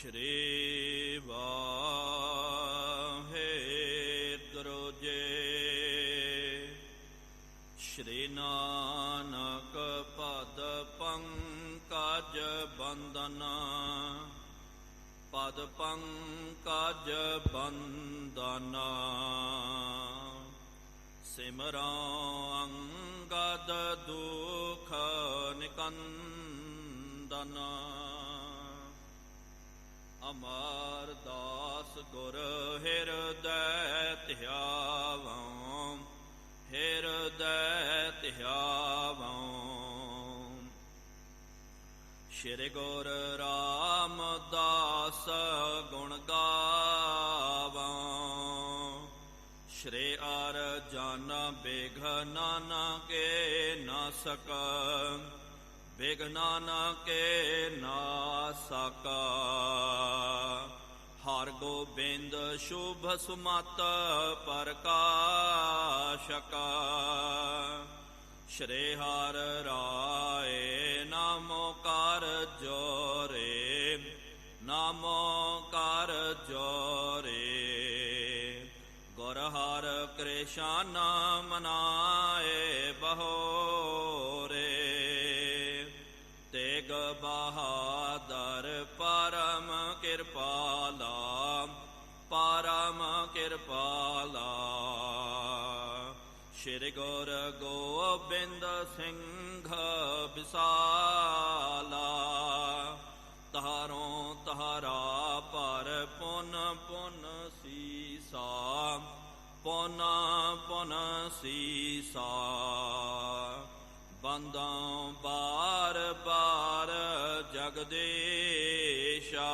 ਸ਼੍ਰੀ ਵਾਹਿਗੁਰੂ ਜੀ। ਸ਼੍ਰੀ ਨਾਨਕ ਪਦ ਪੰਕਜ ਬੰਦਨ, ਪਦ ਪੰਕਜ ਬੰਦਨ। ਸਿਮਰਉ ਅੰਗਦ ਦੁਖ ਨਿਕੰਦਨ। ਅਮਰਦਾਸ ਗੁਰ ਹਿਰਦੈ ਧਿਆਵਉ, ਹਿਰਦੈ ਧਿਆਵਉ। ਸ਼੍ਰੀ ਗੁਰ ਰਾਮਦਾਸ ਗੁਣ ਗਾਵਉ। ਸ਼੍ਰੀ ਅਰਜਨ ਬਿਘਨ ਕੇ ਨਾਸਕ, ਬਿਘਨ ਕੇ ਨਾਸਕ। ਹਰਿ ਗੋਬਿੰਦ ਸ਼ੁਭ ਸੁਮਤਿ ਪ੍ਰਕਾਸ਼ਕ। ਸ਼੍ਰੀ ਹਰਿ ਰਾਇ ਨਾਮੋ ਕਰ ਜੋਰੇ, ਨਾਮੋ ਕਰ ਜੋਰੇ। ਗੁਰ ਹਰਿ ਕ੍ਰਿਸ਼ਨ ਮਨਾਏ ਬਹੋਰੇ। ਤੇਗ ਬਹਾਦਰ ਪਰਮ ਕਿਰਪਾਲਾ, ਪਰਮ ਕਿਰਪਾਲਾ। ਸ਼੍ਰੀ ਗੁਰ ਗੋਬਿੰਦ ਸਿੰਘ ਬਿਸਾਲਾ। ਤਹਾਰੋਂ ਤਹਾਰਾ ਪਰ ਪੁਨ ਪੁਨ ਸੀਸਾ, ਪੁਨ ਪੁਨ ਸੀਸਾ। ਬੰਦਾਂ ਬਾਰ ਬਾਰ ਜਗਦੀਸ਼ਾ।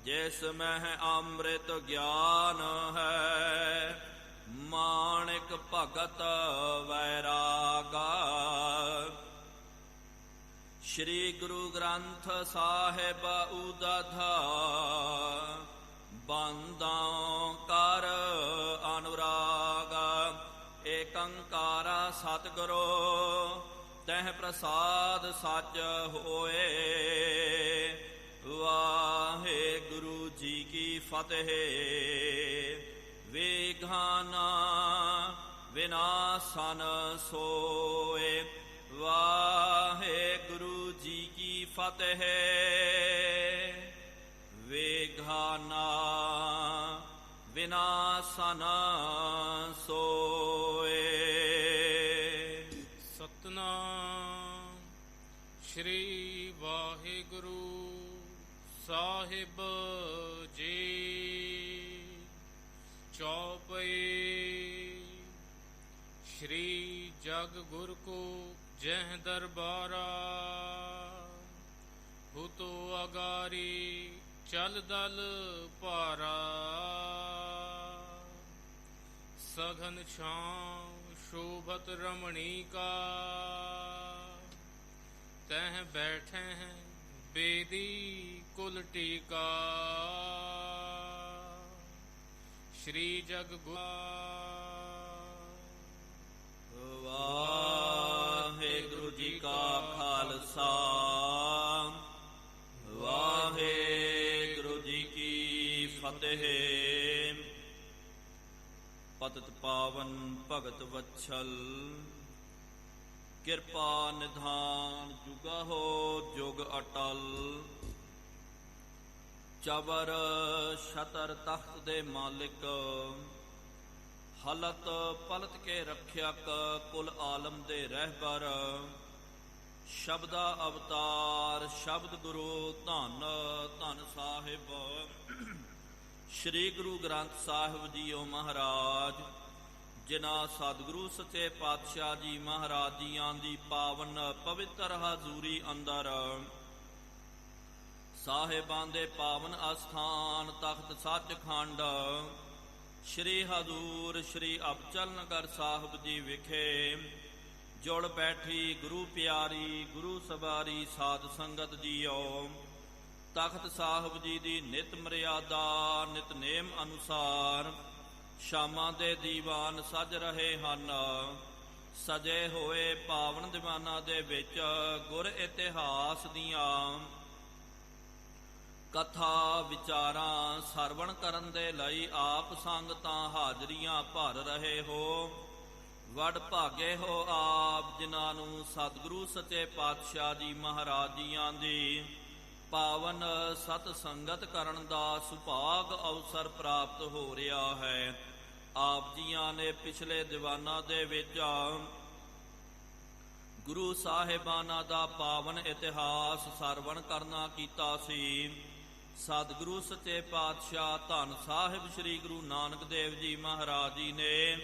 ਜਿਸ ਮਹਿ ਅੰਮ੍ਰਿਤ ਗਿਆਨ ਹੈ, ਮਾਣਿਕ ਭਗਤ ਵੈਰਾਗਾ। ਸ਼੍ਰੀ ਗੁਰੂ ਗ੍ਰੰਥ ਸਾਹਿਬ ਉਦਧ, ਬੰਦਾਂ ਕਰ ਅਨੁਰਾਗ। ਏਕੰਕਾਰ ਸਤਿਗੁਰੂ ਤਹਿ ਪ੍ਰਸਾਦ ਸਚ ਹੋਏ। ਵਾਹਿਗੁਰੂ ਜੀ ਕੀ ਫਤਿਹ। ਵਿਘਨ ਵਿਨਾਸ਼ਨ ਸੋਏ। ਵਾਹਿਗੁਰੂ ਜੀ ਕੀ ਫਤਿਹ। ਵਿਘਨ ਵਿਨਾਸ਼ਨ ਸੋਏ। ਸਤਨਾਮ ਸ਼੍ਰੀ ਵਾਹਿਗੁਰੂ ਸਾਹਿਬ ਜੀ। ਚੌਪਈ। ਸ਼੍ਰੀ ਜਗ ਗੁਰ ਕੋ ਜਹ ਦਰਬਾਰਾ, ਹੁਤੋ ਅਗਾਰੀ ਚਲ ਦਲ ਭਾਰਾ। ਸਘਨ ਛਾਂ ਸ਼ੋਭਤ ਰਮਣੀ ਕਾ, ਤਹ ਬੈਠੇ हैं बेदी कुल टीका। श्री जग वाहेगुरु जी का खालसा, वाहेगुरु जी की फतेह। पतित पावन भगत वत्सल, ਕਿਰਪਾ ਨਿਧਾਨ ਜੁਗਹੁ ਜੁਗ ਅਟਲ। ਚਬਰ ਛਤਰ ਤਖਤ ਦੇ ਮਾਲਿਕ, ਹਲਤ ਪਲਤ ਕੇ ਰੱਖਿਅਕ ਕੁਲ ਆਲਮ ਦੇ ਰਹਿਬਰ। ਸ਼ਬਦਾ ਅਵਤਾਰ ਸ਼ਬਦ ਗੁਰੂ ਧੰਨ ਧੰਨ ਸਾਹਿਬ ਸ਼੍ਰੀ ਗੁਰੂ ਗ੍ਰੰਥ ਸਾਹਿਬ ਜੀਓ ਮਹਾਰਾਜ, ਜਿਨ੍ਹਾਂ ਸਤਿਗੁਰੂ ਸੱਚੇ ਪਾਤਸ਼ਾਹ ਜੀ ਮਹਾਰਾਜ ਜੀਆਂ ਦੀ ਪਾਵਨ ਪਵਿੱਤਰ ਹਜ਼ੂਰੀ ਅੰਦਰ, ਸਾਹਿਬਾਂ ਦੇ ਪਾਵਨ ਅਸਥਾਨ ਤਖਤ ਸੱਚਖੰਡ ਸ਼੍ਰੀ ਹਜ਼ੂਰ ਸ਼੍ਰੀ ਅਬਚਲ ਨਗਰ ਸਾਹਿਬ ਜੀ ਵਿਖੇ ਜੁੜ ਬੈਠੀ ਗੁਰੂ ਪਿਆਰੀ ਗੁਰੂ ਸਵਾਰੀ ਸਾਧ ਸੰਗਤ ਜੀਓ, ਤਖਤ ਸਾਹਿਬ ਜੀ ਦੀ ਨਿਤ ਮਰਿਆਦਾ ਨਿਤਨੇਮ ਅਨੁਸਾਰ ਸ਼ਾਮਾਂ ਦੇ ਦੀਵਾਨ ਸਜ ਰਹੇ ਹਨ। ਸਜੇ ਹੋਏ ਪਾਵਨ ਦੀਵਾਨਾਂ ਦੇ ਵਿੱਚ ਗੁਰ ਇਤਿਹਾਸ ਦੀਆਂ ਕਥਾ ਵਿਚਾਰਾਂ ਸਰਵਣ ਕਰਨ ਦੇ ਲਈ ਆਪ ਸੰਗਤਾਂ ਹਾਜ਼ਰੀਆਂ ਭਰ ਰਹੇ ਹੋ। ਵਡ ਭਾਗੇ ਹੋ ਆਪ ਜਿਨ੍ਹਾਂ ਨੂੰ ਸਤਿਗੁਰੂ ਸੱਚੇ ਪਾਤਸ਼ਾਹ ਜੀ ਮਹਾਰਾਜ ਜੀਆਂ ਦੀ ਪਾਵਨ ਸਤ ਸੰਗਤ ਕਰਨ ਦਾ ਸੁਭਾਗ ਅਵਸਰ ਪ੍ਰਾਪਤ ਹੋ ਰਿਹਾ ਹੈ। ਆਪ ਜੀਆਂ ਨੇ ਪਿਛਲੇ ਦੀਵਾਨਾਂ ਦੇ ਵਿੱਚ ਗੁਰੂ ਸਾਹਿਬਾਨਾਂ ਦਾ ਪਾਵਨ ਇਤਿਹਾਸ ਸਰਵਣ ਕਰਨਾ ਕੀਤਾ ਸੀ। ਸਤਿਗੁਰੂ ਸੱਚੇ ਪਾਤਸ਼ਾਹ ਧੰਨ ਸਾਹਿਬ ਸ੍ਰੀ ਗੁਰੂ ਨਾਨਕ ਦੇਵ ਜੀ ਮਹਾਰਾਜ ਜੀ ਨੇ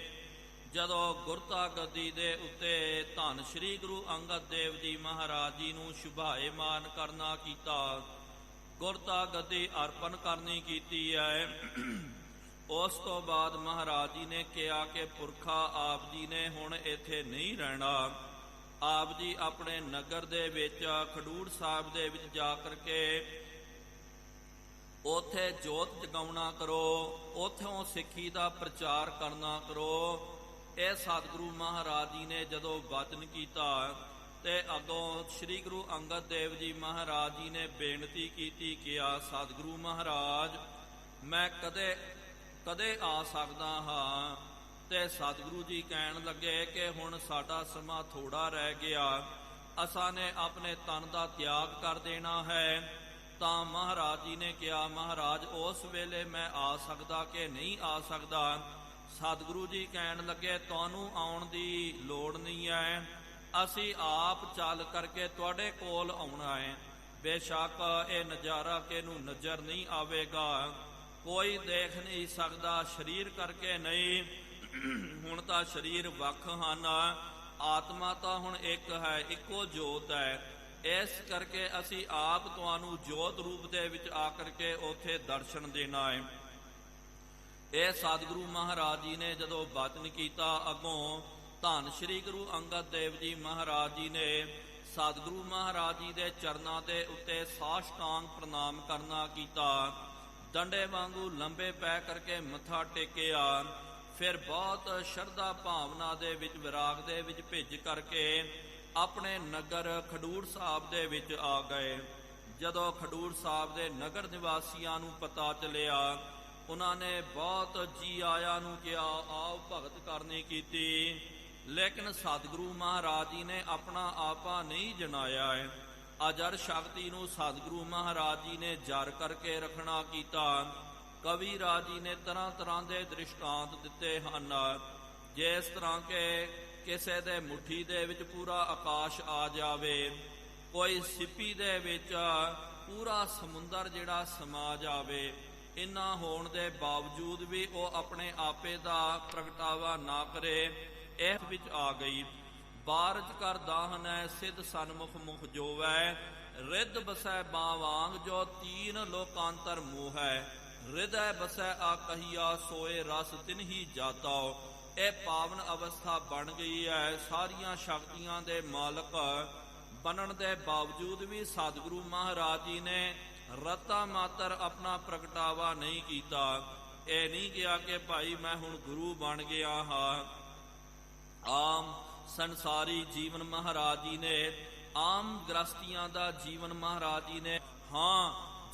ਜਦੋਂ ਗੁਰਤਾ ਗੱਦੀ ਦੇ ਉੱਤੇ ਧੰਨ ਸ੍ਰੀ ਗੁਰੂ ਅੰਗਦ ਦੇਵ ਜੀ ਮਹਾਰਾਜ ਜੀ ਨੂੰ ਸ਼ੁਭਾਏਮਾਨ ਕਰਨਾ ਕੀਤਾ, ਗੁਰਤਾ ਗੱਦੀ ਅਰਪਣ ਕਰਨੀ ਕੀਤੀ ਹੈ। ਉਸ ਤੋਂ ਬਾਅਦ ਮਹਾਰਾਜ ਜੀ ਨੇ ਕਿਹਾ ਕਿ ਪੁਰਖਾ ਆਪ ਜੀ ਨੇ ਹੁਣ ਇੱਥੇ ਨਹੀਂ ਰਹਿਣਾ। ਆਪ ਜੀ ਆਪਣੇ ਨਗਰ ਦੇ ਵਿੱਚ ਖਡੂਰ ਸਾਹਿਬ ਦੇ ਵਿੱਚ ਜਾ ਕਰਕੇ ਉੱਥੇ ਜੋਤ ਜਗਾਉਣਾ ਕਰੋ, ਉੱਥੋਂ ਸਿੱਖੀ ਦਾ ਪ੍ਰਚਾਰ ਕਰਨਾ ਕਰੋ। ਇਹ ਸਤਿਗੁਰੂ ਮਹਾਰਾਜ ਜੀ ਨੇ ਜਦੋਂ ਵਚਨ ਕੀਤਾ ਤੇ ਅੱਗੋਂ ਸ੍ਰੀ ਗੁਰੂ ਅੰਗਦ ਦੇਵ ਜੀ ਮਹਾਰਾਜ ਜੀ ਨੇ ਬੇਨਤੀ ਕੀਤੀ, ਕਿਹਾ ਸਤਿਗੁਰੂ ਮਹਾਰਾਜ ਮੈਂ ਕਦੇ ਆ ਸਕਦਾ ਹਾਂ। ਤੇ ਸਤਿਗੁਰੂ ਜੀ ਕਹਿਣ ਲੱਗੇ ਕਿ ਹੁਣ ਸਾਡਾ ਸਮਾਂ ਥੋੜਾ ਰਹਿ ਗਿਆ, ਅਸਾਂ ਨੇ ਆਪਣੇ ਤਨ ਦਾ ਤਿਆਗ ਕਰ ਦੇਣਾ ਹੈ। ਤਾਂ ਮਹਾਰਾਜ ਜੀ ਨੇ ਕਿਹਾ ਮਹਾਰਾਜ ਉਸ ਵੇਲੇ ਮੈਂ ਆ ਸਕਦਾ ਕਿ ਨਹੀਂ ਆ ਸਕਦਾ। ਸਤਿਗੁਰੂ ਜੀ ਕਹਿਣ ਲੱਗੇ ਤੁਹਾਨੂੰ ਆਉਣ ਦੀ ਲੋੜ ਨਹੀਂ ਹੈ, ਅਸੀਂ ਆਪ ਚੱਲ ਕਰਕੇ ਤੁਹਾਡੇ ਕੋਲ ਆਉਣਾ ਹੈ। ਬੇਸ਼ੱਕ ਇਹ ਨਜ਼ਾਰਾ ਕਿਹਨੂੰ ਨਜ਼ਰ ਨਹੀਂ ਆਵੇਗਾ, ਕੋਈ ਦੇਖ ਨਹੀਂ ਸਕਦਾ, ਸਰੀਰ ਕਰਕੇ ਨਹੀਂ। ਹੁਣ ਤਾਂ ਸਰੀਰ ਵੱਖ ਹਨ, ਆਤਮਾ ਤਾਂ ਹੁਣ ਇੱਕ ਹੈ, ਇੱਕੋ ਜੋਤ ਹੈ। ਇਸ ਕਰਕੇ ਅਸੀਂ ਆਪ ਤੁਹਾਨੂੰ ਜੋਤ ਰੂਪ ਦੇ ਵਿੱਚ ਆ ਕਰਕੇ ਉੱਥੇ ਦਰਸ਼ਨ ਦੇਣਾ ਹੈ। ਇਹ ਸਤਿਗੁਰੂ ਮਹਾਰਾਜ ਜੀ ਨੇ ਜਦੋਂ ਵਚਨ ਕੀਤਾ, ਅੱਗੋਂ ਧੰਨ ਸ੍ਰੀ ਗੁਰੂ ਅੰਗਦ ਦੇਵ ਜੀ ਮਹਾਰਾਜ ਜੀ ਨੇ ਸਤਿਗੁਰੂ ਮਹਾਰਾਜ ਜੀ ਦੇ ਚਰਨਾਂ ਦੇ ਉੱਤੇ ਸਾਸ਼ਟਾਂਗ ਪ੍ਰਣਾਮ ਕਰਨਾ ਕੀਤਾ, ਡੰਡੇ ਵਾਂਗੂ ਲੰਬੇ ਪੈ ਕਰਕੇ ਮੱਥਾ ਟੇਕਿਆ। ਫਿਰ ਬਹੁਤ ਸ਼ਰਧਾ ਭਾਵਨਾ ਦੇ ਵਿੱਚ ਵਿਰਾਗ ਦੇ ਵਿੱਚ ਭਿੱਜ ਕਰਕੇ ਆਪਣੇ ਨਗਰ ਖਡੂਰ ਸਾਹਿਬ ਦੇ ਵਿੱਚ ਆ ਗਏ। ਜਦੋਂ ਖਡੂਰ ਸਾਹਿਬ ਦੇ ਨਗਰ ਨਿਵਾਸੀਆਂ ਨੂੰ ਪਤਾ ਚੱਲਿਆ, ਉਹਨਾਂ ਨੇ ਬਹੁਤ ਜੀ ਆਇਆਂ ਨੂੰ ਕਿਹਾ, ਆਓ ਭਗਤ ਕਰਨੀ ਕੀਤੀ। ਲੇਕਿਨ ਸਤਿਗੁਰੂ ਮਹਾਰਾਜ ਜੀ ਨੇ ਆਪਣਾ ਆਪਾ ਨਹੀਂ ਜਨਾਇਆ ਹੈ। ਅਜਰ ਸ਼ਕਤੀ ਨੂੰ ਸਤਿਗੁਰੂ ਮਹਾਰਾਜ ਜੀ ਨੇ ਜਰ ਕਰਕੇ ਰੱਖਣਾ ਕੀਤਾ। ਕਵੀ ਰਾਜ ਜੀ ਨੇ ਤਰ੍ਹਾਂ ਤਰ੍ਹਾਂ ਦੇ ਦ੍ਰਿਸ਼ਟਾਂਤ ਦਿੱਤੇ ਹਨ, ਜਿਸ ਤਰ੍ਹਾਂ ਕਿ ਕਿਸੇ ਦੇ ਮੁੱਠੀ ਦੇ ਵਿੱਚ ਪੂਰਾ ਆਕਾਸ਼ ਆ ਜਾਵੇ, ਕੋਈ ਸਿੱਪੀ ਦੇ ਵਿੱਚ ਪੂਰਾ ਸਮੁੰਦਰ ਜਿਹੜਾ ਸਮਾ ਜਾਵੇ। ਇੰਨਾ ਹੋਣ ਦੇ ਬਾਵਜੂਦ ਵੀ ਉਹ ਆਪਣੇ ਆਪੇ ਦਾ ਪ੍ਰਗਟਾਵਾ ਨਾ ਕਰੇ। ਇਹ ਵਿੱਚ ਆ ਗਈ ਬਾਰਜ ਕਰ ਦਾਹਨੈ ਸਿੱਧ ਸਨਮੁਖ ਮੁਖ ਜੋਵੈ, ਰਿੱਧ ਬਸੈ ਬਾਵਾਂਗ ਜੋ ਤੀਨ ਲੋਕਾਂਤਰ ਮੋਹ ਹੈ, ਹਿਰਦੈ ਬਸੈ ਆ ਕਹੀਆ ਸੋਏ ਰਸ ਤਿਨਹੀ ਜਾਤਾ। ਇਹ ਪਾਵਨ ਅਵਸਥਾ ਬਣ ਗਈ ਹੈ। ਸਾਰੀਆਂ ਸ਼ਕਤੀਆਂ ਦੇ ਮਾਲਕ ਬਣਨ ਦੇ ਬਾਵਜੂਦ ਵੀ ਸਤਿਗੁਰੂ ਮਹਾਰਾਜ ਜੀ ਨੇ ਰਤਾ ਮਾਤਰ ਆਪਣਾ ਪ੍ਰਗਟਾਵਾ ਨਹੀਂ ਕੀਤਾ। ਇਹ ਨਹੀਂ ਕਿਹਾ ਕਿ ਭਾਈ ਮੈਂ ਹੁਣ ਗੁਰੂ ਬਣ ਗਿਆ ਹਾਂ। ਆਮ ਸੰਸਾਰੀ ਜੀਵਨ ਮਹਾਰਾਜ ਜੀ ਨੇ, ਆਮ ਗ੍ਰਸਤੀਆਂ ਦਾ ਜੀਵਨ ਮਹਾਰਾਜ ਜੀ ਨੇ,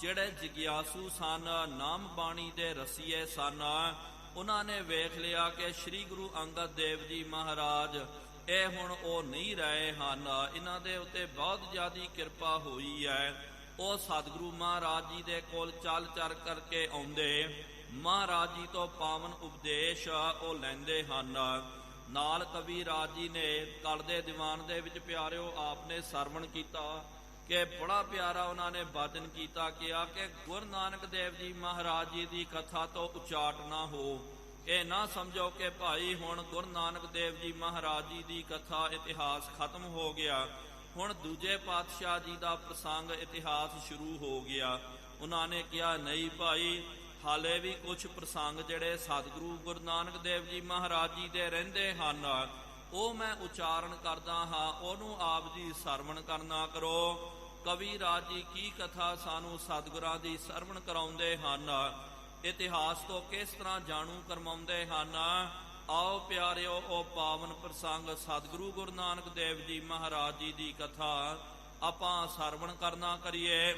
ਜਿਹੜੇ ਜਿਗਿਆਸੂ ਸਨ, ਨਾਮ ਬਾਣੀ ਦੇ ਰਸੀਏ ਸਨ, ਉਹਨਾਂ ਨੇ ਵੇਖ ਲਿਆ ਕਿ ਸ੍ਰੀ ਗੁਰੂ ਅੰਗਦ ਦੇਵ ਜੀ ਮਹਾਰਾਜ ਇਹ ਹੁਣ ਉਹ ਨਹੀਂ ਰਹੇ ਹਨ, ਇਹਨਾਂ ਦੇ ਉੱਤੇ ਬਹੁਤ ਜ਼ਿਆਦਾ ਕਿਰਪਾ ਹੋਈ ਹੈ। ਉਹ ਸਤਿਗੁਰੂ ਮਹਾਰਾਜ ਜੀ ਦੇ ਕੋਲ ਚੱਲ ਕਰਕੇ ਆਉਂਦੇ, ਮਹਾਰਾਜ ਜੀ ਤੋਂ ਪਾਵਨ ਉਪਦੇਸ਼ ਉਹ ਲੈਂਦੇ ਹਨ। ਨਾਲ ਕਵੀ ਰਾਜ ਜੀ ਨੇ ਕਲ ਦੇ ਦੀਵਾਨ ਦੇ ਵਿੱਚ ਪਿਆਰਿਓ ਆਪ ਨੇ ਸਰਵਣ ਕੀਤਾ ਕਿ ਬੜਾ ਪਿਆਰਾ ਉਹਨਾਂ ਨੇ ਵਚਨ ਕੀਤਾ, ਕਿਹਾ ਕਿ ਗੁਰੂ ਨਾਨਕ ਦੇਵ ਜੀ ਮਹਾਰਾਜ ਜੀ ਦੀ ਕਥਾ ਤੋਂ ਉਚਾਟ ਨਾ ਹੋ। ਇਹ ਨਾ ਸਮਝੋ ਕਿ ਭਾਈ ਹੁਣ ਗੁਰੂ ਨਾਨਕ ਦੇਵ ਜੀ ਮਹਾਰਾਜ ਜੀ ਦੀ ਕਥਾ ਇਤਿਹਾਸ ਖਤਮ ਹੋ ਗਿਆ, ਹੁਣ ਦੂਜੇ ਪਾਤਸ਼ਾਹ ਜੀ ਦਾ ਪ੍ਰਸੰਗ ਇਤਿਹਾਸ ਸ਼ੁਰੂ ਹੋ ਗਿਆ। ਉਹਨਾਂ ਨੇ ਕਿਹਾ ਨਹੀਂ ਭਾਈ, ਹਾਲੇ ਵੀ ਕੁਝ ਪ੍ਰਸੰਗ ਜਿਹੜੇ ਸਤਿਗੁਰੂ ਗੁਰੂ ਨਾਨਕ ਦੇਵ ਜੀ ਮਹਾਰਾਜ ਜੀ ਦੇ ਰਹਿੰਦੇ ਹਨ, ਉਹ ਮੈਂ ਉਚਾਰਨ ਕਰਦਾ ਹਾਂ, ਉਹਨੂੰ ਆਪ ਜੀ ਸਰਵਣ ਕਰਨਾ ਕਰੋ। ਕਵੀ ਰਾਜ ਜੀ ਕੀ ਕਥਾ ਸਾਨੂੰ ਸਤਿਗੁਰਾਂ ਦੀ ਸਰਵਣ ਕਰਾਉਂਦੇ ਹਨ, ਇਤਿਹਾਸ ਤੋਂ ਕਿਸ ਤਰ੍ਹਾਂ ਜਾਣੂ ਕਰਵਾਉਂਦੇ ਹਨ। ਆਓ ਪਿਆਰਿਓ ਉਹ ਪਾਵਨ ਪ੍ਰਸੰਗ ਸਤਿਗੁਰੂ ਗੁਰੂ ਨਾਨਕ ਦੇਵ ਜੀ ਮਹਾਰਾਜ ਜੀ ਦੀ ਕਥਾ ਆਪਾਂ ਸਰਵਣ ਕਰਨਾ ਕਰੀਏ।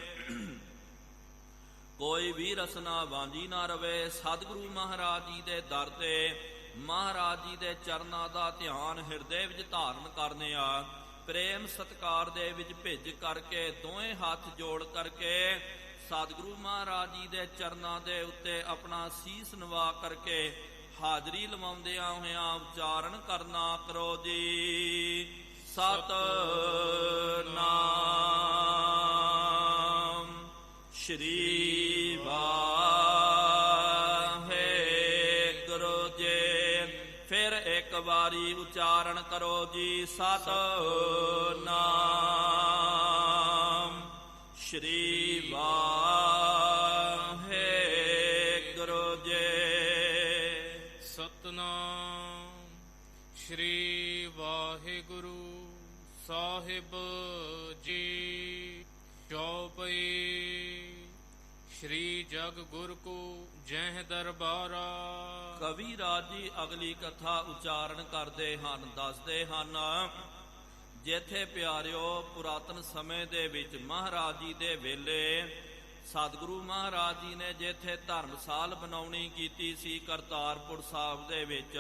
ਕੋਈ ਵੀ ਰਸਨਾ ਵਾਂਝੀ ਨਾ ਰਵੇ। ਸਤਿਗੁਰੂ ਮਹਾਰਾਜ ਜੀ ਦੇ ਦਰ ਤੇ ਮਹਾਰਾਜ ਜੀ ਦੇ ਚਰਨਾਂ ਦਾ ਧਿਆਨ ਹਿਰਦੇ ਵਿੱਚ ਧਾਰਨ ਕਰਨੇ ਆ। ਪ੍ਰੇਮ ਸਤਿਕਾਰ ਦੇ ਵਿੱਚ ਭਿੱਜ ਕਰਕੇ ਦੋਵੇਂ ਹੱਥ ਜੋੜ ਕਰਕੇ ਸਤਿਗੁਰੂ ਮਹਾਰਾਜ ਜੀ ਦੇ ਚਰਨਾਂ ਦੇ ਉੱਤੇ ਆਪਣਾ ਸੀਸ ਨਵਾ ਕਰਕੇ ਹਾਜ਼ਰੀ ਲਵਾਉਂਦਿਆਂ ਹੋਇਆਂ ਉਚਾਰਨ ਕਰਨਾ ਕਰੋ ਜੀ। ਸਤਿਨਾਮ ਸ਼੍ਰੀ ਵਾਹਿਗੁਰੂ ਜੀ। ਫਿਰ ਇੱਕ ਵਾਰੀ ਉਚਾਰਨ ਕਰੋ ਜੀ। ਸਤਿਨਾਮ ਸ਼੍ਰੀ ਵਾਹਿਗੁਰੂ ਜੀ। ਸਤਨਾਮ ਸ਼੍ਰੀ ਵਾਹਿਗੁਰੂ ਸਾਹਿਬ ਜੀ। ਚੌਪਈ ਸ਼੍ਰੀ ਜਗ ਗੁਰ ਕੋ ਜਹ ਦਰਬਾਰਾ। ਕਵੀ ਰਾਜ ਜੀ ਅਗਲੀ ਕਥਾ ਉਚਾਰਨ ਕਰਦੇ ਹਨ, ਦੱਸਦੇ ਹਨ। ਜਿੱਥੇ ਪਿਆਰਿਓ ਪੁਰਾਤਨ ਸਮੇਂ ਦੇ ਵਿੱਚ ਮਹਾਰਾਜ ਜੀ ਦੇ ਵੇਲੇ ਸਤਿਗੁਰੂ ਮਹਾਰਾਜ ਜੀ ਨੇ ਜਿੱਥੇ ਧਰਮਸਾਲ ਬਣਾਉਣੀ ਕੀਤੀ ਸੀ ਕਰਤਾਰਪੁਰ ਸਾਹਿਬ ਦੇ ਵਿੱਚ,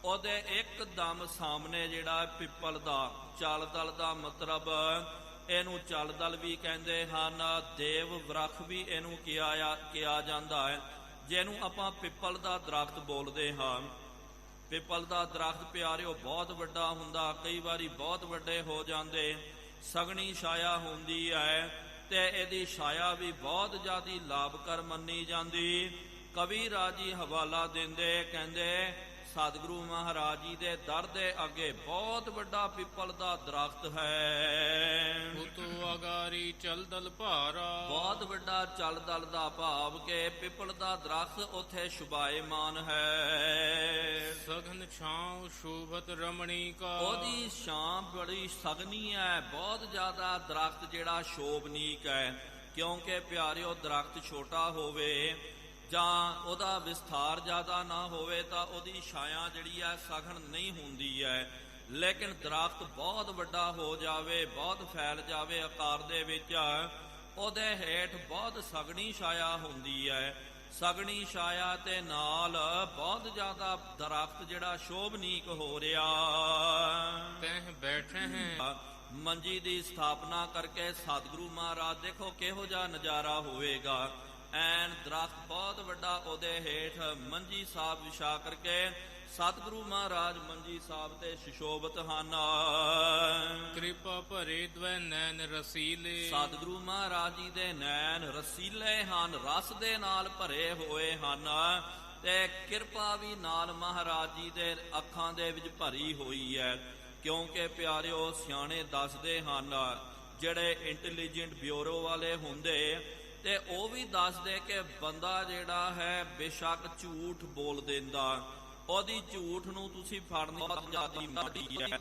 ਉਹਦੇ ਇੱਕਦਮ ਸਾਹਮਣੇ ਜਿਹੜਾ ਪਿੱਪਲ ਦਾ ਚਲਦਲ ਦਾ ਮਤਲਬ ਇਹਨੂੰ ਚਲਦਲ ਵੀ ਕਹਿੰਦੇ ਹਨ, ਦੇਵ ਵਰਖ ਵੀ ਇਹਨੂੰ ਕਿਹਾ ਜਾਂਦਾ ਹੈ, ਜਿਹਨੂੰ ਆਪਾਂ ਪਿੱਪਲ ਦਾ ਦਰਖਤ ਬੋਲਦੇ ਹਾਂ। ਪਿੱਪਲ ਦਾ ਦਰਖਤ ਪਿਆਰਿਓ ਬਹੁਤ ਵੱਡਾ ਹੁੰਦਾ, ਕਈ ਵਾਰੀ ਬਹੁਤ ਵੱਡੇ ਹੋ ਜਾਂਦੇ। ਸਗਣੀ ਛਾਇਆ ਹੁੰਦੀ ਹੈ ਤੇ ਇਹਦੀ ਛਾਇਆ ਵੀ ਬਹੁਤ ਜ਼ਿਆਦਾ ਲਾਭਕਰ ਮੰਨੀ ਜਾਂਦੀ। ਕਵੀ ਰਾਜ ਜੀ ਹਵਾਲਾ ਦਿੰਦੇ, ਕਹਿੰਦੇ ਸਤਿਗੁਰੂ ਮਹਾਰਾਜ ਜੀ ਦੇ ਦਰ ਦੇ ਅੱਗੇ ਬਹੁਤ ਵੱਡਾ ਪਿੱਪਲ ਦਾ ਦਰਖਤ ਹੈ। ਉਤੋ ਅਗਾਰੀ ਚਲਦਲ ਭਾਰਾ। ਬਹੁਤ ਵੱਡਾ ਚਲਦਲ ਦਾ ਭਾਵ ਕਿ ਪਿੱਪਲ ਦਾ ਦਰਖਤ ਉੱਥੇ ਸ਼ੁਭਾਇਮਾਨ ਹੈ। ਸਗਨ ਛਾਂ ਸ਼ੋਭਤ ਰਮਣੀ ਕਾ। ਉਹਦੀ ਛਾਂ ਬੜੀ ਸਗਨੀ ਹੈ, ਬਹੁਤ ਜ਼ਿਆਦਾ ਦਰਖਤ ਜਿਹੜਾ ਸ਼ੋਭਨੀਕ ਹੈ। ਕਿਉਂਕਿ ਪਿਆਰਿਓ ਦਰਖਤ ਛੋਟਾ ਹੋਵੇ ਜਾਂ ਉਹਦਾ ਵਿਸਥਾਰ ਜ਼ਿਆਦਾ ਨਾ ਹੋਵੇ ਤਾਂ ਉਹਦੀ ਛਾਇਆ ਜਿਹੜੀ ਹੈ ਸਘਨ ਨਹੀਂ ਹੁੰਦੀ ਹੈ। ਲੇਕਿਨ ਦਰਖਤ ਬਹੁਤ ਵੱਡਾ ਹੋ ਜਾਵੇ, ਬਹੁਤ ਫੈਲ ਜਾਵੇ ਆਕਾਰ ਦੇ ਵਿੱਚ, ਉਹਦੇ ਹੇਠ ਬਹੁਤ ਸਗਣੀ ਛਾਇਆ ਹੁੰਦੀ ਹੈ। ਸਗਣੀ ਛਾਇਆ ਤੇ ਨਾਲ ਬਹੁਤ ਜ਼ਿਆਦਾ ਦਰਖਤ ਜਿਹੜਾ ਸ਼ੋਭਨੀਕ ਹੋ ਰਿਹਾ। ਤੈਂ ਬੈਠੇ ਹੈ ਮੰਜੀ ਦੀ ਸਥਾਪਨਾ ਕਰਕੇ ਸਤਿਗੁਰੂ ਮਹਾਰਾਜ ਦੇਖੋ ਕਿਹੋ ਜਿਹਾ ਨਜ਼ਾਰਾ ਹੋਵੇਗਾ। ਐਨ ਦਰਖਤ ਬਹੁਤ ਵੱਡਾ, ਉਹਦੇ ਹੇਠ ਮੰਜੀ ਸਾਹਿਬ ਵਿਛਾ ਕਰਕੇ ਸਤਿਗੁਰੂ ਮਹਾਰਾਜ ਮੰਜੀ ਸਾਹਿਬ ਤੇ ਸੁਸ਼ੋਭਿਤ ਹਨ। ਕਿਰਪਾ ਭਰੇ ਦਵੈ ਨੈਣ ਰਸੀਲੇ। ਸਤਿਗੁਰੂ ਮਹਾਰਾਜ ਜੀ ਦੇ ਨੈਣ ਰਸੀਲੇ ਹਨ, ਰਸ ਦੇ ਨਾਲ ਭਰੇ ਹੋਏ ਹਨ ਤੇ ਕਿਰਪਾ ਵੀ ਨਾਲ ਮਹਾਰਾਜ ਜੀ ਦੇ ਅੱਖਾਂ ਦੇ ਵਿੱਚ ਭਰੀ ਹੋਈ ਹੈ। ਕਿਉਂਕਿ ਪਿਆਰਿਓ ਸਿਆਣੇ ਦੱਸਦੇ ਹਨ, ਜਿਹੜੇ ਇੰਟੈਲੀਜੈਂਟ ਬਿਊਰੋ ਵਾਲੇ ਹੁੰਦੇ ਤੇ ਉਹ ਵੀ ਦੱਸਦੇ ਕਿ ਬੰਦਾ ਜਿਹੜਾ ਹੈ ਬੇਸ਼ੱਕ ਝੂਠ ਬੋਲ ਦਿੰਦਾ, ਉਹਦੀ ਝੂਠ ਨੂੰ ਤੁਸੀਂ ਫੜਨੀ ਬਹੁਤ ਜ਼ਿਆਦਾ ਮਾੜੀ ਹੈ।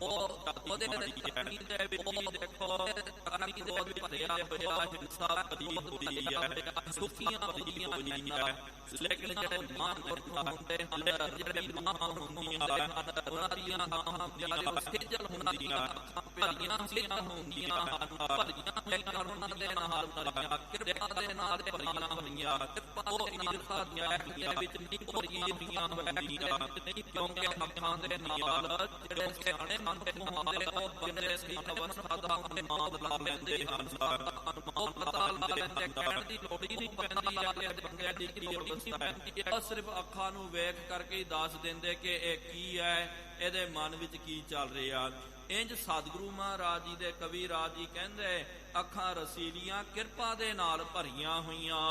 ਉਹਦੇ ਤਕਨੀ ਦੇ ਵਿੱਚ ਵੀ ਦੇਖੋ ਤਕਨੀ ਬਹੁਤ ਭਰਿਆ ਹੋਇਆ ਹਿੰਸਾ ਭਰੀ ਹੋਈ ਹੈ, ਸੁਖੀਆਂ ਭਰੀਆਂ ਹੋਈਆਂ ਹੈ। ਲੇਕਿਨ ਜਿਹੜੇ ਮਾਨ ਹੁੰਦੇ ਹਨ, ਜਿਹੜੀ ਮਾਂ ਹੁੰਦੀਆਂ ਹਨ, ਉਹਨਾਂ ਦੀਆਂ ਅੱਖਾਂ ਪਿਆਰੇ ਸੇਜਲ ਹੁੰਦੀਆਂ, ਭਰੀਆਂ ਹੋਈਆਂ ਹੁੰਦੀਆਂ ਹਨ, ਭਰੀਆਂ ਹੋਈਆਂ ਉਹਨਾਂ ਦੇ ਨਾਲ ਭਰੀਆਂ, ਕਿਰਪਾ ਦੇ ਨਾਲ ਭਰੀਆਂ ਹੋਈਆਂ। ਉਹ ਈਰਖਾ ਦੀਆਂ ਵਿੱਚ ਨਹੀਂ ਭਰੀਆਂ ਹੋਈਆਂ ਹੋਈਆਂ, ਕਿਉਂਕਿ ਅੱਖਾਂ ਦੇ ਨਾਲ ਜਿਹੜੇ ਸਿਆਣੇ ਮਨ ਦੇ ਹੁੰਦੇ ਉਹ ਬੰਦੇ ਸੀ ਅਵਸਥਾ ਦਾ ਅਨੁਮਾਨ ਲਾ ਲੈਂਦੇ ਹਨ। ਉਹ ਪਤਾ ਲਾ ਲੈਂਦੇ, ਕਹਿਣ ਦੀ ਲੋੜ ਹੀ ਨਹੀਂ ਪੈਂਦੀ, ਆਲੇ ਬੰਦੇ ਦੀ ਕੀ ਲੋੜ ਨਹੀਂ ਪੈਂਦੀ ਹੈ। ਸਿਰਫ ਅੱਖਾਂ ਨੂੰ ਵੇਖ ਕਰਕੇ ਹੀ ਦੱਸ ਦਿੰਦੇ ਕਿ ਇਹ ਕੀ ਹੈ, ਇਹਦੇ ਮਨ ਵਿੱਚ ਕੀ ਚੱਲ ਰਿਹਾ। ਇੰਜ ਸਤਿਗੁਰੂ ਮਹਾਰਾਜ ਜੀ ਦੇ ਕਵੀ ਰਾਜ ਜੀ ਕਹਿੰਦੇ ਅੱਖਾਂ ਰਸੀਲੀਆਂ ਕਿਰਪਾ ਦੇ ਨਾਲ ਭਰੀਆਂ ਹੋਈਆਂ।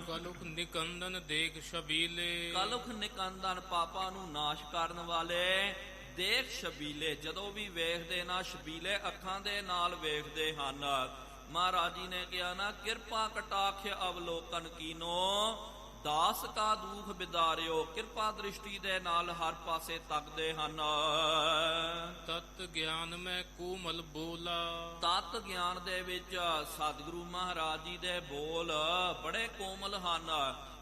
ਕਲੁਖ ਨਿਕੰਦਨ ਦੇਖ ਛਬੀਲੇ। ਕਲੁਖ ਨਿਕੰਦਨ ਪਾਪਾਂ ਨੂੰ ਨਾਸ਼ ਕਰਨ ਵਾਲੇ ਦੇਖ ਛਬੀਲੇ, ਜਦੋਂ ਵੀ ਵੇਖਦੇ ਨਾ ਛਬੀਲੇ ਅੱਖਾਂ ਦੇ ਨਾਲ ਵੇਖਦੇ ਹਨ। ਮਹਾਰਾਜ ਜੀ ਨੇ ਕਿਹਾ ਨਾ, ਕਿਰਪਾ ਕਟਾਖ ਅਵਲੋਕਨ ਕੀਨੋ ਦਾਸ ਕਾ ਦੁਖ ਬਿਦਾਰਿਓ। ਕਿਰਪਾ ਦ੍ਰਿਸ਼ਟੀ ਦੇ ਨਾਲ ਹਰ ਪਾਸੇ ਤੱਕਦੇ ਹਨ। ਤਤ ਗਿਆਨ ਮੈਂ ਕੋਮਲ ਬੋਲਾ। ਤਤ ਗਿਆਨ ਦੇ ਵਿੱਚ ਸਤਿਗੁਰੂ ਮਹਾਰਾਜ ਜੀ ਦੇ ਬੋਲ ਬੜੇ ਕੋਮਲ ਹਨ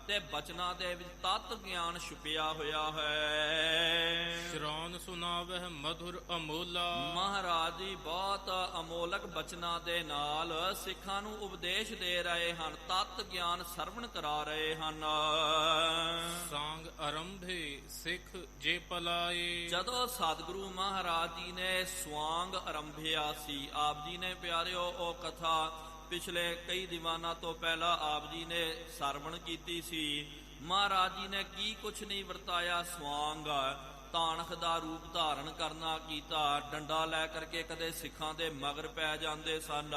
ਤੇ ਬਚਨਾਂ ਦੇ ਵਿੱਚ ਤਤ ਗਿਆਨ ਛੁਪਿਆ ਹੋਇਆ ਹੈ। ਸ਼੍ਰੌਣ ਸੁਨਾਵਹਿ ਮਧੁਰ ਅਮੋਲਾ। ਮਹਾਰਾਜ ਜੀ ਬਹੁਤ ਅਮੋਲਕ ਬਚਨਾਂ ਦੇ ਨਾਲ ਸਿੱਖਾਂ ਨੂੰ ਉਪਦੇਸ਼ ਦੇ ਰਹੇ ਹਨ, ਤਤ ਗਿਆਨ ਸਰਵਣ ਕਰਾ ਰਹੇ ਹਨ। ਸਾਂਗ ਆਰੰਭੇ ਸਿੱਖ ਜੇ ਪਲਾਏ। ਜਦੋਂ ਸਤਿਗੁਰੂ ਮਹਾਰਾਜ ਜੀ ਨੇ ਸਵਾਂਗ ਆਰੰਭਿਆ ਸੀ, ਆਪ ਜੀ ਨੇ ਪਿਆਰਿਓ ਉਹ ਕਥਾ ਪਿਛਲੇ ਕਈ ਦੀਵਾਨਾਂ ਤੋਂ ਪਹਿਲਾਂ ਆਪ ਜੀ ਨੇ ਸਰਵਣ ਕੀਤੀ ਸੀ। ਮਹਾਰਾਜ ਜੀ ਨੇ ਕੀ ਕੁਛ ਨਹੀਂ ਵਰਤਾਇਆ। ਸਵਾਂਗ ਤਾਣਖ ਦਾ ਰੂਪ ਧਾਰਨ ਕਰਨਾ ਕੀਤਾ, ਡੰਡਾ ਲੈ ਕਰਕੇ ਕਦੇ ਸਿੱਖਾਂ ਦੇ ਮਗਰ ਪੈ ਜਾਂਦੇ ਸਨ,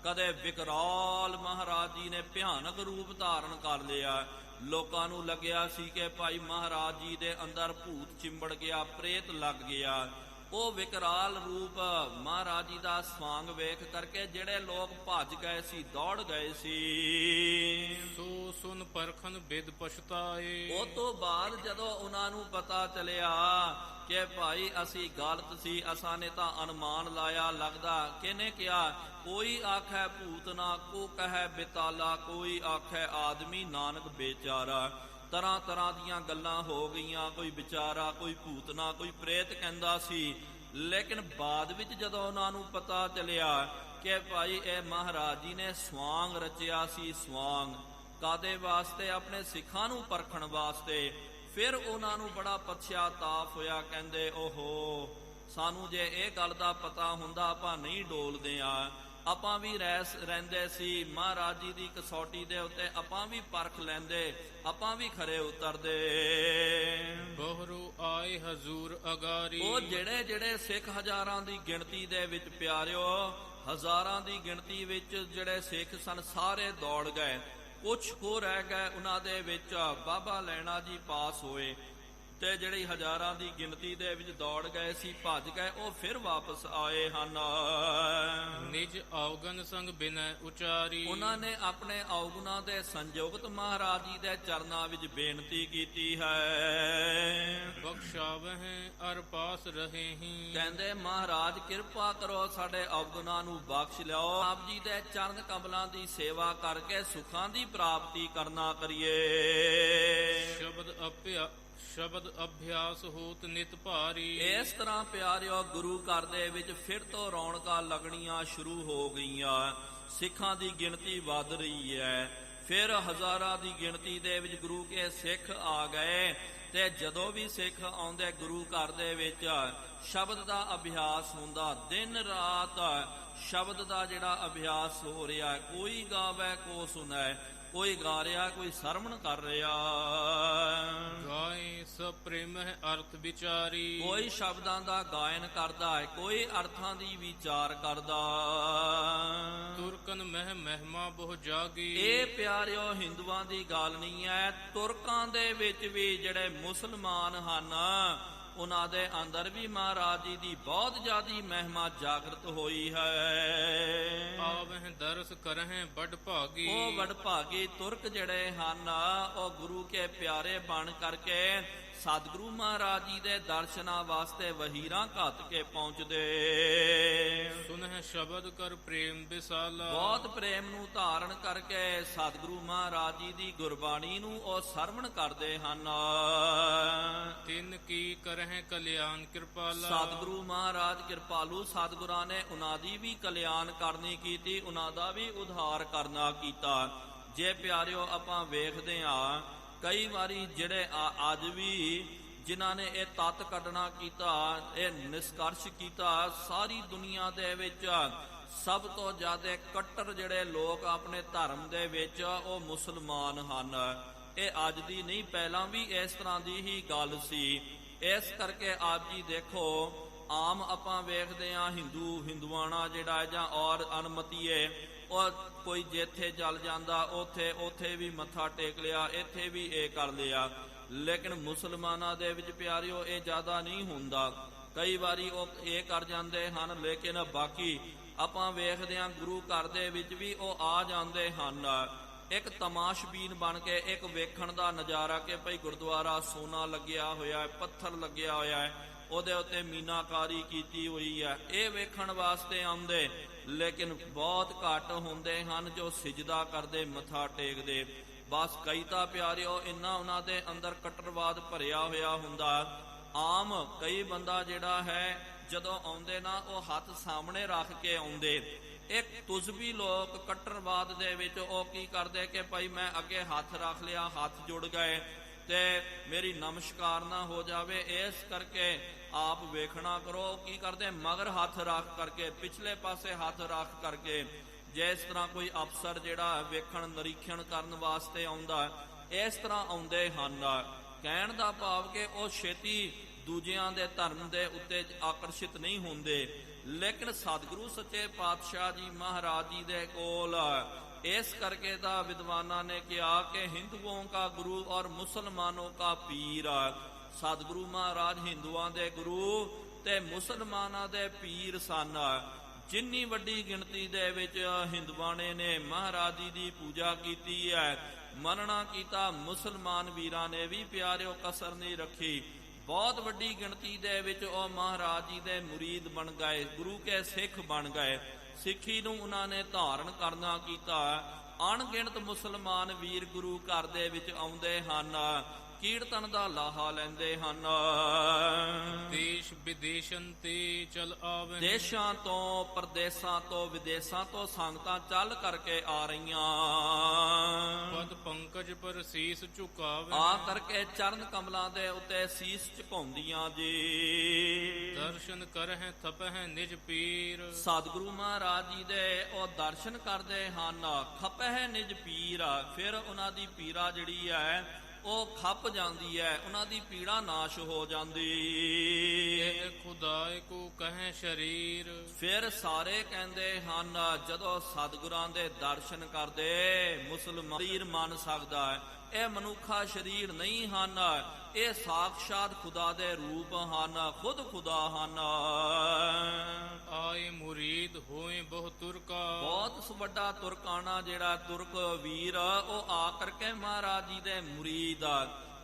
ਕਦੇ ਵਿਕਰਾਲ ਮਹਾਰਾਜ ਜੀ ਨੇ ਭਿਆਨਕ ਰੂਪ ਧਾਰਨ ਕਰ ਲਿਆ। ਲੋਕਾਂ ਨੂੰ ਲੱਗਿਆ ਸੀ ਕਿ ਭਾਈ ਮਹਾਰਾਜ ਜੀ ਦੇ ਅੰਦਰ ਭੂਤ ਚਿੰਬੜ ਗਿਆ, ਪ੍ਰੇਤ ਲੱਗ ਗਿਆ। ਉਹ ਵਿਕਰਾਲ ਰੂਪ ਮਹਾਰਾਜ ਜੀ ਦਾ ਸਵਾਂਗ ਵੇਖ ਕਰਕੇ ਜਿਹੜੇ ਲੋਕ ਭੱਜ ਗਏ ਸੀ, ਦੌੜ ਗਏ ਸੀ। ਸੋ ਸੁਨ ਪਰਖਨ ਬਿਦ ਪਛਤਾਏ। ਉਹ ਤੋਂ ਬਾਅਦ ਜਦੋਂ ਉਹਨਾਂ ਨੂੰ ਪਤਾ ਚੱਲਿਆ ਕਿ ਭਾਈ ਅਸੀਂ ਗਲਤ ਸੀ, ਅਸਾਂ ਨੇ ਤਾਂ ਅਨੁਮਾਨ ਲਾਇਆ, ਲੱਗਦਾ ਕਿਹਨੇ ਕਿਹਾ, ਕੋਈ ਆਖੈ ਭੂਤ ਨਾ ਕੋ ਕਹੈ ਬਿਤਾਲਾ, ਕੋਈ ਆਖੈ ਆਦਮੀ ਨਾਨਕ ਬੇਚਾਰਾ। ਤਰ੍ਹਾਂ ਤਰ੍ਹਾਂ ਦੀਆਂ ਗੱਲਾਂ ਹੋ ਗਈਆਂ, ਕੋਈ ਵਿਚਾਰਾ, ਕੋਈ ਭੂਤਨਾ, ਕੋਈ ਪ੍ਰੇਤ ਕਹਿੰਦਾ ਸੀ। ਲੇਕਿਨ ਬਾਅਦ ਵਿੱਚ ਜਦੋਂ ਉਹਨਾਂ ਨੂੰ ਪਤਾ ਚੱਲਿਆ ਕਿ ਭਾਈ ਇਹ ਮਹਾਰਾਜ ਜੀ ਨੇ ਸਵਾਂਗ ਰਚਿਆ ਸੀ, ਸਵਾਂਗ ਕਾਦੇ ਵਾਸਤੇ, ਆਪਣੇ ਸਿੱਖਾਂ ਨੂੰ ਪਰਖਣ ਵਾਸਤੇ, ਫਿਰ ਉਹਨਾਂ ਨੂੰ ਬੜਾ ਪਛਤਾਪ ਹੋਇਆ। ਕਹਿੰਦੇ ਓਹੋ, ਸਾਨੂੰ ਜੇ ਇਹ ਗੱਲ ਦਾ ਪਤਾ ਹੁੰਦਾ ਆਪਾਂ ਨਹੀਂ ਡੋਲਦੇ ਆ, ਆਪਾਂ ਵੀ ਰਹਿੰਦੇ ਸੀ ਮਹਾਰਾਜ ਜੀ ਦੀ ਕਸੌਟੀ ਦੇ ਉੱਤੇ, ਆਪਾਂ ਵੀ ਪਰਖ ਲੈਂਦੇ, ਆਪਾਂ ਵੀ ਖਰੇ ਉਤਰਦੇ। ਬਹਰੂ ਆਏ ਹਜ਼ੂਰ ਅਗਾਰੀ। ਉਹ ਜਿਹੜੇ ਸਿੱਖ ਹਜ਼ਾਰਾਂ ਦੀ ਗਿਣਤੀ ਦੇ ਵਿੱਚ ਪਿਆਰਿਓ, ਹਜ਼ਾਰਾਂ ਦੀ ਗਿਣਤੀ ਵਿੱਚ ਜਿਹੜੇ ਸਿੱਖ ਸਨ ਸਾਰੇ ਦੌੜ ਗਏ। ਕੁਛ ਹੋ ਰਹਿ ਗਏ, ਉਹਨਾਂ ਦੇ ਵਿੱਚ ਬਾਬਾ ਲੈਣਾ ਜੀ ਪਾਸ ਹੋਏ, ਤੇ ਜਿਹੜੀ ਹਜ਼ਾਰਾਂ ਦੀ ਗਿਣਤੀ ਦੇ ਵਿੱਚ ਦੌੜ ਗਏ ਸੀ, ਭੱਜ ਗਏ, ਉਹ ਫਿਰ ਵਾਪਸ ਆਏ ਹਨ। ਨਿਜ ਔਗਨ ਸੰਗ ਬਿਨੈ ਉਚਾਰੀ। ਉਹਨਾਂ ਨੇ ਆਪਣੇ ਔਗੁਣਾਂ ਦੇ ਸੰਯੁਕਤ ਮਹਾਰਾਜ ਜੀ ਦੇ ਚਰਨਾਂ ਵਿੱਚ ਬੇਨਤੀ ਕੀਤੀ ਹੈ। ਬਖਸ਼ਾਵਹਿ ਅਰ ਪਾਸ ਰਹੇਹੀ। ਕਹਿੰਦੇ ਮਹਾਰਾਜ ਕਿਰਪਾ ਕਰੋ, ਸਾਡੇ ਔਗੁਣਾਂ ਨੂੰ ਬਖਸ਼ ਲਿਓ, ਆਪ ਜੀ ਦੇ ਚਰਨ ਕਮਲਾਂ ਦੀ ਸੇਵਾ ਕਰਕੇ ਸੁੱਖਾਂ ਦੀ ਪ੍ਰਾਪਤੀ ਕਰਨਾ ਕਰੀਏ। ਸ਼ਬਦ ਅਭਿਆਸ ਹੋਤ ਨਿਤ ਭਾਰੀ। ਇਸ ਤਰ੍ਹਾਂ ਪਿਆਰਿਓ ਗੁਰੂ ਘਰ ਦੇ ਵਿੱਚ ਫਿਰ ਤੋਂ ਰੌਣਕਾਂ ਲੱਗਣੀਆਂ ਸ਼ੁਰੂ ਹੋ ਗਈਆਂ, ਸਿੱਖਾਂ ਦੀ ਗਿਣਤੀ ਵੱਧ ਰਹੀ ਹੈ। ਫਿਰ ਹਜ਼ਾਰਾਂ ਦੀ ਗਿਣਤੀ ਦੇ ਵਿੱਚ ਗੁਰੂ ਕੇ ਸਿੱਖ ਆ ਗਏ, ਤੇ ਜਦੋਂ ਵੀ ਸਿੱਖ ਆਉਂਦੇ ਗੁਰੂ ਘਰ ਦੇ ਵਿੱਚ ਸ਼ਬਦ ਦਾ ਅਭਿਆਸ ਹੁੰਦਾ, ਦਿਨ ਰਾਤ ਸ਼ਬਦ ਦਾ ਜਿਹੜਾ ਅਭਿਆਸ ਹੋ ਰਿਹਾ, ਕੋਈ ਗਾਵੇ ਕੋ ਸੁਣੈ, ਕੋਈ ਗਾ ਰਿਹਾ, ਕੋਈ ਸਰਵਣ ਕਰ ਰਿਹਾ। ਗਾਏ ਸਭ ਪ੍ਰੇਮ ਹੈ ਅਰਥ ਵਿਚਾਰੀ। ਕੋਈ ਸ਼ਬਦਾਂ ਦਾ ਗਾਇਨ ਕਰਦਾ ਹੈ, ਕੋਈ ਅਰਥਾਂ ਦੀ ਵਿਚਾਰ ਕਰਦਾ। ਤੁਰਕਨ ਮਹਿਮਾ ਬਹੁ ਜਾਗੀ। ਇਹ ਪਿਆਰਿਓ ਹਿੰਦੂਆਂ ਦੀ ਗੱਲ ਨਹੀਂ ਹੈ, ਤੁਰਕਾਂ ਦੇ ਵਿੱਚ ਵੀ ਜਿਹੜੇ ਮੁਸਲਮਾਨ ਹਨ, ਉਹਨਾਂ ਦੇ ਅੰਦਰ ਵੀ ਮਹਾਰਾਜ ਜੀ ਦੀ ਬਹੁਤ ਜ਼ਿਆਦੀ ਮਹਿਮਾ ਜਾਗਰਤ ਹੋਈ ਹੈ। ਆਵਹਿ ਦਰਸ ਕਰਹਿ ਵੱਡ ਭਾਗੀ। ਉਹ ਵੱਡ ਭਾਗੀ ਤੁਰਕ ਜਿਹੜੇ ਹਨ, ਉਹ ਗੁਰੂ ਕੇ ਪਿਆਰੇ ਬਣ ਕਰਕੇ ਸਤਿਗੁਰੂ ਮਹਾਰਾਜ ਜੀ ਦੇ ਦਰਸ਼ਨਾਂ ਵਾਸਤੇ ਵਹੀਰਾਂ ਘੱਤ ਕੇ ਪਹੁੰਚਦੇ। ਸੁਨਹਿ ਸ਼ਬਦ ਕਰ ਪ੍ਰੇਮ ਵਿਸਾਲਾ। ਬਹੁਤ ਪ੍ਰੇਮ ਨੂੰ ਧਾਰਨ ਕਰਕੇ ਸਤਿਗੁਰੂ ਮਹਾਰਾਜ ਜੀ ਦੀ ਗੁਰਬਾਣੀ ਨੂੰ ਉਹ ਸਰਵਣ ਕਰਦੇ ਹਨ। ਤਿੰਨ ਕੀ ਕਰਹਿ ਕਲਿਆਣ ਕਿਰਪਾਲਾ। ਸਤਿਗੁਰੂ ਮਹਾਰਾਜ ਕਿਰਪਾਲੂ, ਸਤਿਗੁਰਾਂ ਨੇ ਉਹਨਾਂ ਦੀ ਵੀ ਕਲਿਆਣ ਕਰਨੀ ਕੀਤੀ, ਉਹਨਾਂ ਦਾ ਵੀ ਉਧਾਰ ਕਰਨਾ ਕੀਤਾ। ਜੇ ਪਿਆਰਿਓ ਆਪਾਂ ਵੇਖਦੇ ਹਾਂ, ਕਈ ਵਾਰੀ ਜਿਹੜੇ ਅੱਜ ਵੀ ਜਿਨ੍ਹਾਂ ਨੇ ਇਹ ਤੱਤ ਕੱਢਣਾ ਕੀਤਾ, ਇਹ ਨਿਸ਼ਕਰਸ਼ ਕੀਤਾ, ਸਾਰੀ ਦੁਨੀਆ ਦੇ ਵਿੱਚ ਸਭ ਤੋਂ ਜ਼ਿਆਦਾ ਕੱਟੜ ਜਿਹੜੇ ਲੋਕ ਆਪਣੇ ਧਰਮ ਦੇ ਵਿੱਚ ਉਹ ਮੁਸਲਮਾਨ ਹਨ। ਇਹ ਅੱਜ ਦੀ ਨਹੀਂ, ਪਹਿਲਾਂ ਵੀ ਇਸ ਤਰ੍ਹਾਂ ਦੀ ਹੀ ਗੱਲ ਸੀ। ਇਸ ਕਰਕੇ ਆਪ ਜੀ ਦੇਖੋ, ਆਮ ਆਪਾਂ ਵੇਖਦੇ ਹਾਂ ਹਿੰਦੂਆਣਾ ਜਿਹੜਾ ਜਾਂ ਔਰ ਅਨਮਤੀਏ, ਉਹ ਕੋਈ ਜਿੱਥੇ ਚੱਲ ਜਾਂਦਾ ਉੱਥੇ ਵੀ ਮੱਥਾ ਟੇਕ ਲਿਆ, ਇੱਥੇ ਵੀ ਇਹ ਕਰ ਲਿਆ। ਲੇਕਿਨ ਮੁਸਲਮਾਨਾਂ ਦੇ ਵਿੱਚ ਪਿਆਰਿਓ ਇਹ ਜ਼ਿਆਦਾ ਨਹੀਂ ਹੁੰਦਾ। ਕਈ ਵਾਰੀ ਉਹ ਇਹ ਕਰ ਜਾਂਦੇ ਹਨ, ਲੇਕਿਨ ਬਾਕੀ ਆਪਾਂ ਵੇਖਦੇ ਹਾਂ ਗੁਰੂ ਘਰ ਦੇ ਵਿੱਚ ਵੀ ਉਹ ਆ ਜਾਂਦੇ ਹਨ, ਇੱਕ ਤਮਾਸ਼ਬੀਨ ਬਣ ਕੇ, ਇੱਕ ਵੇਖਣ ਦਾ ਨਜ਼ਾਰਾ ਕਿ ਭਈ ਗੁਰਦੁਆਰਾ ਸੋਨਾ ਲੱਗਿਆ ਹੋਇਆ ਹੈ, ਪੱਥਰ ਲੱਗਿਆ ਹੋਇਆ ਹੈ, ਉਹਦੇ ਉੱਤੇ ਮੀਨਾਕਾਰੀ ਕੀਤੀ ਹੋਈ ਹੈ, ਇਹ ਵੇਖਣ ਵਾਸਤੇ ਆਉਂਦੇ। ਲੇਕਿਨ ਬਹੁਤ ਘੱਟ ਹੁੰਦੇ ਹਨ ਜੋ ਸਿਜਦਾ ਕਰਦੇ, ਮੱਥਾ ਟੇਕਦੇ। ਬਸ ਕਈ ਤਾਂ ਪਿਆਰਿਓ ਇੰਨਾ ਉਹਨਾਂ ਦੇ ਅੰਦਰ ਕੱਟੜਵਾਦ ਭਰਿਆ ਹੋਇਆ ਹੁੰਦਾ ਆਮ ਕਈ ਬੰਦਾ ਜਿਹੜਾ ਹੈ ਜਦੋਂ ਆਉਂਦੇ ਨਾ ਉਹ ਹੱਥ ਸਾਹਮਣੇ ਰੱਖ ਕੇ ਆਉਂਦੇ। ਇੱਕ ਤੁਜ਼ਬੀ ਲੋਕ ਕੱਟੜਵਾਦ ਦੇ ਵਿੱਚ ਉਹ ਕੀ ਕਰਦੇ ਕਿ ਭਾਈ ਮੈਂ ਅੱਗੇ ਹੱਥ ਰੱਖ ਲਿਆ, ਹੱਥ ਜੁੜ ਗਏ ਤੇ ਮੇਰੀ ਨਮਸਕਾਰ ਨਾ ਹੋ ਜਾਵੇ, ਇਸ ਕਰਕੇ ਆਪ ਵੇਖਣਾ ਕਰੋ। ਕੀ ਕਰਦੇ? ਮਗਰ ਹੱਥ ਰੱਖ ਕਰਕੇ, ਪਿਛਲੇ ਪਾਸੇ ਹੱਥ ਰੱਖ ਕਰਕੇ, ਜਿਸ ਤਰ੍ਹਾਂ ਕੋਈ ਅਫਸਰ ਜਿਹੜਾ ਵੇਖਣ ਨਿਰੀਖਣ ਕਰਨ ਵਾਸਤੇ ਆਉਂਦਾ, ਇਸ ਤਰ੍ਹਾਂ ਆਉਂਦੇ ਹਨ। ਕਹਿਣ ਦਾ ਭਾਵ ਕਿ ਉਹ ਛੇਤੀ ਦੂਜਿਆਂ ਦੇ ਧਰਮ ਦੇ ਉੱਤੇ ਆਕਰਸ਼ਿਤ ਨਹੀਂ ਹੁੰਦੇ। ਲੇਕਿਨ ਸਤਿਗੁਰੂ ਸੱਚੇ ਪਾਤਸ਼ਾਹ ਜੀ ਮਹਾਰਾਜ ਜੀ ਦੇ ਕੋਲ ਇਸ ਕਰਕੇ ਤਾਂ ਵਿਦਵਾਨਾਂ ਨੇ ਕਿਹਾ ਕਿ ਹਿੰਦੂਆਂ ਕਾ ਗੁਰੂ ਔਰ ਮੁਸਲਮਾਨੋਂ ਕਾ ਪੀਰ। ਸਤਿਗੁਰੂ ਮਹਾਰਾਜ ਹਿੰਦੂਆਂ ਦੇ ਗੁਰੂ ਤੇ ਮੁਸਲਮਾਨਾਂ ਦੇ ਪੀਰ ਸਨ। ਜਿੰਨੀ ਵੱਡੀ ਗਿਣਤੀ ਦੇ ਵਿੱਚ ਹਿੰਦੂਆਂ ਨੇ ਮਹਾਰਾਜ ਜੀ ਦੀ ਪੂਜਾ ਕੀਤੀ ਹੈ, ਮੰਨਣਾ ਕੀਤਾ, ਮੁਸਲਮਾਨ ਵੀਰਾਂ ਨੇ ਵੀ ਪਿਆਰਿਓ ਕਸਰ ਨਹੀਂ ਰੱਖੀ। ਬਹੁਤ ਵੱਡੀ ਗਿਣਤੀ ਦੇ ਵਿੱਚ ਉਹ ਮਹਾਰਾਜ ਜੀ ਦੇ ਮੁਰੀਦ ਬਣ ਗਏ, ਗੁਰੂ ਕੇ ਸਿੱਖ ਬਣ ਗਏ। ਸਿੱਖੀ ਨੂੰ ਉਹਨਾਂ ਨੇ ਧਾਰਨ ਕਰਨਾ ਕੀਤਾ। ਅਣਗਿਣਤ ਮੁਸਲਮਾਨ ਵੀਰ ਗੁਰੂ ਘਰ ਦੇ ਵਿੱਚ ਆਉਂਦੇ ਹਨ, ਕੀਰਤਨ ਦਾ ਲਾਹਾ ਲੈਂਦੇ ਹਨ। ਦੇਸ਼ ਵਿਦੇਸ਼ਾਂ ਤੇ ਚਲ ਆਵੇ, ਦੇਸ਼ਾਂ ਤੋਂ, ਪ੍ਰਦੇਸਾਂ ਤੋਂ, ਵਿਦੇਸ਼ਾਂ ਤੋਂ ਸੰਗਤਾਂ ਚੱਲ ਕਰਕੇ ਆ ਰਹੀਆਂ। ਪਦ ਪੰਕਜ ਪਰ ਸੀਸ ਝੁਕਾਵੇ, ਆ ਕਰਕੇ ਚਰਨ ਕਮਲਾਂ ਦੇ ਉੱਤੇ ਸੀਸ ਝੁਕਾਉਂਦੀਆਂ ਜੀ। ਦਰਸ਼ਨ ਕਰਹਿ ਥਪਹਿ ਨਿਜ ਪੀਰ, ਸਤਿਗੁਰੂ ਮਹਾਰਾਜ ਜੀ ਦੇ ਉਹ ਦਰਸ਼ਨ ਕਰਦੇ ਹਨ, ਖਪਹਿ ਨਿਜ ਪੀਰ। ਫਿਰ ਉਹਨਾਂ ਦੀ ਪੀੜਾ ਜਿਹੜੀ ਹੈ ਉਹ ਖੱਪ ਜਾਂਦੀ ਹੈ, ਉਹਨਾਂ ਦੀ ਪੀੜਾ ਨਾਸ਼ ਹੋ ਜਾਂਦੀ। ਇਹ ਖੁਦਾਏ ਕੋ ਕਹੈ ਸ਼ਰੀਰ, ਫਿਰ ਸਾਰੇ ਕਹਿੰਦੇ ਹਨ ਜਦੋਂ ਸਤਿਗੁਰਾਂ ਦੇ ਦਰਸ਼ਨ ਕਰਦੇ ਮੁਸਲਮਾਨ ਸਰੀਰ ਮੰਨ ਸਕਦਾ ਹੈ। ਇਹ ਮਨੁੱਖਾ ਸਰੀਰ ਨਹੀਂ ਹਨ, ਇਹ ਸਾਖਸ਼ਾਤ ਖੁਦਾ ਦੇ ਰੂਪ ਹਨ, ਖੁਦ ਖੁਦਾ ਹਨ। ਆਏ ਮੁਰੀਦ ਹੋਏ ਬਹੁ ਤੁਰਕਾ, ਬਹੁਤ ਵੱਡਾ ਤੁਰਕਾਣਾ ਜਿਹੜਾ ਤੁਰਕ ਵੀਰ ਉਹ ਆ ਕਰਕੇ ਮਹਾਰਾਜ ਜੀ ਦੇ ਮੁਰੀਦ।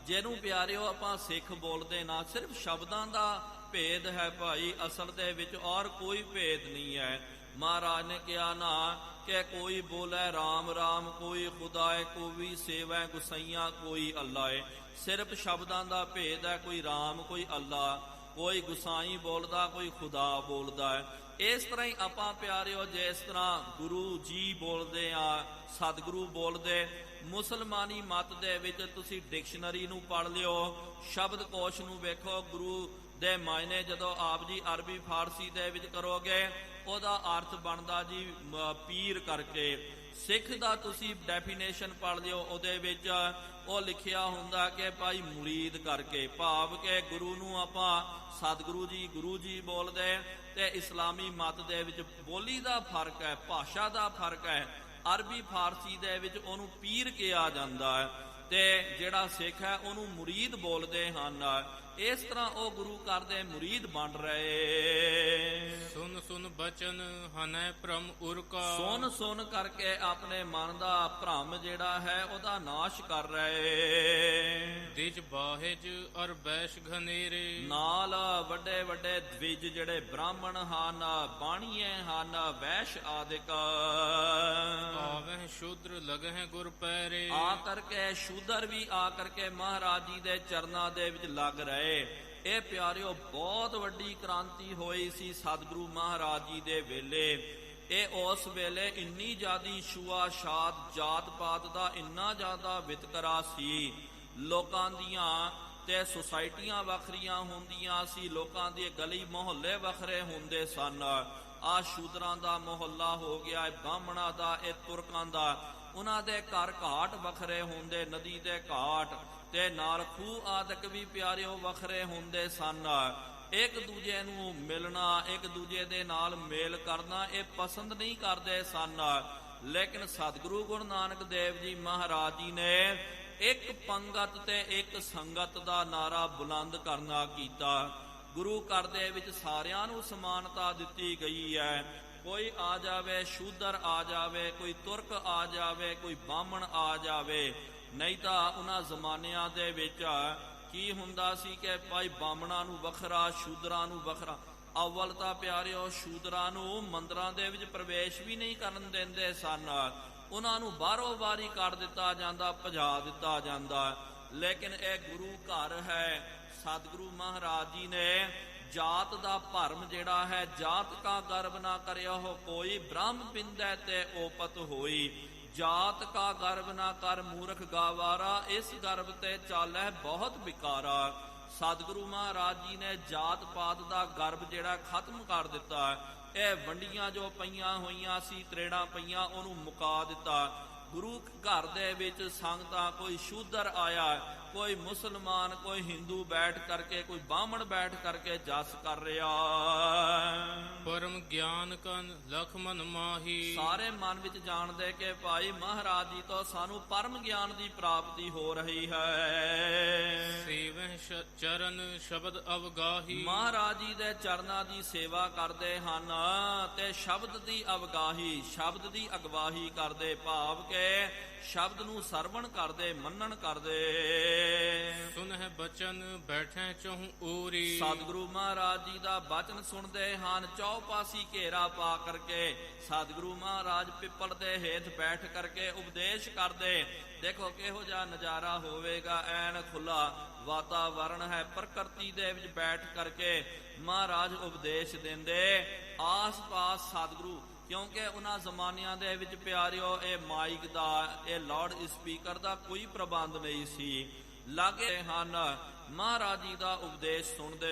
ਜਿਹਨੂੰ ਪਿਆਰਿਓ ਆਪਾਂ ਸਿੱਖ ਬੋਲਦੇ ਨਾ, ਸਿਰਫ ਸ਼ਬਦਾਂ ਦਾ ਭੇਦ ਹੈ ਭਾਈ, ਅਸਲ ਦੇ ਵਿੱਚ ਔਰ ਕੋਈ ਭੇਦ ਨਹੀਂ ਹੈ। ਮਹਾਰਾਜ ਨੇ ਕਿਹਾ ਨਾ ਕਿ ਕੋਈ ਬੋਲੇ ਰਾਮ ਰਾਮ, ਕੋਈ ਖੁਦਾਏ, ਕੋਈ ਸੇਵੈ ਗੁਸਈਆਂ, ਕੋਈ ਅੱਲਾ ਏ। ਸਿਰਫ ਸ਼ਬਦਾਂ ਦਾ ਭੇਦ ਹੈ, ਕੋਈ ਰਾਮ, ਕੋਈ ਅੱਲਾ, ਕੋਈ ਗੁਸਾਈ ਬੋਲਦਾ, ਕੋਈ ਖੁਦਾ ਬੋਲਦਾ ਹੈ। ਇਸ ਤਰ੍ਹਾਂ ਹੀ ਆਪਾਂ ਪਿਆਰਿਓ ਜਿਸ ਤਰ੍ਹਾਂ ਗੁਰੂ ਜੀ ਬੋਲਦੇ ਆ, ਸਤਿਗੁਰੂ ਬੋਲਦੇ। ਮੁਸਲਮਾਨੀ ਮਤ ਦੇ ਵਿੱਚ ਤੁਸੀਂ ਡਿਕਸ਼ਨਰੀ ਨੂੰ ਪੜ੍ਹ ਲਿਓ, ਸ਼ਬਦ ਕੋਸ਼ ਨੂੰ ਵੇਖੋ, ਗੁਰੂ ਦੇ ਮਾਇਨੇ ਜਦੋਂ ਆਪ ਜੀ ਅਰਬੀ ਫਾਰਸੀ ਦੇ ਵਿੱਚ ਕਰੋਗੇ ਉਹਦਾ ਅਰਥ ਬਣਦਾ ਜੀ ਪੀਰ ਕਰਕੇ। ਸਿੱਖ ਦਾ ਤੁਸੀਂ ਡੈਫੀਨੇਸ਼ਨ ਪੜ੍ਹ ਲਿਓ, ਉਹਦੇ ਵਿੱਚ ਉਹ ਲਿਖਿਆ ਹੁੰਦਾ ਕਿ ਭਾਈ ਮੁਰੀਦ ਕਰਕੇ, ਭਾਵ ਕਿ ਗੁਰੂ ਨੂੰ ਆਪਾਂ ਸਤਿਗੁਰੂ ਜੀ, ਗੁਰੂ ਜੀ ਬੋਲਦੇ। ਤੇ ਇਸਲਾਮੀ ਮਤ ਦੇ ਵਿੱਚ ਬੋਲੀ ਦਾ ਫਰਕ ਹੈ, ਭਾਸ਼ਾ ਦਾ ਫਰਕ ਹੈ। ਅਰਬੀ ਫਾਰਸੀ ਦੇ ਵਿੱਚ ਉਹਨੂੰ ਪੀਰ ਕਿਹਾ ਜਾਂਦਾ ਹੈ ਤੇ ਜਿਹੜਾ ਸਿੱਖ ਹੈ ਉਹਨੂੰ ਮੁਰੀਦ ਬੋਲਦੇ ਹਨ। ਇਸ ਤਰ੍ਹਾਂ ਉਹ ਗੁਰੂ ਘਰ ਦੇ ਮੁਰੀਦ ਬਣ ਰਹੇ। ਸੁਨ ਸੁਨ ਬਚਨ ਹਨੈ ਭ੍ਰਮ ਉਰਕਾ, ਸੁਨ ਸੁਨ ਕਰਕੇ ਆਪਣੇ ਮਨ ਦਾ ਭ੍ਰਮ ਜਿਹੜਾ ਹੈ ਉਹਦਾ ਨਾਸ਼ ਕਰ ਰਹੇ। ਦਿਜ ਬਾਹਿਜ ਅਰ ਬੈਸ਼ ਘਨੇਰੇ, ਨਾਲ ਵੱਡੇ ਵੱਡੇ ਦਵਿਜ ਜਿਹੜੇ ਬ੍ਰਾਹਮਣ ਹਨ, ਬਾਣੀਏ ਹਨ, ਵੈਸ਼ ਆਦਿਕ ਆਵਹਿ ਸ਼ੂਦਰ ਲਗਹਿ ਗੁਰ ਪੈਰੇ। ਆ ਕਰਕੇ ਸ਼ੂਦਰ ਵੀ ਆ ਕਰਕੇ ਮਹਾਰਾਜ ਜੀ ਦੇ ਚਰਨਾਂ ਦੇ ਵਿੱਚ ਲੱਗ ਰਹੇ। ਇਹ ਪਿਆਰਿਓ ਬਹੁਤ ਵੱਡੀ ਕ੍ਰਾਂਤੀ ਹੋਈ ਸੀ ਸਤਿਗੁਰੂ ਮਹਾਰਾਜ ਜੀ ਦੇ ਵੇਲੇ। ਇਹ ਉਸ ਵੇਲੇ ਇੰਨੀ ਜ਼ਿਆਦੀ ਛੂਆ-ਛਾਤ, ਜਾਤ-ਪਾਤ ਦਾ ਇੰਨਾ ਜ਼ਿਆਦਾ ਵਿਤਕਰਾ ਸੀ। ਲੋਕਾਂ ਦੀਆਂ ਤੇ ਸੁਸਾਇਟੀਆਂ ਵੱਖਰੀਆਂ ਹੁੰਦੀਆਂ ਸੀ, ਲੋਕਾਂ ਦੇ ਗਲੀ ਮੁਹੱਲੇ ਵੱਖਰੇ ਹੁੰਦੇ ਸਨ। ਆ ਸ਼ੂਦਰਾਂ ਦਾ ਮੁਹੱਲਾ ਹੋ ਗਿਆ, ਇਹ ਬਾਹਮਣਾਂ ਦਾ, ਇਹ ਤੁਰਕਾਂ ਦਾ। ਉਹਨਾਂ ਦੇ ਘਰ ਘਾਟ ਵੱਖਰੇ ਹੁੰਦੇ, ਨਦੀ ਦੇ ਘਾਟ ਤੇ ਨਾਲ ਖੂਹ ਆਦਿਕ ਵੀ ਪਿਆਰਿਓ ਵੱਖਰੇ ਹੁੰਦੇ ਸਨ। ਇੱਕ ਦੂਜੇ ਨੂੰ ਮਿਲਣਾ, ਇੱਕ ਦੂਜੇ ਦੇ ਨਾਲ ਮੇਲ ਕਰਨਾ ਇਹ ਪਸੰਦ ਨਹੀਂ ਕਰਦੇ ਸਨ। ਲੇਕਿਨ ਸਤਿਗੁਰੂ ਗੁਰੂ ਨਾਨਕ ਦੇਵ ਜੀ ਮਹਾਰਾਜ ਜੀ ਨੇ ਇੱਕ ਪੰਗਤ ਤੇ ਇੱਕ ਸੰਗਤ ਦਾ ਨਾਰਾ ਬੁਲੰਦ ਕਰਨਾ ਕੀਤਾ। ਗੁਰੂ ਘਰ ਦੇ ਵਿੱਚ ਸਾਰਿਆਂ ਨੂੰ ਸਮਾਨਤਾ ਦਿੱਤੀ ਗਈ ਹੈ। ਕੋਈ ਆ ਜਾਵੇ, ਸ਼ੂਦਰ ਆ ਜਾਵੇ, ਕੋਈ ਤੁਰਕ ਆ ਜਾਵੇ, ਕੋਈ ਬਾਹਮਣ ਆ ਜਾਵੇ। ਨਹੀਂ ਤਾਂ ਉਹਨਾਂ ਜ਼ਮਾਨਿਆਂ ਦੇ ਵਿੱਚ ਕੀ ਹੁੰਦਾ ਸੀ ਕਿ ਭਾਈ ਬਾਹਮਣਾਂ ਨੂੰ ਵੱਖਰਾ, ਸ਼ੂਦਰਾਂ ਨੂੰ ਵੱਖਰਾ। ਅਵਲ ਤਾਂ ਪਿਆਰਿਓ ਸ਼ੂਦਰਾਂ ਨੂੰ ਮੰਦਰਾਂ ਦੇ ਵਿੱਚ ਪ੍ਰਵੇਸ਼ ਵੀ ਨਹੀਂ ਕਰਨ ਦਿੰਦੇ ਸਨ। ਉਹਨਾਂ ਨੂੰ ਬਾਹਰੋਂ ਬਾਰੀ ਕੱਢ ਦਿੱਤਾ ਜਾਂਦਾ, ਭਜਾ ਦਿੱਤਾ ਜਾਂਦਾ। ਲੇਕਿਨ ਇਹ ਗੁਰੂ ਘਰ ਹੈ, ਸਤਿਗੁਰੂ ਮਹਾਰਾਜ ਜੀ ਨੇ ਜਾਤ ਦਾ ਭਰਮ ਜਿਹੜਾ ਹੈ, ਜਾਤ ਕਾ ਗਰਬ ਨਾ ਕਰਿਓ ਕੋਈ, ਬ੍ਰਹਮ ਪਿੰਦੈ ਤੇ ਓਪਤ ਹੋਈ। ਜਾਤ ਕਾ ਗਰਬ ਨਾ ਕਰ ਮੂਰਖ ਗਾਵਾਰਾ, ਇਸ ਗਰਬ ਤੇ ਚਾਲੈ ਬਹੁਤ ਵਿਕਾਰਾ। ਸਤਿਗੁਰੂ ਮਹਾਰਾਜ ਜੀ ਨੇ ਜਾਤ ਪਾਤ ਦਾ ਗਰਬ ਜਿਹੜਾ ਖਤਮ ਕਰ ਦਿੱਤਾ। ਇਹ ਵੰਡੀਆਂ ਜੋ ਪਈਆਂ ਹੋਈਆਂ ਸੀ, ਤਰੇੜਾਂ ਪਈਆਂ, ਉਹਨੂੰ ਮੁਕਾ ਦਿੱਤਾ। ਗੁਰੂ ਘਰ ਦੇ ਵਿੱਚ ਸੰਗਤਾਂ, ਕੋਈ ਸ਼ੂਦਰ ਆਇਆ, ਕੋਈ ਮੁਸਲਮਾਨ, ਕੋਈ ਹਿੰਦੂ ਬੈਠ ਕਰਕੇ, ਕੋਈ ਬਾਹਮਣ ਬੈਠ ਕਰਕੇ ਜਸ ਕਰ ਰਿਹਾ। ਪਰਮ ਗਿਆਨ ਕਨ ਲਖਮਨ ਮਾਹੀ, ਸਾਰੇ ਮਨ ਵਿੱਚ ਜਾਣਦੇ ਕਿ ਭਾਈ ਮਹਾਰਾਜ ਜੀ ਤੋਂ ਸਾਨੂੰ ਪਰਮ ਗਿਆਨ ਦੀ ਪ੍ਰਾਪਤੀ ਹੋ ਰਹੀ ਹੈ। ਸੇਵਹਿ ਚਰਨ ਸ਼ਬਦ ਅਵਗਾਹੀ, ਮਹਾਰਾਜ ਜੀ ਦੇ ਚਰਨਾਂ ਦੀ ਸੇਵਾ ਕਰਦੇ ਹਨ ਤੇ ਸ਼ਬਦ ਦੀ ਅਵਗਾਹੀ, ਸ਼ਬਦ ਦੀ ਅਗਵਾਹੀ ਕਰਦੇ, ਭਾਵ ਕੇ ਸ਼ਬਦ ਨੂੰ ਸਰਵਣ ਕਰਦੇ, ਮੰਨਣ ਕਰਦੇ। ਸੁਨਹਿ ਬਚਨ ਬੈਠੇ ਚਹੁ ਊਰੀ, ਸਤਿਗੁਰੂ ਮਹਾਰਾਜ ਜੀ ਦਾ ਬਚਨ ਸੁਣਦੇ ਹਨ ਚੌਪਾਸੀ ਘੇਰਾ ਪਾ ਕਰਕੇ। ਸਤਿਗੁਰੂ ਮਹਾਰਾਜ ਪਿੱਪਲ ਦੇ ਹੇਠ ਬੈਠ ਕਰਕੇ ਉਪਦੇਸ਼ ਕਰਦੇ। ਦੇਖੋ ਕਿਹੋ ਜਿਹਾ ਨਜ਼ਾਰਾ ਹੋਵੇਗਾ, ਐਨ ਖੁੱਲਾ ਵਾਤਾਵਰਣ ਹੈ, ਪ੍ਰਕਿਰਤੀ ਦੇ ਵਿੱਚ ਬੈਠ ਕਰਕੇ ਮਹਾਰਾਜ ਉਪਦੇਸ਼ ਦਿੰਦੇ। ਆਸ-ਪਾਸ ਸਤਿਗੁਰੂ, ਕਿਉਂਕਿ ਉਹਨਾਂ ਜ਼ਮਾਨਿਆਂ ਦੇ ਵਿੱਚ ਪਿਆਰਿਓ ਇਹ ਮਾਈਕ ਦਾ, ਇਹ ਲਾਊਡ ਸਪੀਕਰ ਦਾ ਕੋਈ ਪ੍ਰਬੰਧ ਨਹੀਂ ਸੀ। ਲਾਗੇ ਹਨ ਮਹਾਰਾਜ ਜੀ ਦਾ ਉਪਦੇਸ਼ ਸੁਣਦੇ।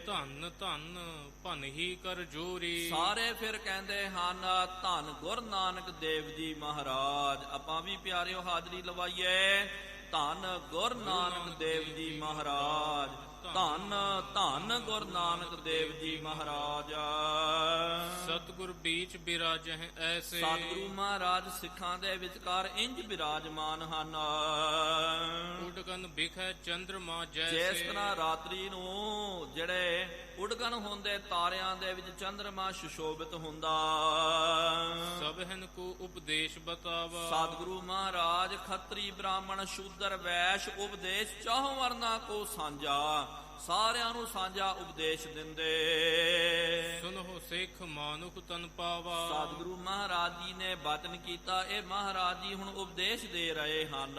ਧੰਨ ਧੰਨ ਭਨਹੀ ਕਰ ਜੋਰੀ, ਸਾਰੇ ਫਿਰ ਕਹਿੰਦੇ ਹਨ ਧੰਨ ਗੁਰ ਨਾਨਕ ਦੇਵ ਜੀ ਮਹਾਰਾਜ। ਆਪਾਂ ਵੀ ਪਿਆਰਿਓ ਹਾਜ਼ਰੀ ਲਵਾਈਏ। ਧੰਨ ਗੁਰ ਨਾਨਕ ਦੇਵ ਜੀ ਮਹਾਰਾਜ, ਧੰਨ ਧੰਨ ਗੁਰ ਨਾਨਕ ਦੇਵ ਜੀ ਮਹਾਰਾਜ। ਸਤਿਗੁਰ ਬੀਚ ਬਿਰਾਜਹਿ ਐਸੇ, ਸਤਿਗੁਰੂ ਮਹਾਰਾਜ ਸਿੱਖਾਂ ਦੇ ਵਿਚਕਾਰ ਇੰਜ ਬਿਰਾਜਮਾਨ ਹਨ। ਉਡਗਨ ਬਿਖੈ ਚੰਦਰਮਾ ਜੈਸੇ, ਜਿਸ ਤਰ੍ਹਾਂ ਰਾਤਰੀ ਨੂੰ ਜਿਹੜੇ ਉਡਗਨ ਹੁੰਦੇ ਤਾਰਿਆਂ ਦੇ ਵਿੱਚ ਚੰਦਰਮਾ ਸੁਸ਼ੋਭਿਤ ਹੁੰਦਾ। ਸਭਨ ਕੋ ਉਪਦੇਸ਼ ਬਤਾਵਾ, ਸਤਿਗੁਰੂ ਮਹਾਰਾਜ ਖੱਤਰੀ ਬ੍ਰਾਹਮਣ ਸ਼ੂਦਰ ਵੈਸ਼ ਉਪਦੇਸ਼ ਚਾਹੁ ਵਰਨਾ ਕੋ ਸਾਂਝਾ, ਸਾਰਿਆਂ ਨੂੰ ਸਾਂਝਾ ਉਪਦੇਸ਼ ਦਿੰਦੇ। ਸੁਨਹੁ ਸਿੱਖ ਮਾਨੁਖ ਤਨ ਪਾਵਾ, ਸਤਿਗੁਰੂ ਮਹਾਰਾਜ ਜੀ ਨੇ ਬਚਨ ਕੀਤਾ, ਇਹ ਮਹਾਰਾਜ ਜੀ ਹੁਣ ਉਪਦੇਸ਼ ਦੇ ਰਹੇ ਹਨ।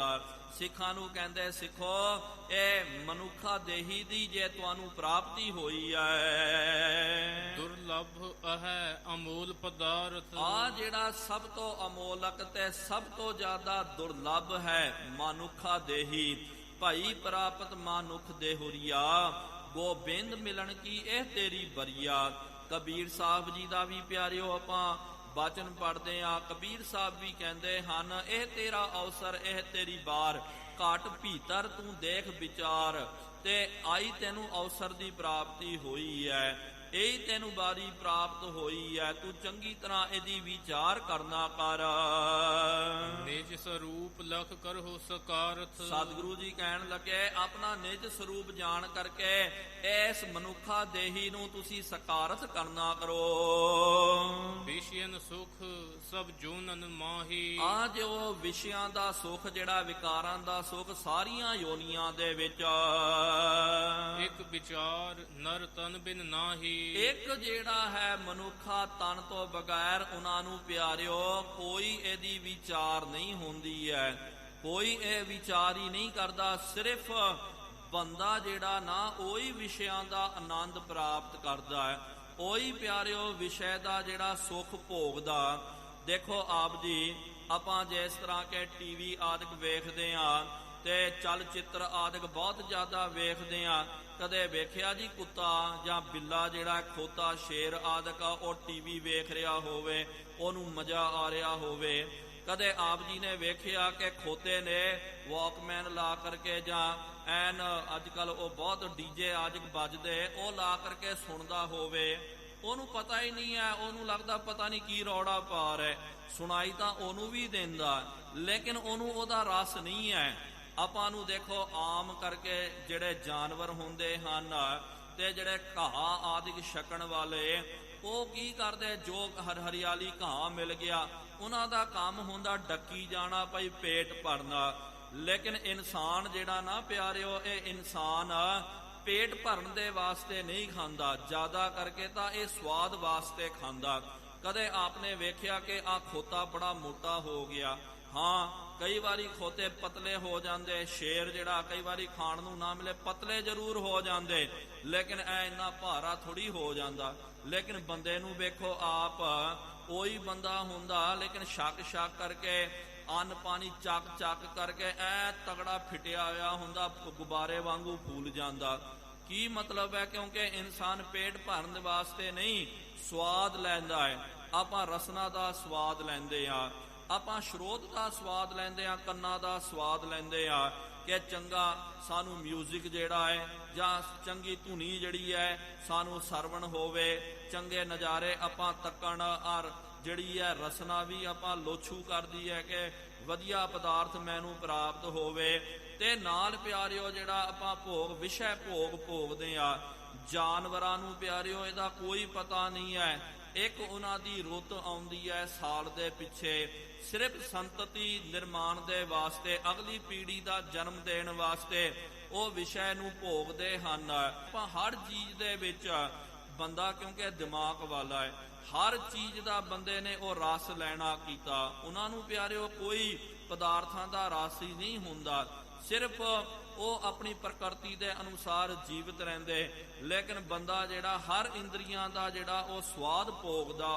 ਸਿੱਖਾਂ ਨੂੰ ਕਹਿੰਦੇ, ਸਿੱਖੋ ਇਹ ਮਨੁੱਖਾ ਦੇਹੀ ਦੀ ਜੇ ਤੁਹਾਨੂੰ ਪ੍ਰਾਪਤੀ ਹੋਈ ਹੈ, ਦੁਰਲਭ ਹੈ ਅਮੋਲ ਪਦਾਰਥ, ਆ ਜਿਹੜਾ ਸਭ ਤੋਂ ਅਮੋਲਕ ਤੇ ਸਭ ਤੋਂ ਜ਼ਿਆਦਾ ਦੁਰਲਭ ਹੈ ਮਨੁੱਖਾ ਦੇਹੀ। ਭਾਈ ਪ੍ਰਾਪਤ ਮਾਨੁਖ ਦੇਹੁਰੀਆ, ਗੋਬਿੰਦ ਮਿਲਣ ਕੀ ਇਹ ਤੇਰੀ ਬਰੀਆ। ਕਬੀਰ ਸਾਹਿਬ ਜੀ ਦਾ ਵੀ ਪਿਆਰਿਓ ਆਪਾਂ ਬਚਨ ਪੜ੍ਹਦੇ ਆ। ਕਬੀਰ ਸਾਹਿਬ ਵੀ ਕਹਿੰਦੇ ਹਨ, ਇਹ ਤੇਰਾ ਅਵਸਰ, ਇਹ ਤੇਰੀ ਬਾਰ, ਘਾਟ ਭੀਤਰ ਤੂੰ ਦੇਖ ਵਿਚਾਰ। ਤੇ ਆਈ ਤੈਨੂੰ ਅਵਸਰ ਦੀ ਪ੍ਰਾਪਤੀ ਹੋਈ ਹੈ, ਇਹ ਤੈਨੂੰ ਬਾਰੀ ਪ੍ਰਾਪਤ ਹੋਈ ਹੈ, ਤੂੰ ਚੰਗੀ ਤਰ੍ਹਾਂ ਇਹਦੀ ਵਿਚਾਰ ਕਰਨਾ ਕਰ। ਨਿਜ ਸਰੂਪ ਲਖ ਕਰਹੁ ਸਕਾਰਥ, ਸਤਿਗੁਰੂ ਜੀ ਕਹਿਣ ਲੱਗੇ, ਆਪਣਾ ਨਿਜ ਸਰੂਪ ਜਾਣ ਕਰਕੇ ਇਸ ਮਨੁੱਖਾ ਦੇਹੀ ਨੂੰ ਤੁਸੀਂ ਸਕਾਰਥ ਕਰਨਾ ਕਰੋ। ਵਿਸ਼ਯਨ ਸੁਖ ਸਭ ਜੋਨਨ ਮਾਹੀ, ਆ ਜੋ ਵਿਸ਼ਿਆਂ ਦਾ ਸੁਖ, ਜਿਹੜਾ ਵਿਕਾਰਾਂ ਦਾ ਸੁਖ, ਸਾਰੀਆਂ ਯੋਨੀਆਂ ਦੇ ਵਿੱਚ ਇੱਕ ਵਿਚਾਰ ਨਰ ਤਨ ਬਿਨ ਨਾਹੀ, ਇੱਕ ਜਿਹੜਾ ਹੈ ਮਨੁੱਖਾ ਤਨ ਤੋਂ ਬਗੈਰ ਉਹਨਾਂ ਨੂੰ ਪਿਆਰਿਓ ਕੋਈ ਇਹਦੀ ਵਿਚਾਰ ਨਹੀਂ ਹੁੰਦੀ ਹੈ, ਕੋਈ ਇਹ ਵਿਚਾਰ ਹੀ ਨਹੀਂ ਕਰਦਾ। ਸਿਰਫ ਬੰਦਾ ਜਿਹੜਾ ਨਾ ਉਹੀ ਵਿਸ਼ਿਆਂ ਦਾ ਆਨੰਦ ਪ੍ਰਾਪਤ ਕਰਦਾ ਹੈ, ਉਹੀ ਪਿਆਰਿਓ ਵਿਸ਼ੇ ਦਾ ਜਿਹੜਾ ਸੁਖ ਭੋਗਦਾ। ਦੇਖੋ ਆਪ ਜੀ, ਆਪਾਂ ਜਿਸ ਤਰ੍ਹਾਂ ਕਿ ਟੀਵੀ ਆਦਿਕ ਵੇਖਦੇ ਆ ਤੇ ਚਲਚਿੱਤਰ ਆਦਿਕ ਬਹੁਤ ਜ਼ਿਆਦਾ ਵੇਖਦੇ ਆ। ਕਦੇ ਵੇਖਿਆ ਜੀ ਕੁੱਤਾ ਜਾਂ ਬਿੱਲਾ ਜਿਹੜਾ ਖੋਤਾ ਸ਼ੇਰ ਆਦਿਕ ਉਹ ਟੀਵੀ ਵੇਖ ਰਿਹਾ ਹੋਵੇ, ਉਹਨੂੰ ਮਜ਼ਾ ਆ ਰਿਹਾ ਹੋਵੇ? ਕਦੇ ਆਪ ਜੀ ਨੇ ਵੇਖਿਆ ਕਿ ਖੋਤੇ ਨੇ ਵਾਕਮੈਨ ਲਾ ਕਰਕੇ ਜਾਂ ਐਨ ਅੱਜ ਕੱਲ ਉਹ ਬਹੁਤ ਡੀਜੇ ਆਦਿਕ ਵੱਜਦੇ, ਉਹ ਲਾ ਕਰਕੇ ਸੁਣਦਾ ਹੋਵੇ? ਉਹਨੂੰ ਪਤਾ ਹੀ ਨਹੀਂ ਹੈ, ਉਹਨੂੰ ਲੱਗਦਾ ਪਤਾ ਨਹੀਂ ਕੀ ਰੌਲਾ ਪਾ ਰਿਹਾ। ਸੁਣਾਈ ਤਾਂ ਉਹਨੂੰ ਵੀ ਦਿੰਦਾ, ਲੇਕਿਨ ਉਹਨੂੰ ਉਹਦਾ ਰਸ ਨਹੀਂ ਹੈ। ਆਪਾਂ ਨੂੰ ਦੇਖੋ ਆਮ ਕਰਕੇ ਜਿਹੜੇ ਜਾਨਵਰ ਹੁੰਦੇ ਹਨ ਤੇ ਜਿਹੜੇ ਘਾਹ ਆਦਿਕ ਛਕਣ ਵਾਲੇ, ਉਹ ਕੀ ਕਰਦੇ, ਜੋ ਹਰਿਆਲੀ ਘਾਹ ਮਿਲ ਗਿਆ ਉਹਨਾਂ ਦਾ ਕੰਮ ਹੁੰਦਾ ਡੱਕੀ ਜਾਣਾ, ਭਾਈ ਪੇਟ ਭਰਨਾ। ਲੇਕਿਨ ਇਨਸਾਨ ਜਿਹੜਾ ਨਾ ਪਿਆਰਿਓ, ਇਹ ਇਨਸਾਨ ਪੇਟ ਭਰਨ ਦੇ ਵਾਸਤੇ ਨਹੀਂ ਖਾਂਦਾ, ਜ਼ਿਆਦਾ ਕਰਕੇ ਤਾਂ ਇਹ ਸਵਾਦ ਵਾਸਤੇ ਖਾਂਦਾ। ਕਦੇ ਆਪਨੇ ਵੇਖਿਆ ਕਿ ਆ ਖੋਤਾ ਬੜਾ ਮੋਟਾ ਹੋ ਗਿਆ? ਹਾਂ, ਕਈ ਵਾਰੀ ਖੋਤੇ ਪਤਲੇ ਹੋ ਜਾਂਦੇ, ਸ਼ੇਰ ਜਿਹੜਾ ਕਈ ਵਾਰੀ ਖਾਣ ਨੂੰ ਨਾ ਮਿਲੇ ਪਤਲੇ ਜ਼ਰੂਰ ਹੋ ਜਾਂਦੇ, ਲੇਕਿਨ ਇਹ ਇੰਨਾ ਭਾਰਾ ਥੋੜੀ ਹੋ ਜਾਂਦਾ। ਲੇਕਿਨ ਬੰਦੇ ਨੂੰ ਵੇਖੋ ਆਪ ਕੋਈ ਬੰਦਾ ਹੁੰਦਾ, ਲੇਕਿਨ ਛਕ ਕਰਕੇ ਅੰਨ ਪਾਣੀ ਚੱਕ ਕਰਕੇ ਐ ਤਗੜਾ ਫਿਟਿਆ ਹੋਇਆ ਹੁੰਦਾ, ਗੁਬਾਰੇ ਵਾਂਗੂ ਫੂਲ ਜਾਂਦਾ। ਕੀ ਮਤਲਬ ਹੈ? ਕਿਉਂਕਿ ਇਨਸਾਨ ਪੇਟ ਭਰਨ ਵਾਸਤੇ ਨਹੀਂ, ਸਵਾਦ ਲੈਂਦਾ ਹੈ। ਆਪਾਂ ਰਸਨਾ ਦਾ ਸਵਾਦ ਲੈਂਦੇ ਆ, ਆਪਾਂ ਸਰੋਤ ਦਾ ਸਵਾਦ ਲੈਂਦੇ ਆ, ਕੰਨਾਂ ਦਾ ਸਵਾਦ ਲੈਂਦੇ ਆ ਕਿ ਚੰਗਾ ਸਾਨੂੰ ਮਿਊਜ਼ਿਕ ਜਿਹੜਾ ਹੈ ਜਾਂ ਚੰਗੀ ਧੁਨੀ ਜਿਹੜੀ ਹੈ ਸਾਨੂੰ ਸਰਵਣ ਹੋਵੇ, ਚੰਗੇ ਨਜ਼ਾਰੇ ਆਪਾਂ ਤੱਕਣ, ਔਰ ਜਿਹੜੀ ਹੈ ਰਸਨਾ ਵੀ ਆਪਾਂ ਲੋਛੂ ਕਰਦੀ ਹੈ ਕਿ ਵਧੀਆ ਪਦਾਰਥ ਮੈਨੂੰ ਪ੍ਰਾਪਤ ਹੋਵੇ। ਤੇ ਨਾਲ ਪਿਆਰਿਓ ਜਿਹੜਾ ਆਪਾਂ ਭੋਗ ਵਿਸ਼ੇ ਭੋਗ ਭੋਗਦੇ ਆ, ਜਾਨਵਰਾਂ ਨੂੰ ਪਿਆਰਿਓ ਇਹਦਾ ਕੋਈ ਪਤਾ ਨਹੀਂ ਹੈ। ਇੱਕ ਉਹਨਾਂ ਦੀ ਰੁੱਤ ਆਉਂਦੀ ਹੈ ਸਾਲ ਦੇ ਪਿੱਛੇ, ਸਿਰਫ ਸੰਤਤੀ ਨਿਰਮਾਣ ਦੇ ਵਾਸਤੇ, ਅਗਲੀ ਪੀੜ੍ਹੀ ਦਾ ਜਨਮ ਦੇਣ ਵਾਸਤੇ ਉਹ ਵਿਸ਼ੇ ਨੂੰ ਭੋਗਦੇ ਹਨ। ਆਪਾਂ ਹਰ ਚੀਜ਼ ਦੇ ਵਿੱਚ ਬੰਦਾ ਕਿਉਂਕਿ ਦਿਮਾਗ ਵਾਲਾ ਹੈ, ਹਰ ਚੀਜ਼ ਦਾ ਬੰਦੇ ਨੇ ਉਹ ਰਸ ਲੈਣਾ ਕੀਤਾ। ਉਹਨਾਂ ਨੂੰ ਪਿਆਰਿਓ ਕੋਈ ਪਦਾਰਥਾਂ ਦਾ ਰਸ ਹੀ ਨਹੀਂ ਹੁੰਦਾ, ਸਿਰਫ ਉਹ ਆਪਣੀ ਪ੍ਰਕਿਰਤੀ ਦੇ ਅਨੁਸਾਰ ਜੀਵਤ ਰਹਿੰਦੇ। ਲੇਕਿਨ ਬੰਦਾ ਜਿਹੜਾ ਹਰ ਇੰਦਰੀਆਂ ਦਾ ਜਿਹੜਾ ਉਹ ਸਵਾਦ ਭੋਗਦਾ।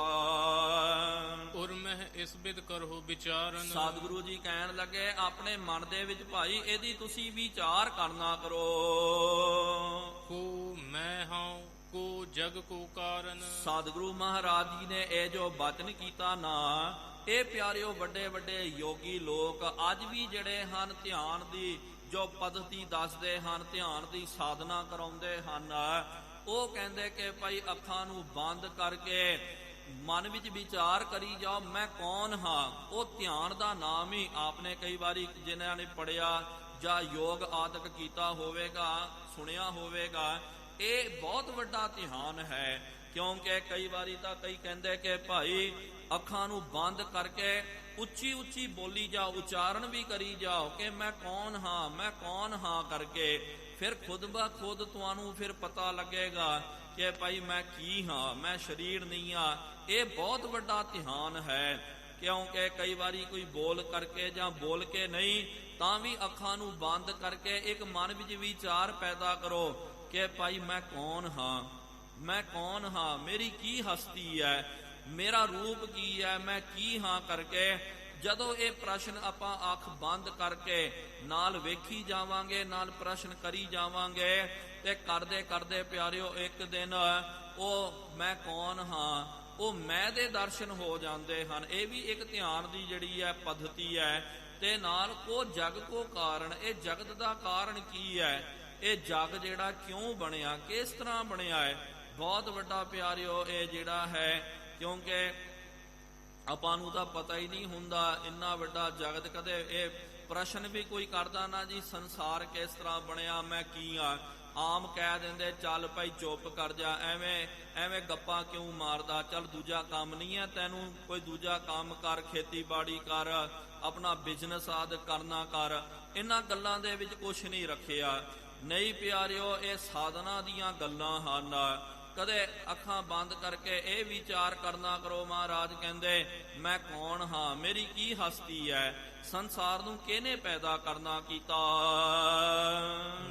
ਉਰਮਹਿ ਇਸ ਬਿਦ ਕਰੋ ਵਿਚਾਰਨ। ਸਤਿਗੁਰੂ ਜੀ ਕਹਿਣ ਲੱਗੇ ਆਪਣੇ ਮਨ ਦੇ ਵਿੱਚ ਭਾਈ ਇਹਦੀ ਤੁਸੀਂ ਵਿਚਾਰ ਕਰਨਾ ਕਰੋ। ਕੋ ਮੈਂ ਹਾਂ ਕੋ ਜਗ ਕੋ ਕਾਰਨ। ਸਤਿਗੁਰੂ ਮਹਾਰਾਜ ਜੀ ਨੇ ਇਹ ਜੋ ਬਚਨ ਕੀਤਾ ਨਾ, ਇਹ ਪਿਆਰਿਓ ਵੱਡੇ ਵੱਡੇ ਯੋਗੀ ਲੋਕ ਅੱਜ ਵੀ ਜਿਹੜੇ ਹਨ ਧਿਆਨ ਦੀ ਜੋ ਪद्धਤੀ ਦੱਸਦੇ ਹਨ, ਧਿਆਨ ਦੀ ਸਾਧਨਾ ਕਰਾਉਂਦੇ ਹਨ, ਉਹ ਕਹਿੰਦੇ ਕਿ ਭਾਈ ਅੱਖਾਂ ਨੂੰ ਬੰਦ ਕਰਕੇ ਮਨ ਵਿੱਚ ਵਿਚਾਰ ਕਰੀ ਜਾਓ ਮੈਂ ਕੌਣ ਹਾਂ। ਉਹ ਧਿਆਨ ਦਾ ਨਾਮ ਹੀ ਆਪਨੇ ਕਈ ਵਾਰੀ ਜਿਨ੍ਹਾਂ ਨੇ ਪੜਿਆ ਜਾਂ ਯੋਗ ਆਦਿਕ ਕੀਤਾ ਹੋਵੇਗਾ, ਸੁਣਿਆ ਹੋਵੇਗਾ, ਇਹ ਬਹੁਤ ਵੱਡਾ ਧਿਆਨ ਹੈ। ਕਿਉਂਕਿ ਕਈ ਵਾਰੀ ਤਾਂ ਕਈ ਕਹਿੰਦੇ ਕਿ ਭਾਈ ਅੱਖਾਂ ਨੂੰ ਬੰਦ ਕਰਕੇ ਉੱਚੀ ਉੱਚੀ ਬੋਲੀ ਜਾਓ, ਉਚਾਰਨ ਵੀ ਕਰੀ ਜਾਓ ਕਿ ਮੈਂ ਕੌਣ ਹਾਂ, ਮੈਂ ਕੌਣ ਹਾਂ ਕਰਕੇ। ਫਿਰ ਖੁਦ ਬ ਖੁਦ ਤੁਹਾਨੂੰ ਫਿਰ ਪਤਾ ਲੱਗੇਗਾ ਕਿ ਭਾਈ ਮੈਂ ਕੀ ਹਾਂ, ਮੈਂ ਸਰੀਰ ਨਹੀਂ ਹਾਂ। ਇਹ ਬਹੁਤ ਵੱਡਾ ਧਿਆਨ ਹੈ। ਕਿਉਂਕਿ ਕਈ ਵਾਰੀ ਕੋਈ ਬੋਲ ਕਰਕੇ ਜਾਂ ਬੋਲ ਕੇ ਨਹੀਂ, ਤਾਂ ਵੀ ਅੱਖਾਂ ਨੂੰ ਬੰਦ ਕਰਕੇ ਇੱਕ ਮਨ ਵਿੱਚ ਵਿਚਾਰ ਪੈਦਾ ਕਰੋ ਕਿ ਭਾਈ ਮੈਂ ਕੌਣ ਹਾਂ, ਮੈਂ ਕੌਣ ਹਾਂ, ਮੇਰੀ ਕੀ ਹਸਤੀ ਹੈ, ਮੇਰਾ ਰੂਪ ਕੀ ਹੈ, ਮੈਂ ਕੀ ਹਾਂ ਕਰਕੇ। ਜਦੋਂ ਇਹ ਪ੍ਰਸ਼ਨ ਆਪਾਂ ਅੱਖ ਬੰਦ ਕਰਕੇ ਨਾਲ ਵੇਖੀ ਜਾਵਾਂਗੇ, ਨਾਲ ਪ੍ਰਸ਼ਨ ਕਰੀ ਜਾਵਾਂਗੇ, ਤੇ ਕਰਦੇ ਕਰਦੇ ਪਿਆਰਿਓ ਇੱਕ ਦਿਨ ਉਹ ਮੈਂ ਕੌਣ ਹਾਂ, ਉਹ ਮੈਂ ਦੇ ਦਰਸ਼ਨ ਹੋ ਜਾਂਦੇ ਹਨ। ਇਹ ਵੀ ਇੱਕ ਧਿਆਨ ਦੀ ਜਿਹੜੀ ਹੈ ਪद्धਤੀ ਹੈ। ਤੇ ਨਾਲ ਕੋ ਜਗ ਕੋ ਕਾਰਨ, ਇਹ ਜਗਤ ਦਾ ਕਾਰਨ ਕੀ ਹੈ, ਇਹ ਜਗ ਜਿਹੜਾ ਕਿਉਂ ਬਣਿਆ, ਕਿਸ ਤਰ੍ਹਾਂ ਬਣਿਆ ਹੈ, ਬਹੁਤ ਵੱਡਾ ਪਿਆਰਿਓ ਇਹ ਜਿਹੜਾ ਹੈ। ਕਿਉਂਕਿ ਆਪਾਂ ਨੂੰ ਤਾਂ ਪਤਾ ਹੀ ਨਹੀਂ ਹੁੰਦਾ ਇੰਨਾ ਵੱਡਾ ਜਗਤ, ਕਦੇ ਇਹ ਪ੍ਰਸ਼ਨ ਵੀ ਕੋਈ ਕਰਦਾ ਨਾ ਜੀ ਸੰਸਾਰ ਕਿਸ ਤਰ੍ਹਾਂ ਬਣਿਆ, ਮੈਂ ਕੀ ਆ। ਆਮ ਕਹਿ ਦਿੰਦੇ ਚੱਲ ਭਾਈ ਚੁੱਪ ਕਰ ਜਾ, ਐਵੇਂ ਗੱਪਾਂ ਕਿਉਂ ਮਾਰਦਾ, ਚੱਲ ਦੂਜਾ ਕੰਮ ਨਹੀਂ ਹੈ ਤੈਨੂੰ, ਕੋਈ ਦੂਜਾ ਕੰਮ ਕਰ, ਖੇਤੀਬਾੜੀ ਕਰ, ਆਪਣਾ ਬਿਜ਼ਨਸ ਆਦਿ ਕਰਨਾ ਕਰ। ਇਹਨਾਂ ਗੱਲਾਂ ਦੇ ਵਿੱਚ ਕੁਛ ਨਹੀਂ ਰੱਖਿਆ। ਨਹੀਂ ਪਿਆਰਿਓ, ਇਹ ਸਾਧਨਾ ਦੀਆਂ ਗੱਲਾਂ ਹਨ। ਕਦੇ ਅੱਖਾਂ ਬੰਦ ਕਰਕੇ ਇਹ ਵਿਚਾਰ ਕਰਨਾ ਕਰੋ। ਮਹਾਰਾਜ ਕਹਿੰਦੇ ਮੈਂ ਕੌਣ ਹਾਂ, ਮੇਰੀ ਕੀ ਹਸਤੀ ਹੈ, ਸੰਸਾਰ ਨੂੰ ਕਿਹਨੇ ਪੈਦਾ ਕਰਨਾ ਕੀਤਾ।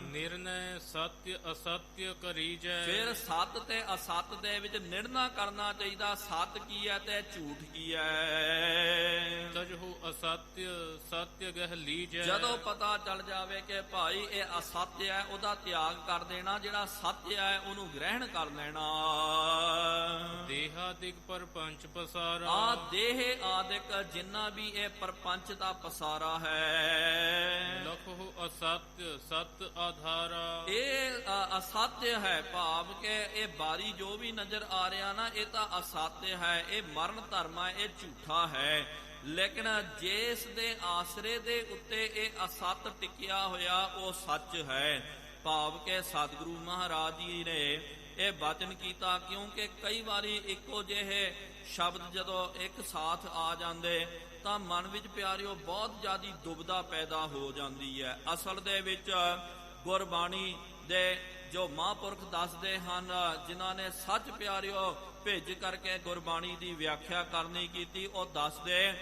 ਨਿਰਣੈ ਸਤਿ ਅਸਤਿ ਕਰੀਜੈ। ਫਿਰ ਸੱਤ ਤੇ ਅਸਤ ਦੇ ਵਿੱਚ ਨਿਰਣਾ ਕਰਨਾ ਚਾਹੀਦਾ, ਸੱਤ ਕੀ ਹੈ ਤੇ ਝੂਠ ਕੀ ਹੈ। ਤਜਹੁ ਅਸਤਿ ਸਤਿ ਗਹਿ ਲੀਜੈ। ਜਦੋਂ ਪਤਾ ਚੱਲ ਜਾਵੇ ਕਿ ਭਾਈ ਇਹ ਅਸਤ ਹੈ, ਉਹਦਾ ਤਿਆਗ ਕਰ ਦੇਣਾ, ਜਿਹੜਾ ਸੱਚ ਹੈ ਉਹਨੂੰ ਗ੍ਰਹਿਣ ਕਰ ਲੈਣਾ। ਦੇਹਾਦਿਕ ਪਰਪੰਚ ਪਸਾਰਾ। ਆ ਦੇਹ ਆਦਿਕ ਜਿੰਨਾ ਵੀ ਇਹ ਪਰਪੰਚ ਦਾ ਪਸਾਰਾ ਹੈ। ਲਖੋ ਅਸਤ ਸਤ ਆਧਾਰਾ। ਇਹ ਅਸਤਿ ਹੈ, ਭਾਵ ਕਿ ਇਹ ਬਾਰੀ ਜੋ ਵੀ ਨਜ਼ਰ ਆ ਰਿਹਾ ਨਾ, ਇਹ ਤਾਂ ਅਸਤਿ ਹੈ, ਇਹ ਮਰਨ ਧਰਮ ਹੈ, ਇਹ ਝੂਠਾ ਹੈ। ਲੇਕਿਨ ਜਿਸ ਦੇ ਆਸਰੇ ਦੇ ਉੱਤੇ ਇਹ ਅਸਤ ਟਿਕਿਆ ਹੋਇਆ ਉਹ ਸੱਚ ਹੈ। ਭਾਵ ਕਿ ਸਤਿਗੁਰੂ ਮਹਾਰਾਜ ਜੀ ਨੇ ਇਹ ਬਚਨ ਕੀਤਾ। ਕਿਉਂਕਿ ਕਈ ਵਾਰੀ ਇੱਕੋ ਜਿਹੇ ਸ਼ਬਦ ਜਦੋਂ ਇੱਕ ਸਾਥ ਆ ਜਾਂਦੇ ਤਾਂ ਮਨ ਵਿੱਚ ਪਿਆਰਿਓ ਬਹੁਤ ਜ਼ਿਆਦਾ ਦੁਬਿਧਾ ਪੈਦਾ ਹੋ ਜਾਂਦੀ ਹੈ। ਅਸਲ ਦੇ ਵਿੱਚ ਗੁਰਬਾਣੀ ਦੇ ਜੋ ਮਹਾਂਪੁਰਖ ਦੱਸਦੇ ਹਨ, ਜਿਨ੍ਹਾਂ ਨੇ ਸੱਚ ਪਿਆਰਿਓ ਭੇਜ ਕਰਕੇ ਗੁਰਬਾਣੀ ਦੀ ਵਿਆਖਿਆ ਕਰਨੀ ਕੀਤੀ, ਉਹ ਦੱਸਦੇ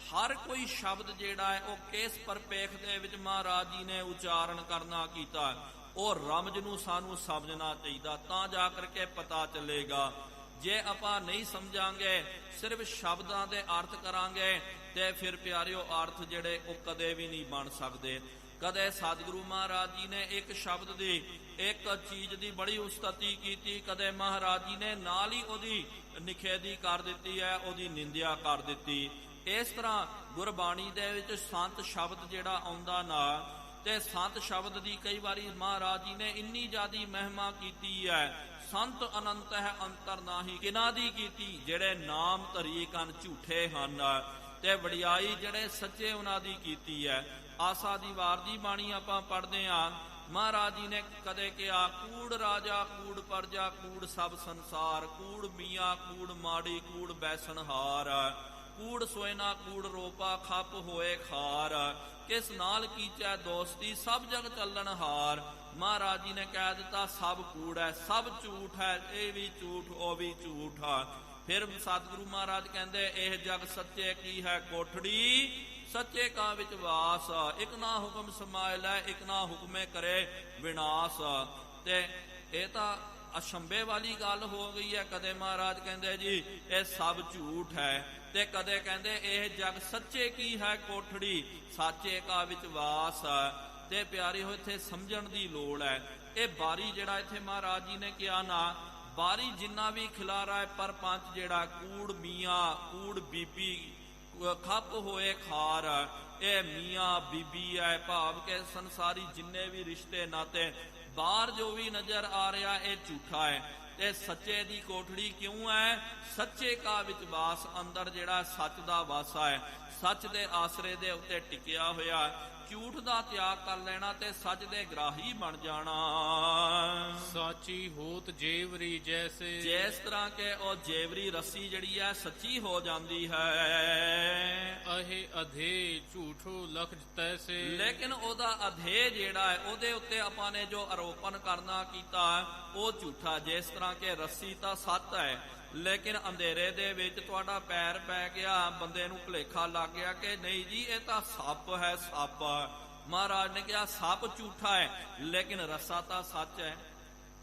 ਹਰ ਕੋਈ ਸ਼ਬਦ ਜਿਹੜਾ ਹੈ ਉਹ ਕਿਸ ਪਰਪੇਖ ਦੇ ਵਿੱਚ ਮਹਾਰਾਜ ਜੀ ਨੇ ਉਚਾਰਨ ਕਰਨਾ ਕੀਤਾ, ਉਹ ਰਮਜ ਨੂੰ ਸਾਨੂੰ ਸਮਝਣਾ ਚਾਹੀਦਾ, ਤਾਂ ਜਾ ਕਰਕੇ ਪਤਾ ਚੱਲੇਗਾ। ਜੇ ਆਪਾਂ ਨਹੀਂ ਸਮਝਾਂਗੇ, ਸਿਰਫ ਸ਼ਬਦਾਂ ਦੇ ਅਰਥ ਕਰਾਂਗੇ, ਤੇ ਫਿਰ ਪਿਆਰਿਓ ਅਰਥ ਜਿਹੜੇ ਉਹ ਕਦੇ ਵੀ ਨਹੀਂ ਬਣ ਸਕਦੇ। ਕਦੇ ਸਤਿਗੁਰੂ ਮਹਾਰਾਜ ਜੀ ਨੇ ਇੱਕ ਸ਼ਬਦ ਦੀ, ਇੱਕ ਚੀਜ਼ ਦੀ ਬੜੀ ਉਸਤਤੀ ਕੀਤੀ, ਕਦੇ ਮਹਾਰਾਜ ਜੀ ਨੇ ਨਾਲ ਹੀ ਉਹਦੀ ਨਿਖੇਧੀ ਕਰ ਦਿੱਤੀ ਹੈ, ਉਹਦੀ ਨਿੰਦਿਆ ਕਰ ਦਿੱਤੀ। ਇਸ ਤਰ੍ਹਾਂ ਗੁਰਬਾਣੀ ਦੇ ਵਿੱਚ ਸੰਤ ਸ਼ਬਦ ਜਿਹੜਾ ਆਉਂਦਾ ਨਾ, ਤੇ ਸੰਤ ਸ਼ਬਦ ਦੀ ਕਈ ਵਾਰੀ ਮਹਾਰਾਜ ਜੀ ਨੇ ਇੰਨੀ ਜ਼ਿਆਦੀ ਮਹਿਮਾ ਕੀਤੀ ਹੈ। ਸੰਤ ਅਨੰਤ ਹੈ ਅੰਤਰ ਨਾਹੀ, ਕਿਨਾਂ ਦੀ ਕੀਤੀ? ਜਿਹੜੇ ਨਾਮ ਧਰੀ ਕਨ ਝੂਠੇ ਹਨ, ਤੇ ਵਡਿਆਈ ਜਿਹੜੇ ਸੱਚੇ ਉਹਨਾਂ ਦੀ ਕੀਤੀ ਹੈ। ਆਸਾ ਦੀ ਵਾਰ ਦੀ ਬਾਣੀ ਆਪਾਂ ਪੜ੍ਹਦੇ ਹਾਂ, ਮਹਾਰਾਜ ਜੀ ਨੇ ਕਦੇ ਕਿਹਾ, ਕੂੜ ਰਾਜਾ ਕੂੜ ਪਰਜਾ ਕੂੜ ਸਭ ਸੰਸਾਰ, ਕੂੜ ਮੀਆਂ ਕੂੜ ਮਾੜੀ ਕੂੜ ਬੈਸਨਹਾਰ, ਕੂੜ ਸੋਇਨਾ ਕੂੜ ਰੋਪਾ ਖੱਪ ਹੋਏ ਖਾਰ, ਕਿਸ ਨਾਲ ਕੀਚੈ ਦੋਸਤੀ ਸਭ ਜਗ ਚੱਲਣ ਹਾਰ। ਮਹਾਰਾਜ ਜੀ ਨੇ ਕਹਿ ਦਿੱਤਾ ਸਭ ਕੂੜ ਹੈ, ਸਭ ਝੂਠ ਹੈ, ਇਹ ਵੀ ਝੂਠ ਉਹ ਵੀ ਝੂਠ। ਫਿਰ ਸਤਿਗੁਰੂ ਮਹਾਰਾਜ ਕਹਿੰਦੇ, ਇਹ ਜਗ ਸੱਚੇ ਕੀ ਹੈ ਕੋਠੜੀ, ਸੱਚੇ ਕਾ ਵਿੱਚ ਵਾਸ, ਇਕ ਨਾ ਹੁਕਮ ਸਮਾਇ ਲੈ ਇਕ ਨਾ ਹੁਕਮੇ ਕਰੇ ਵਿਨਾਸ਼। ਤੇ ਇਹ ਤਾਂ ਅਸ਼ੰਭੇ ਵਾਲੀ ਗੱਲ ਹੋ ਗਈ ਹੈ। ਕਦੇ ਮਹਾਰਾਜ ਕਹਿੰਦੇ ਜੀ ਇਹ ਸਭ ਝੂਠ ਹੈ, ਤੇ ਕਦੇ ਕਹਿੰਦੇ ਇਹ ਜਗ ਸੱਚੇ ਕੀ ਹੈ ਕੋਠੜੀ, ਸਾਚੇ ਕਾ ਵਿੱਚ ਵਾਸ। ਤੇ ਪਿਆਰੇ ਹੋ, ਇੱਥੇ ਸਮਝਣ ਦੀ ਲੋੜ ਹੈ। ਇਹ ਬਾਰੀ ਜਿਹੜਾ ਇੱਥੇ ਮਹਾਰਾਜ ਜੀ ਨੇ ਕਿਹਾ ਨਾ, ਬਾਰੀ ਜਿੰਨਾ ਵੀ ਖਿਲਾਰਾ ਹੈ ਪਰਪੰਚ ਜਿਹੜਾ, ਕੂੜ ਮੀਆਂ ਕੂੜ ਬੀਬੀ ਖੱਪ ਹੋਏ ਖਾਰ, ਇਹ ਮੀਆਂ ਬੀਬੀ ਹੈ, ਭਾਵ ਕੇ ਸੰਸਾਰੀ ਜਿੰਨੇ ਵੀ ਰਿਸ਼ਤੇ ਨਾਤੇ ਬਾਹਰ ਜੋ ਵੀ ਨਜ਼ਰ ਆ ਰਿਹਾ ਇਹ ਝੂਠਾ ਹੈ। ਤੇ ਸੱਚੇ ਦੀ ਕੋਠੜੀ ਕਿਉਂ ਹੈ? ਸੱਚੇ ਕਾ ਵਿੱਚ ਵਾਸ, ਅੰਦਰ ਜਿਹੜਾ ਸੱਚ ਦਾ ਵਾਸਾ ਹੈ, ਸੱਚ ਦੇ ਆਸਰੇ ਦੇ ਉੱਤੇ ਟਿਕਿਆ ਹੋਇਆ। ਝੂਠ ਦਾ ਤਿਆਗ ਕਰ ਲੈਣਾ ਤੇ ਸੱਚ ਦੇ ਗ੍ਰਾਹੀ ਬਣ ਜਾਣਾ। ਸਾਚੀ ਹੋਤ ਜੇਵਰੀ ਜੈਸੇ, ਜਿਸ ਤਰ੍ਹਾਂ ਕਿ ਉਹ ਜੇਵਰੀ ਰੱਸੀ ਜਿਹੜੀ ਹੈ ਸੱਚੀ ਹੋ ਜਾਂਦੀ ਹੈ। ਅਹੇ ਅਧੇ ਝੂਠੋ ਲਖ ਤੈਸੇ, ਲੇਕਿਨ ਉਹਦਾ ਅਧੇ ਜਿਹੜਾ ਹੈ, ਉਹਦੇ ਉੱਤੇ ਆਪਾਂ ਨੇ ਜੋ ਆਰੋਪਣ ਕਰਨਾ ਕੀਤਾ ਉਹ ਝੂਠਾ। ਜਿਸ ਤਰ੍ਹਾਂ ਕਿ ਰੱਸੀ ਤਾਂ ਸੱਚ ਹੈ, ਲੇਕਿਨ ਅੰਧੇਰੇ ਦੇ ਵਿੱਚ ਤੁਹਾਡਾ ਪੈਰ ਪੈ ਗਿਆ, ਬੰਦੇ ਨੂੰ ਭੁਲੇਖਾ ਲੱਗ ਗਿਆ ਕਿ ਨਹੀਂ ਜੀ ਇਹ ਤਾਂ ਸੱਪ ਹੈ, ਸੱਪ। ਮਹਾਰਾਜ ਨੇ ਕਿਹਾ ਸੱਪ ਝੂਠਾ ਹੈ, ਲੇਕਿਨ ਰੱਸਾ ਤਾਂ ਸੱਚ ਹੈ।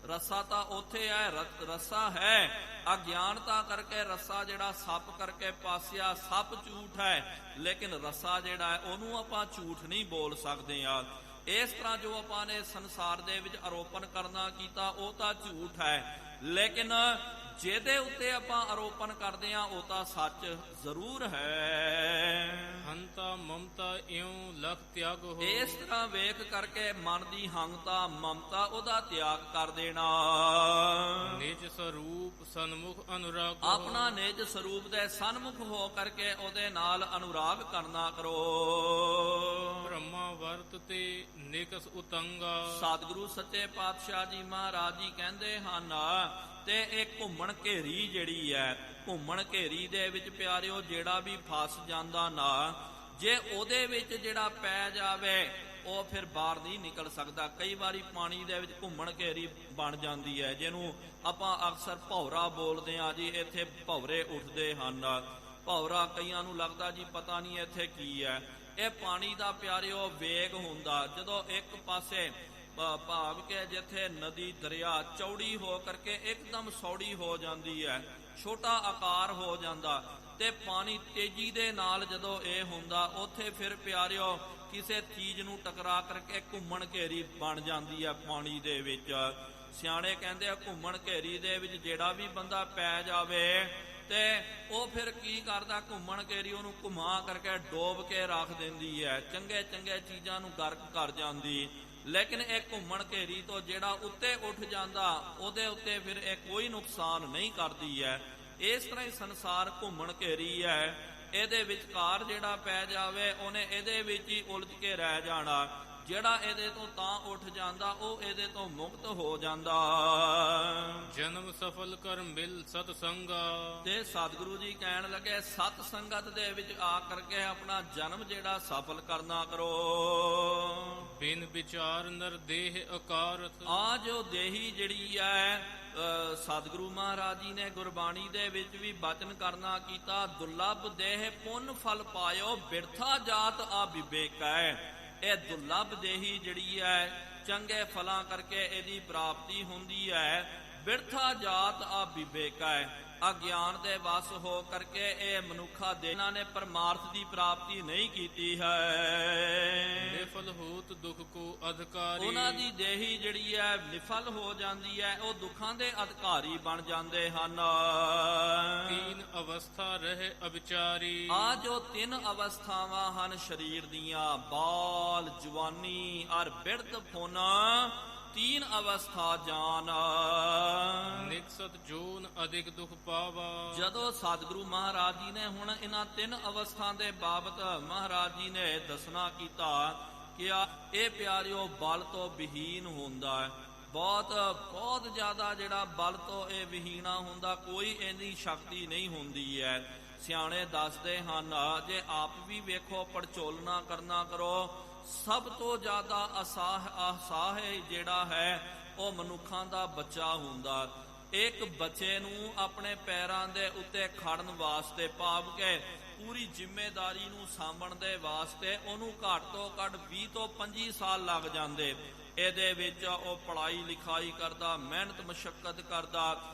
ਰੱਸਾ ਤਾਂ ਉੱਥੇ ਹੈ, ਰੱਸਾ ਹੈ। ਅਗਿਆਨਤਾ ਕਰਕੇ ਰੱਸਾ ਜਿਹੜਾ ਸੱਪ ਕਰਕੇ ਪਾਸਿਆ, ਸੱਪ ਝੂਠ ਹੈ, ਲੇਕਿਨ ਰੱਸਾ ਜਿਹੜਾ ਹੈ ਉਹਨੂੰ ਆਪਾਂ ਝੂਠ ਨਹੀਂ ਬੋਲ ਸਕਦੇ ਆ। ਇਸ ਤਰ੍ਹਾਂ ਜੋ ਆਪਾਂ ਨੇ ਸੰਸਾਰ ਦੇ ਵਿੱਚ ਆਰੋਪਣ ਕਰਨਾ ਕੀਤਾ ਉਹ ਤਾਂ ਝੂਠ ਹੈ, ਲੇਕਿਨ ਜਿਹਦੇ ਉੱਤੇ ਆਪਾਂ ਆਰੋਪਣ ਕਰਦੇ ਆ ਉਹ ਤਾਂ ਸੱਚ ਜ਼ਰੂਰ ਹੈ। ਹੰਤਾ ਮਮਤਾ ਇਉਂ ਲਖ ਤਿਆਗ ਹੋ, ਇਸ ਤਰ੍ਹਾਂ ਵੇਖ ਕਰਕੇ ਮਨ ਦੀ ਹੰਤਾ ਮਮਤਾ ਉਹਦਾ ਤਿਆਗ ਕਰ ਦੇਣਾ। ਨਿਜ ਸਰੂਪ ਸਨਮੁਖ ਅਨੁਰਾਗ, ਆਪਣਾ ਨਿਜ ਸਰੂਪ ਦੇ ਸਨਮੁਖ ਹੋ ਕਰਕੇ ਉਹਦੇ ਨਾਲ ਅਨੁਰਾਗ ਕਰਨਾ ਕਰੋ। ਬ੍ਰਹਮਾ ਵਰਤ ਤੇ ਨਿਕਸ ਉਤੰਗਾ, ਸਤਿਗੁਰੂ ਸੱਚੇ ਪਾਤਸ਼ਾਹ ਜੀ ਮਹਾਰਾਜ ਜੀ ਕਹਿੰਦੇ ਹਨ, ਤੇ ਇਹ ਘੁੰਮਣ ਘੇਰੀ ਜਿਹੜੀ ਹੈ, ਘੁੰਮਣ ਘੇਰੀ ਦੇ ਵਿੱਚ ਪਿਆਰਿਓ ਜਿਹੜਾ ਵੀ ਫਸ ਜਾਂਦਾ ਨਾ, ਜੇ ਉਹਦੇ ਵਿੱਚ ਜਿਹੜਾ ਪੈ ਜਾਵੇ ਉਹ ਫਿਰ ਬਾਹਰ ਨਹੀਂ ਨਿਕਲ ਸਕਦਾ। ਕਈ ਵਾਰੀ ਪਾਣੀ ਦੇ ਵਿੱਚ ਘੁੰਮਣ ਘੇਰੀ ਬਣ ਜਾਂਦੀ ਹੈ, ਜਿਹਨੂੰ ਆਪਾਂ ਅਕਸਰ ਭੌਰਾ ਬੋਲਦੇ ਹਾਂ ਜੀ, ਇੱਥੇ ਭੌਰੇ ਉੱਠਦੇ ਹਨ। ਭੌਰਾ ਕਈਆਂ ਨੂੰ ਲੱਗਦਾ ਜੀ ਪਤਾ ਨਹੀਂ ਇੱਥੇ ਕੀ ਹੈ। ਇਹ ਪਾਣੀ ਦਾ ਪਿਆਰਿਓ ਵੇਗ ਹੁੰਦਾ, ਜਦੋਂ ਇੱਕ ਪਾਸੇ ਭਾਵ ਕਿ ਜਿੱਥੇ ਨਦੀ ਦਰਿਆ ਚੌੜੀ ਹੋ ਕਰਕੇ ਇੱਕਦਮ ਸੌੜੀ ਹੋ ਜਾਂਦੀ ਹੈ, ਛੋਟਾ ਆਕਾਰ ਹੋ ਜਾਂਦਾ, ਤੇ ਪਾਣੀ ਤੇਜ਼ੀ ਦੇ ਨਾਲ ਜਦੋਂ ਇਹ ਹੁੰਦਾ, ਉੱਥੇ ਫਿਰ ਪਿਆਰਿਓ ਕਿਸੇ ਚੀਜ਼ ਨੂੰ ਟਕਰਾ ਕਰਕੇ ਘੁੰਮਣ ਘੇਰੀ ਬਣ ਜਾਂਦੀ ਹੈ ਪਾਣੀ ਦੇ ਵਿੱਚ। ਸਿਆਣੇ ਕਹਿੰਦੇ ਆ ਘੁੰਮਣ ਘੇਰੀ ਦੇ ਵਿੱਚ ਜਿਹੜਾ ਵੀ ਬੰਦਾ ਪੈ ਜਾਵੇ ਤੇ ਉਹ ਫਿਰ ਕੀ ਕਰਦਾ, ਘੁੰਮਣ ਘੇਰੀ ਉਹਨੂੰ ਘੁਮਾ ਕਰਕੇ ਡੋਬ ਕੇ ਰੱਖ ਦਿੰਦੀ ਹੈ, ਚੰਗੇ ਚੰਗੇ ਚੀਜ਼ਾਂ ਨੂੰ ਗਰਕ ਕਰ ਜਾਂਦੀ। ਲੇਕਿਨ ਇਹ ਘੁੰਮਣ ਘੇਰੀ ਤੋਂ ਜਿਹੜਾ ਉੱਤੇ ਉੱਠ ਜਾਂਦਾ ਉਹਦੇ ਉੱਤੇ ਫਿਰ ਇਹ ਕੋਈ ਨੁਕਸਾਨ ਨਹੀਂ ਕਰਦੀ ਹੈ। ਇਸ ਤਰ੍ਹਾਂ ਹੀ ਸੰਸਾਰ ਘੁੰਮਣ ਘੇਰੀ ਹੈ, ਇਹਦੇ ਵਿਚਕਾਰ ਜਿਹੜਾ ਪੈ ਜਾਵੇ ਉਹਨੇ ਇਹਦੇ ਵਿੱਚ ਹੀ ਉਲਝ ਕੇ ਰਹਿ ਜਾਣਾ। ਜਿਹੜਾ ਇਹਦੇ ਤੋਂ ਤਾਂ ਉੱਠ ਜਾਂਦਾ ਉਹ ਇਹਦੇ ਤੋਂ ਮੁਕਤ ਹੋ ਜਾਂਦਾ। ਜਨਮ ਸਫਲ ਕਰ ਮਿਲ ਸਤ ਸੰਗਾ, ਤੇ ਸਤਿਗੁਰੂ ਜੀ ਕਹਿਣ ਲੱਗੇ ਸਤ ਸੰਗਤ ਦੇ ਵਿੱਚ ਆ ਕਰਕੇ ਆਪਣਾ ਜਨਮ ਜਿਹੜਾ ਸਫਲ ਕਰਨਾ ਕਰੋ। ਬਿਨ ਵਿਚਾਰ ਨਰ ਦੇਹ ਅਕਾਰਤ, ਆ ਜੋ ਦੇਹੀ ਜਿਹੜੀ ਹੈ ਸਤਿਗੁਰੂ ਮਹਾਰਾਜ ਜੀ ਨੇ ਗੁਰਬਾਣੀ ਦੇ ਵਿੱਚ ਵੀ ਬਚਨ ਕਰਨਾ ਕੀਤਾ, ਦੁਰਲਭ ਦੇਹ ਪੁੰਨ ਫਲ ਪਾਇਓ ਬਿਰਥਾ ਜਾਤ ਆ ਵਿਵੇਕੈ। ਇਹ ਦੁਰਲਭ ਦੇਹੀ ਜਿਹੜੀ ਹੈ ਚੰਗੇ ਫਲਾਂ ਕਰਕੇ ਇਹਦੀ ਪ੍ਰਾਪਤੀ ਹੁੰਦੀ ਹੈ, ਬਿਰਥਾ ਜਾਤ ਆ ਵਿਵੇਕੈ। ਅਗਿਆਨ ਦੇ ਵਸ ਹੋ ਕਰਕੇ ਇਹ ਮਨੁੱਖਾ ਦੇ ਇਹਨਾਂ ਨੇ ਪਰਮਾਰਥ ਦੀ ਪ੍ਰਾਪਤੀ ਨਹੀਂ ਕੀਤੀ ਹੈ। ਨਿਫਲ ਹੋਤ ਦੁਖ ਕੋ ਅਧਿਕਾਰੀ, ਉਹਨਾਂ ਦੀ ਦੇਹੀ ਜਿਹੜੀ ਹੈ ਨਿਫਲ ਹੋ ਜਾਂਦੀ ਹੈ, ਉਹ ਦੁੱਖਾਂ ਦੇ ਅਧਿਕਾਰੀ ਬਣ ਜਾਂਦੇ ਹਨ। ਤੀਨ ਅਵਸਥਾ ਰਹੇ ਅਵਿਚਾਰੀ, ਆ ਜੋ ਤਿੰਨ ਅਵਸਥਾਵਾਂ ਹਨ ਸਰੀਰ ਦੀਆਂ, ਬਾਲ, ਜਵਾਨੀ ਔਰ ਬਿਰਧ ਫੁਨ, ਤੀਨ ਅਵਸਥਾ ਜਾਨ। ਨਿਕਸਤ ਜੋਨ ਅਧਿਕ ਦੁਖ ਪਾਵਾ, ਜਦੋਂ ਸਤਿਗੁਰੂ ਮਹਾਰਾਜ ਜੀ ਨੇ ਹੁਣ ਇਹਨਾਂ ਤਿੰਨ ਅਵਸਥਾ ਦੇ ਬਾਬਤ ਮਹਾਰਾਜ ਜੀ ਨੇ ਦੱਸਣਾ ਕੀਤਾ ਕਿ ਇਹ ਪਿਆਰਿਓ ਬਲ ਤੋਂ ਵਿਹੀਨ ਹੁੰਦਾ ਹੈ, ਬਹੁਤ ਜ਼ਿਆਦਾ ਜਿਹੜਾ ਬਲ ਤੋਂ ਇਹ ਵਿਹੀਣਾ ਹੁੰਦਾ, ਕੋਈ ਇਹਦੀ ਸ਼ਕਤੀ ਨਹੀਂ ਹੁੰਦੀ ਹੈ। ਸਿਆਣੇ ਦੱਸਦੇ ਹਨ ਜੇ ਆਪ ਵੀ ਵੇਖੋ ਪੜਚੋਲਣਾ ਕਰਨਾ ਕਰੋ, ਸਭ ਤੋਂ ਜ਼ਿਆਦਾ ਅਸਾਹ ਜਿਹੜਾ ਹੈ ਉਹ ਮਨੁੱਖਾਂ ਦਾ ਬੱਚਾ ਹੁੰਦਾ। ਇੱਕ ਬੱਚੇ ਨੂੰ ਆਪਣੇ ਪੈਰਾਂ ਦੇ ਉੱਤੇ ਖੜਨ ਵਾਸਤੇ ਭਾਵ ਕੇ ਪੂਰੀ ਜ਼ਿੰਮੇਦਾਰੀ ਨੂੰ ਸਾਂਭਣ ਦੇ ਵਾਸਤੇ ਉਹਨੂੰ ਘੱਟ ਤੋਂ ਘੱਟ 20 ਤੋਂ 25 ਸਾਲ ਲੱਗ ਜਾਂਦੇ। ਇਹਦੇ ਵਿੱਚ ਉਹ ਪੜ੍ਹਾਈ ਲਿਖਾਈ ਕਰਦਾ, ਮਿਹਨਤ ਮਸ਼ੱਕਤ ਕਰਦਾ,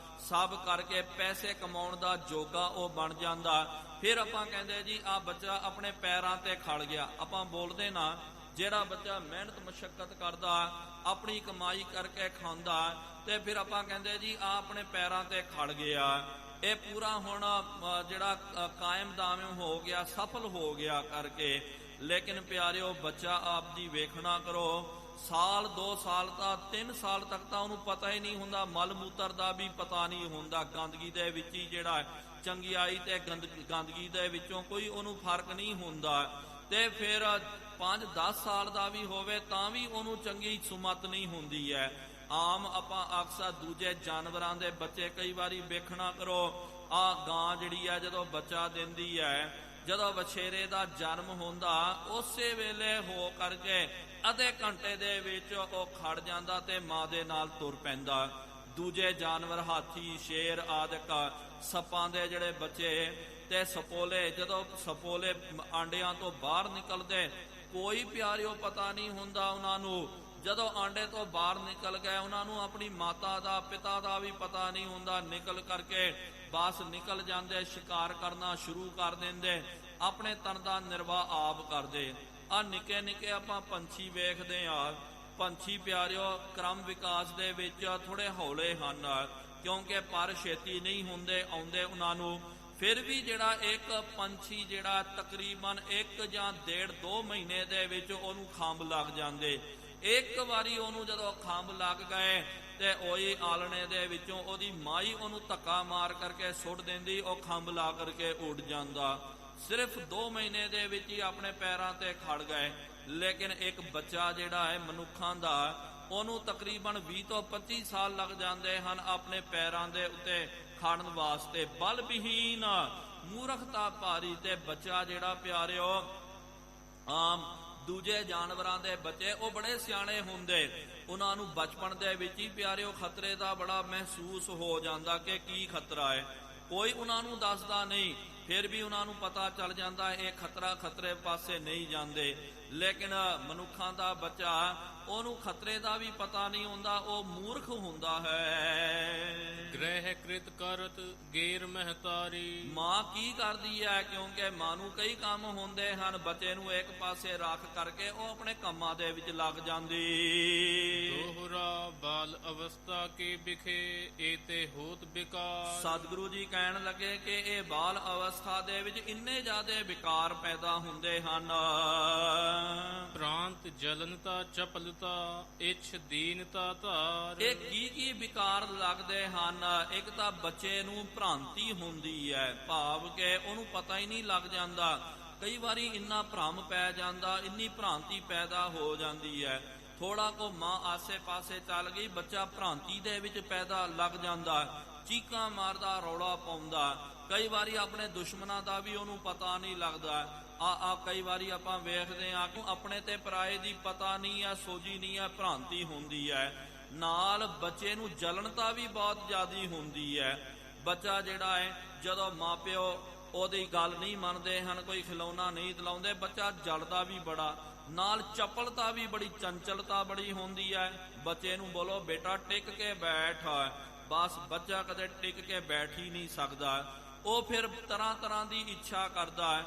ਸਭ ਕਰਕੇ ਪੈਸੇ ਕਮਾਉਣ ਦਾ ਜੋਗਾ ਉਹ ਬਣ ਜਾਂਦਾ। ਫਿਰ ਆਪਾਂ ਕਹਿੰਦੇ ਜੀ ਆ ਬੱਚਾ ਆਪਣੇ ਪੈਰਾਂ ਤੇ ਖੜ ਗਿਆ। ਆਪਾਂ ਬੋਲਦੇ ਨਾ ਜਿਹੜਾ ਬੱਚਾ ਮਿਹਨਤ ਮਸ਼ੱਕਤ ਕਰਦਾ, ਆਪਣੀ ਕਮਾਈ ਕਰਕੇ ਖਾਂਦਾ, ਤੇ ਫਿਰ ਆਪਾਂ ਕਹਿੰਦੇ ਜੀ ਆ ਆਪਣੇ ਪੈਰਾਂ ਤੇ ਖੜ ਗਿਆ, ਇਹ ਪੂਰਾ ਹੁਣ ਜਿਹੜਾ ਕਾਇਮ ਦਾਇਮ ਹੋ ਗਿਆ, ਸਫਲ ਹੋ ਗਿਆ ਕਰਕੇ। ਲੇਕਿਨ ਪਿਆਰਿਓ ਬੱਚਾ ਆਪ ਦੀ ਵੇਖਣਾ ਕਰੋ, ਸਾਲ 2 ਸਾਲ ਤਾਂ 3 ਸਾਲ ਤੱਕ ਤਾਂ ਉਹਨੂੰ ਪਤਾ ਹੀ ਨਹੀਂ ਹੁੰਦਾ, ਮਲ ਮੂਤਰ ਦਾ ਵੀ ਪਤਾ ਨਹੀਂ ਹੁੰਦਾ, ਗੰਦਗੀ ਦੇ ਵਿੱਚ ਹੀ ਜਿਹੜਾ ਚੰਗਿਆਈ ਤੇ ਗੰਦਗੀ ਦੇ ਵਿੱਚੋਂ ਕੋਈ ਉਹਨੂੰ ਫਰਕ ਨਹੀਂ ਹੁੰਦਾ। ਤੇ ਫਿਰ 5-10 ਸਾਲ ਦਾ ਵੀ ਹੋਵੇ ਤਾਂ ਵੀ ਉਹਨੂੰ ਚੰਗੀ ਸੁਮਤ ਨਹੀਂ ਹੁੰਦੀ ਹੈ। ਆਮ ਆਪਾਂ ਅਕਸਰ ਦੂਜੇ ਜਾਨਵਰਾਂ ਦੇ ਬੱਚੇ ਕਈ ਵਾਰੀ ਵੇਖਣਾ ਕਰੋ, ਆ ਗਾਂ ਜਿਹੜੀ ਹੈ ਜਦੋਂ ਬੱਚਾ ਦਿੰਦੀ ਹੈ, ਜਦੋਂ ਵਛੇਰੇ ਦਾ ਜਨਮ ਹੁੰਦਾ ਉਸੇ ਵੇਲੇ ਹੋ ਕਰਕੇ ਅੱਧੇ ਘੰਟੇ ਦੇ ਵਿੱਚ ਉਹ ਖੜ ਜਾਂਦਾ ਤੇ ਮਾਂ ਦੇ ਨਾਲ ਤੁਰ ਪੈਂਦਾ। ਦੂਜੇ ਜਾਨਵਰ ਹਾਥੀ, ਸ਼ੇਰ ਆਦਿਕ ਸੱਪਾਂ ਦੇ ਜਿਹੜੇ ਬੱਚੇ ਤੇ ਸਪੋਲੇ, ਜਦੋਂ ਸਪੋਲੇ ਆਂਡਿਆਂ ਤੋਂ ਬਾਹਰ ਨਿਕਲਦੇ ਕੋਈ ਪਿਆਰਿਓ ਪਤਾ ਨਹੀਂ ਹੁੰਦਾ ਉਹਨਾਂ ਨੂੰ। ਜਦੋਂ ਆਂਡੇ ਤੋਂ ਬਾਹਰ ਨਿਕਲ ਗਏ ਉਹਨਾਂ ਨੂੰ ਆਪਣੀ ਮਾਤਾ ਦਾ ਪਿਤਾ ਦਾ ਵੀ ਪਤਾ ਨਹੀਂ ਹੁੰਦਾ, ਨਿਕਲ ਕਰਕੇ ਬਸ ਨਿਕਲ ਜਾਂਦੇ, ਸ਼ਿਕਾਰ ਕਰਨਾ ਸ਼ੁਰੂ ਕਰ ਦਿੰਦੇ, ਆਪਣੇ ਤਨ ਦਾ ਨਿਰਵਾਹ ਆਪ ਕਰਦੇ। ਆ ਨਿੱਕੇ ਨਿੱਕੇ ਆਪਾਂ ਪੰਛੀ ਵੇਖਦੇ ਆ, ਪੰਛੀ ਪਿਆਰਿਓ ਕ੍ਰਮ ਵਿਕਾਸ ਦੇ ਵਿੱਚ ਥੋੜੇ ਹੌਲੇ ਹਨ ਕਿਉਂਕਿ ਪਰ ਛੇਤੀ ਨਹੀਂ ਹੁੰਦੇ ਆਉਂਦੇ ਉਹਨਾਂ ਨੂੰ। ਫਿਰ ਵੀ ਜਿਹੜਾ ਇੱਕ ਪੰਛੀ ਜਿਹੜਾ ਤਕਰੀਬਨ 1 ਜਾਂ 1.5-2 ਮਹੀਨੇ ਦੇ ਵਿੱਚ ਉਹਨੂੰ ਖੰਭ ਲੱਗ ਜਾਂਦੇ। ਇੱਕ ਵਾਰੀ ਉਹਨੂੰ ਜਦੋਂ ਖੰਭ ਲੱਗ ਗਏ ਤੇ ਉਹੀ ਆਲਣੇ ਦੇ ਵਿੱਚੋਂ ਉਹਦੀ ਮਾਈ ਉਹਨੂੰ ਧੱਕਾ ਮਾਰ ਕਰਕੇ ਸੁੱਟ ਦਿੰਦੀ, ਉਹ ਖੰਭ ਲਾ ਕਰਕੇ ਉੱਡ ਜਾਂਦਾ। ਸਿਰਫ 2 ਮਹੀਨੇ ਦੇ ਵਿੱਚ ਹੀ ਆਪਣੇ ਪੈਰਾਂ ਤੇ ਖੜ ਗਏ। ਲੇਕਿਨ ਇੱਕ ਬੱਚਾ ਜਿਹੜਾ ਹੈ ਮਨੁੱਖਾਂ ਦਾ, ਉਹਨੂੰ ਤਕਰੀਬਨ 20 ਤੋਂ 25 ਸਾਲ ਲੱਗ ਜਾਂਦੇ ਹਨ ਆਪਣੇ ਪੈਰਾਂ ਦੇ ਉੱਤੇ ਖੜਨ ਵਾਸਤੇ। ਬਲ ਵਿਹੀਨ, ਮੂਰਖਤਾ ਭਾਰੀ। ਤੇ ਬੱਚਾ ਜਿਹੜਾ ਪਿਆਰਿਓ ਆਮ ਦੂਜੇ ਜਾਨਵਰਾਂ ਦੇ ਬੱਚੇ ਉਹ ਬੜੇ ਸਿਆਣੇ ਹੁੰਦੇ, ਉਹਨਾਂ ਨੂੰ ਬਚਪਨ ਦੇ ਵਿੱਚ ਹੀ ਪਿਆਰਿਓ ਖਤਰੇ ਦਾ ਬੜਾ ਮਹਿਸੂਸ ਹੋ ਜਾਂਦਾ ਕਿ ਕੀ ਖਤਰਾ ਹੈ। ਕੋਈ ਉਹਨਾਂ ਨੂੰ ਦੱਸਦਾ ਨਹੀਂ, ਫਿਰ ਵੀ ਉਹਨਾਂ ਨੂੰ ਪਤਾ ਚੱਲ ਜਾਂਦਾ ਇਹ ਖਤਰਾ, ਖਤਰੇ ਪਾਸੇ ਨਹੀਂ ਜਾਂਦੇ। ਲੇਕਿਨ ਮਨੁੱਖਾਂ ਦਾ ਬੱਚਾ, ਉਹਨੂੰ ਖਤਰੇ ਦਾ ਵੀ ਪਤਾ ਨਹੀਂ ਹੁੰਦਾ, ਉਹ ਮੂਰਖ ਹੁੰਦਾ ਹੈ। ਗ੍ਰਹਿ ਕ੍ਰਿਤ ਕਰਤ ਗੇਰ ਮਹਤਾਰੀ, ਮਾਂ ਕੀ ਕਰਦੀ ਹੈ ਕਿਉਂਕਿ ਮਾਂ ਨੂੰ ਕਈ ਕੰਮ ਹੁੰਦੇ ਹਨ, ਬੱਚੇ ਨੂੰ ਇੱਕ ਪਾਸੇ ਰੱਖ ਕਰਕੇ ਉਹ ਆਪਣੇ ਕੰਮਾਂ ਦੇ ਵਿੱਚ ਲੱਗ ਜਾਂਦੀ। ਦੋਹਰਾ ਬਾਲ ਅਵਸਥਾ ਕੇ ਵਿਖੇ ਏਤੇ ਹੋਤ ਵਿਕਾਰ, ਸਤਿਗੁਰੂ ਜੀ ਕਹਿਣ ਲੱਗੇ ਕਿ ਇਹ ਬਾਲ ਅਵਸਥਾ ਦੇ ਵਿੱਚ ਇੰਨੇ ਜ਼ਿਆਦੇ ਵਿਕਾਰ ਪੈਦਾ ਹੁੰਦੇ ਹਨ। ਪ੍ਰਾਂਤ ਜਲਨਤਾ ਚਪਲਤਾ ਇੱਛ ਦੀਨਤਾ ਧਾਰ, ਇਹ ਕੀ ਵਿਕਾਰ ਲੱਗਦੇ ਹਨ। ਇੱਕ ਤਾਂ ਬੱਚੇ ਨੂੰ ਭ੍ਰਾਂਤੀ ਹੁੰਦੀ ਹੈ, ਭਾਵ ਕਿ ਉਹਨੂੰ ਪਤਾ ਹੀ ਨਹੀਂ ਲੱਗ ਜਾਂਦਾ ਕਈ ਵਾਰੀ ਇੰਨਾ ਭ੍ਰਮ ਪੈ ਜਾਂਦਾ, ਇੰਨੀ ਭ੍ਰਾਂਤੀ ਪੈਦਾ ਹੋ ਜਾਂਦੀ ਹੈ। ਥੋੜਾ ਕੋ ਮਾਂ ਆਸੇ ਪਾਸੇ ਚੱਲ ਗਈ, ਬੱਚਾ ਭ੍ਰਾਂਤੀ ਦੇ ਵਿੱਚ ਪੈਦਾ ਲੱਗ ਜਾਂਦਾ, ਚੀਕਾਂ ਮਾਰਦਾ, ਰੌਲਾ ਪਾਉਂਦਾ। ਕਈ ਵਾਰੀ ਆਪਣੇ ਦੁਸ਼ਮਣਾਂ ਦਾ ਵੀ ਉਹਨੂੰ ਪਤਾ ਨਹੀਂ ਲੱਗਦਾ। ਕਈ ਵਾਰੀ ਆਪਾਂ ਵੇਖਦੇ ਹਾਂ ਕਿ ਆਪਣੇ ਤੇ ਪਰਾਏ ਦੀ ਪਤਾ ਨਹੀਂ ਹੈ, ਸੋਝੀ ਨਹੀਂ ਹੈ, ਭ੍ਰਾਂਤੀ ਹੁੰਦੀ ਹੈ। ਨਾਲ ਬੱਚੇ ਨੂੰ ਜਲਣਤਾ ਵੀ ਬਹੁਤ ਜ਼ਿਆਦੀ ਹੁੰਦੀ ਹੈ। ਬੱਚਾ ਜਿਹੜਾ ਹੈ, ਜਦੋਂ ਮਾਪਿਓ ਉਹਦੀ ਗੱਲ ਨਹੀਂ ਮੰਨਦੇ ਹਨ, ਕੋਈ ਖਿਲੌਣਾ ਨਹੀਂ ਦਿਲਾਉਂਦੇ, ਬੱਚਾ ਜਲਦਾ ਵੀ ਬੜਾ। ਨਾਲ ਚਪਲਤਾ ਵੀ ਬੜੀ, ਚੰਚਲਤਾ ਬੜੀ ਹੁੰਦੀ ਹੈ। ਬੱਚੇ ਨੂੰ ਬੋਲੋ ਬੇਟਾ ਟਿਕ ਕੇ ਬੈਠ, ਬਸ ਬੱਚਾ ਕਦੇ ਟਿਕ ਕੇ ਬੈਠ ਹੀ ਨਹੀਂ ਸਕਦਾ। ਉਹ ਫਿਰ ਤਰ੍ਹਾਂ ਤਰ੍ਹਾਂ ਦੀ ਇੱਛਾ ਕਰਦਾ ਹੈ,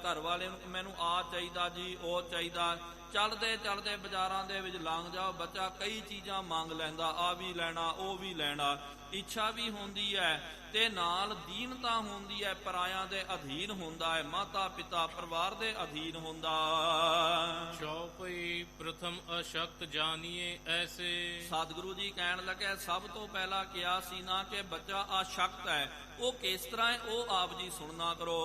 ਘਰ ਵਾਲੇ ਨੂੰ ਮੈਨੂੰ ਆ ਚਾਹੀਦਾ ਜੀ, ਉਹ ਚਾਹੀਦਾ। ਚੱਲਦੇ ਚੱਲਦੇ ਬਾਜ਼ਾਰਾਂ ਦੇ ਵਿੱਚ ਲੰਘ ਜਾਓ, ਬੱਚਾ ਕਈ ਚੀਜ਼ਾਂ ਮੰਗ ਲੈਂਦਾ, ਆ ਵੀ ਲੈਣਾ, ਉਹ ਵੀ ਲੈਣਾ। ਇੱਛਾ ਵੀ ਹੁੰਦੀ ਹੈ ਤੇ ਨਾਲ ਦੀਨਤਾ ਹੁੰਦੀ ਹੈ, ਪਰਾਇਆਂ ਦੇ ਅਧੀਨ ਹੁੰਦਾ ਹੈ, ਮਾਤਾ ਪਿਤਾ ਪਰਿਵਾਰ ਦੇ ਅਧੀਨ ਹੁੰਦਾ। ਚੌਪਈ ਪ੍ਰਥਮ ਅਸ਼ਕਤ ਜਾਣੀਏ ਐਸੇ। ਸਤਿਗੁਰੂ ਜੀ ਕਹਿਣ ਲੱਗੇ ਸਭ ਤੋਂ ਪਹਿਲਾਂ ਕਿਹਾ ਸੀ ਨਾ ਕਿ ਬੱਚਾ ਅਸ਼ਕਤ ਹੈ, ਉਹ ਕਿਸ ਤਰ੍ਹਾਂ ਹੈ, ਉਹ ਆਪ ਜੀ ਸੁਣਨਾ ਕਰੋ।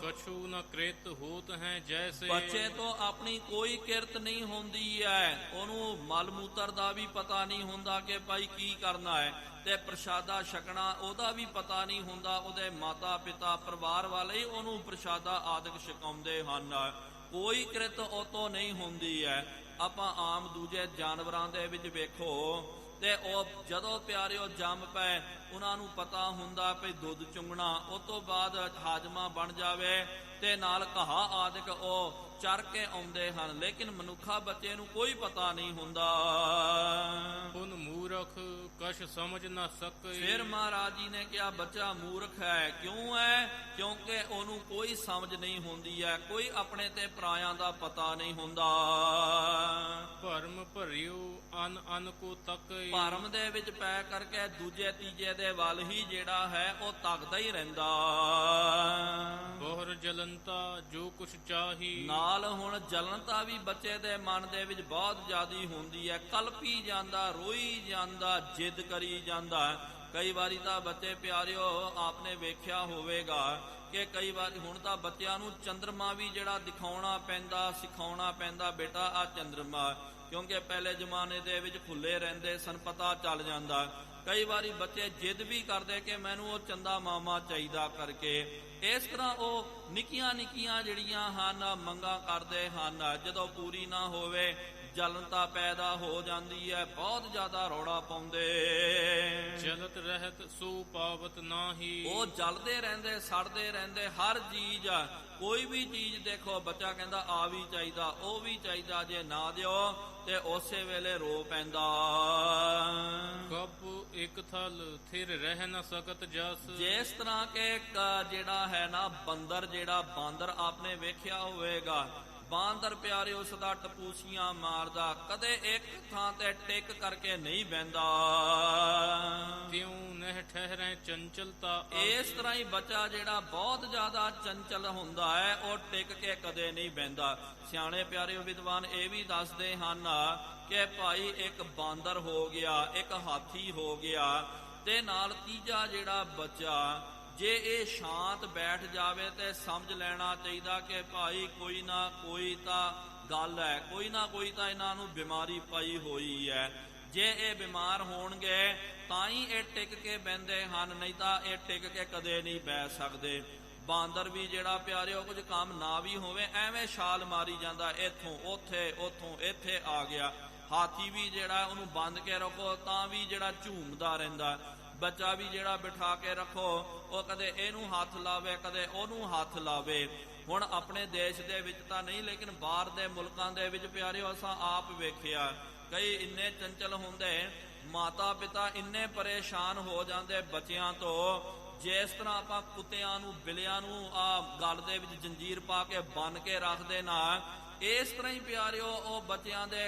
ਕਛੂ ਨ ਕ੍ਰਿਤ ਹੋਤ ਹੈ ਜੈਸੇ। ਬੱਚੇ ਤੋਂ ਆਪਣੀ ਕੋਈ ਕਿਰਤ ਨਹੀਂ ਹੁੰਦੀ ਹੈ, ਉਹਨੂੰ ਮਲ ਮੂਤਰ ਦਾ ਵੀ ਪਤਾ ਨਹੀਂ ਹੁੰਦਾ ਕਿ ਭਾਈ ਕੀ ਕਰਨਾ ਹੈ, ਤੇ ਪ੍ਰਸ਼ਾਦਾ ਛਕਣਾ ਉਹਦਾ ਵੀ ਪਤਾ ਨਹੀਂ ਹੁੰਦਾ। ਉਹਦੇ ਮਾਤਾ ਪਿਤਾ ਪਰਿਵਾਰ ਵਾਲੇ ਹੀ ਉਹਨੂੰ ਪ੍ਰਸ਼ਾਦਾ ਆਦਿਕ ਛਕਾਉਂਦੇ ਹਨ। ਕੋਈ ਕਿਰਤ ਉਹ ਤੋਂ ਨਹੀਂ ਹੁੰਦੀ ਹੈ। ਆਪਾਂ ਆਮ ਦੂਜੇ ਜਾਨਵਰਾਂ ਦੇ ਵਿੱਚ ਵੇਖੋ ਤੇ ਉਹ ਜਦੋਂ ਪਿਆਰਿਓ ਜੰਮ ਪਏ, ਉਹਨਾਂ ਨੂੰ ਪਤਾ ਹੁੰਦਾ ਵੀ ਦੁੱਧ ਚੁੰਗਣਾ, ਉਸ ਤੋਂ ਬਾਅਦ ਹਾਜਮਾ ਬਣ ਜਾਵੇ ਤੇ ਨਾਲ ਘਾਹ ਆਦਿਕ ਉਹ ਚਰ ਕੇ ਆਉਂਦੇ ਹਨ। ਲੇਕਿਨ ਮਨੁੱਖਾ ਬੱਚੇ ਨੂੰ ਕੋਈ ਪਤਾ ਨਹੀਂ ਹੁੰਦਾ। ਪੁਨ ਮੂਰਖ ਕਛ ਸਮਝ ਨਾ ਸਕੇ। ਫਿਰ ਮਹਾਰਾਜ ਜੀ ਨੇ ਕਿਹਾ ਬੱਚਾ ਮੂਰਖ ਹੈ। ਕਿਉਂ ਹੈ? ਕਿਉਂਕਿ ਉਹਨੂੰ ਕੋਈ ਸਮਝ ਨਹੀਂ ਹੁੰਦੀ ਹੈ, ਕੋਈ ਆਪਣੇ ਤੇ ਪਰਾਇਆਂ ਦਾ ਪਤਾ ਨਹੀਂ ਹੁੰਦਾ। ਭਰਮ ਭਰਿਓ ਅਨ ਅਨ ਕੋ ਤੱਕੇ। ਭਰਮ ਦੇ ਵਿੱਚ ਪੈ ਕਰਕੇ ਦੂਜੇ ਤੀਜੇ ਦੇ ਵੱਲ ਹੀ ਜਿਹੜਾ ਹੈ ਉਹ ਤੱਕਦਾ ਹੀ ਰਹਿੰਦਾ। ਬਹੁਰ ਜਲੰਤਾ ਜੋ ਕੁਛ ਚਾਹੀ। ਨਾਲ ਹੁਣ ਜਲਨਤਾ ਵੀ ਬੱਚੇ ਦੇ ਮਨ ਦੇ ਵਿੱਚ ਬਹੁਤ ਜ਼ਿਆਦੀ ਹੁੰਦੀ ਹੈ। ਕਲਪੀ ਜਾਂਦਾ, ਰੋਈ ਜਾਂਦਾ, ਜਿੱਦ ਕਰੀ ਜਾਂਦਾ। ਕਈ ਵਾਰੀ ਤਾਂ ਬੱਚੇ ਪਿਆਰਿਓ ਆਪਨੇ ਵੇਖਿਆ ਹੋਵੇਗਾ ਕਿ ਕਈ ਵਾਰ ਹੁਣ ਤਾਂ ਬੱਚਿਆਂ ਨੂੰ ਚੰਦਰਮਾ ਵੀ ਜਿਹੜਾ ਦਿਖਾਉਣਾ ਪੈਂਦਾ, ਸਿਖਾਉਣਾ ਪੈਂਦਾ, ਬੇਟਾ ਆ ਚੰਦਰਮਾ, ਕਿਉਂਕਿ ਪਹਿਲੇ ਜ਼ਮਾਨੇ ਦੇ ਵਿੱਚ ਖੁੱਲੇ ਰਹਿੰਦੇ ਸਨ, ਪਤਾ ਚੱਲ ਜਾਂਦਾ। ਕਈ ਵਾਰੀ ਬੱਚੇ ਜਿੱਦ ਵੀ ਕਰਦੇ ਕਿ ਮੈਨੂੰ ਉਹ ਚੰਦਾ ਮਾਮਾ ਚਾਹੀਦਾ ਕਰਕੇ। ਇਸ ਤਰ੍ਹਾਂ ਉਹ ਨਿੱਕੀਆਂ ਨਿੱਕੀਆਂ ਜਿਹੜੀਆਂ ਹਨ ਮੰਗਾਂ ਕਰਦੇ ਹਨ। ਜਦੋਂ ਪੂਰੀ ਨਾ ਹੋਵੇ ਜਲਨਤਾ ਪੈਦਾ ਹੋ ਜਾਂਦੀ ਹੈ, ਬਹੁਤ ਜ਼ਿਆਦਾ ਰੌਲਾ ਪਾਉਂਦੇ। ਜਲਤ ਰਹਿਤ ਸੋ ਪਾਵਤ ਨਾਹੀ। ਉਹ ਜਲਦੇ ਰਹਿੰਦੇ, ਸੜਦੇ ਰਹਿੰਦੇ। ਹਰ ਚੀਜ਼, ਕੋਈ ਵੀ ਚੀਜ਼ ਦੇਖੋ, ਬੱਚਾ ਕਹਿੰਦਾ ਆ ਵੀ ਚਾਹੀਦਾ, ਉਹ ਵੀ ਚਾਹੀਦਾ, ਜੇ ਨਾ ਦਿਓ ਤੇ ਉਸੇ ਵੇਲੇ ਰੋ ਪੈਂਦਾ। ਕਬ ਇੱਕ ਥਲ ਥਿਰ ਰਹਿ ਨਾ ਸਕਤ ਜਸ। ਜਿਸ ਤਰ੍ਹਾਂ ਕਿ ਜਿਹੜਾ ਹੈ ਨਾ ਬੰਦਰ, ਜਿਹੜਾ ਬਾਂਦਰ ਆਪਨੇ ਵੇਖਿਆ ਹੋਵੇਗਾ, ਬਾਂਦਰ ਪਿਆਰਿਓ ਸਦਾ ਟਪੂਸੀਆਂ ਮਾਰਦਾ, ਕਦੇ ਇੱਕ ਥਾਂ ਤੇ ਟਿਕ ਕਰਕੇ ਨਹੀਂ ਬਹਿੰਦਾ। ਤਿਉ ਨਹਿ ਠਹਿਰੈ ਚੰਚਲਤਾ। ਇਸ ਤਰ੍ਹਾਂ ਹੀ ਬੱਚਾ ਜਿਹੜਾ ਬਹੁਤ ਜ਼ਿਆਦਾ ਚੰਚਲ ਹੁੰਦਾ ਹੈ, ਉਹ ਟਿਕ ਕੇ ਕਦੇ ਨਹੀਂ ਬਹਿੰਦਾ। ਸਿਆਣੇ ਪਿਆਰਿਓ ਵਿਦਵਾਨ ਇਹ ਵੀ ਦੱਸਦੇ ਹਨ ਕਿ ਭਾਈ ਇੱਕ ਬਾਂਦਰ ਹੋ ਗਿਆ, ਇੱਕ ਹਾਥੀ ਹੋ ਗਿਆ, ਤੇ ਨਾਲ ਤੀਜਾ ਜਿਹੜਾ ਬੱਚਾ, ਜੇ ਇਹ ਸ਼ਾਂਤ ਬੈਠ ਜਾਵੇ ਤੇ ਸਮਝ ਲੈਣਾ ਚਾਹੀਦਾ ਕਿ ਭਾਈ ਕੋਈ ਨਾ ਕੋਈ ਤਾਂ ਗੱਲ ਹੈ, ਕੋਈ ਨਾ ਕੋਈ ਤਾਂ ਇਹਨਾਂ ਨੂੰ ਬਿਮਾਰੀ ਪਾਈ ਹੋਈ ਹੈ। ਜੇ ਇਹ ਬਿਮਾਰ ਹੋਣਗੇ ਤਾਂ ਹੀ ਇਹ ਟਿਕ ਕੇ ਬਹਿੰਦੇ ਹਨ, ਨਹੀਂ ਤਾਂ ਇਹ ਟਿਕ ਕੇ ਕਦੇ ਨਹੀਂ ਬਹਿ ਸਕਦੇ। ਬਾਂਦਰ ਵੀ ਜਿਹੜਾ ਪਿਆਰਿਓ ਕੁਝ ਕੰਮ ਨਾ ਵੀ ਹੋਵੇ ਐਵੇਂ ਛਾਲ ਮਾਰੀ ਜਾਂਦਾ, ਇੱਥੋਂ ਉੱਥੇ, ਉੱਥੋਂ ਇੱਥੇ ਆ ਗਿਆ। ਹਾਥੀ ਵੀ ਜਿਹੜਾ ਉਹਨੂੰ ਬੰਦ ਕੇ ਰੱਖੋ ਤਾਂ ਵੀ ਜਿਹੜਾ ਝੂਮਦਾ ਰਹਿੰਦਾ। ਬੱਚਾ ਵੀ ਜਿਹੜਾ ਬਿਠਾ ਕੇ ਰੱਖੋ, ਉਹ ਕਦੇ ਇਹਨੂੰ ਹੱਥ ਲਾਵੇ, ਕਦੇ ਉਹਨੂੰ ਹੱਥ ਲਾਵੇ। ਹੁਣ ਆਪਣੇ ਦੇਸ਼ ਦੇ ਵਿੱਚ ਤਾਂ ਨਹੀਂ, ਲੇਕਿਨ ਬਾਹਰ ਦੇ ਮੁਲਕਾਂ ਦੇ ਵਿੱਚ ਪਿਆਰਿਓ ਅਸਾਂ ਆਪ ਵੇਖਿਆ, ਕਈ ਇੰਨੇ ਚੰਚਲ ਹੁੰਦੇ, ਮਾਤਾ ਪਿਤਾ ਇੰਨੇ ਪਰੇਸ਼ਾਨ ਹੋ ਜਾਂਦੇ ਬੱਚਿਆਂ ਤੋਂ। ਜਿਸ ਤਰ੍ਹਾਂ ਆਪਾਂ ਕੁੱਤਿਆਂ ਨੂੰ, ਬਿੱਲਿਆਂ ਨੂੰ ਗਲ ਦੇ ਵਿੱਚ ਜੰਜੀਰ ਪਾ ਕੇ ਬੰਨ ਕੇ ਰੱਖਦੇ ਨਾ, ਇਸ ਤਰ੍ਹਾਂ ਹੀ ਪਿਆਰਿਓ ਉਹ ਬੱਚਿਆਂ ਦੇ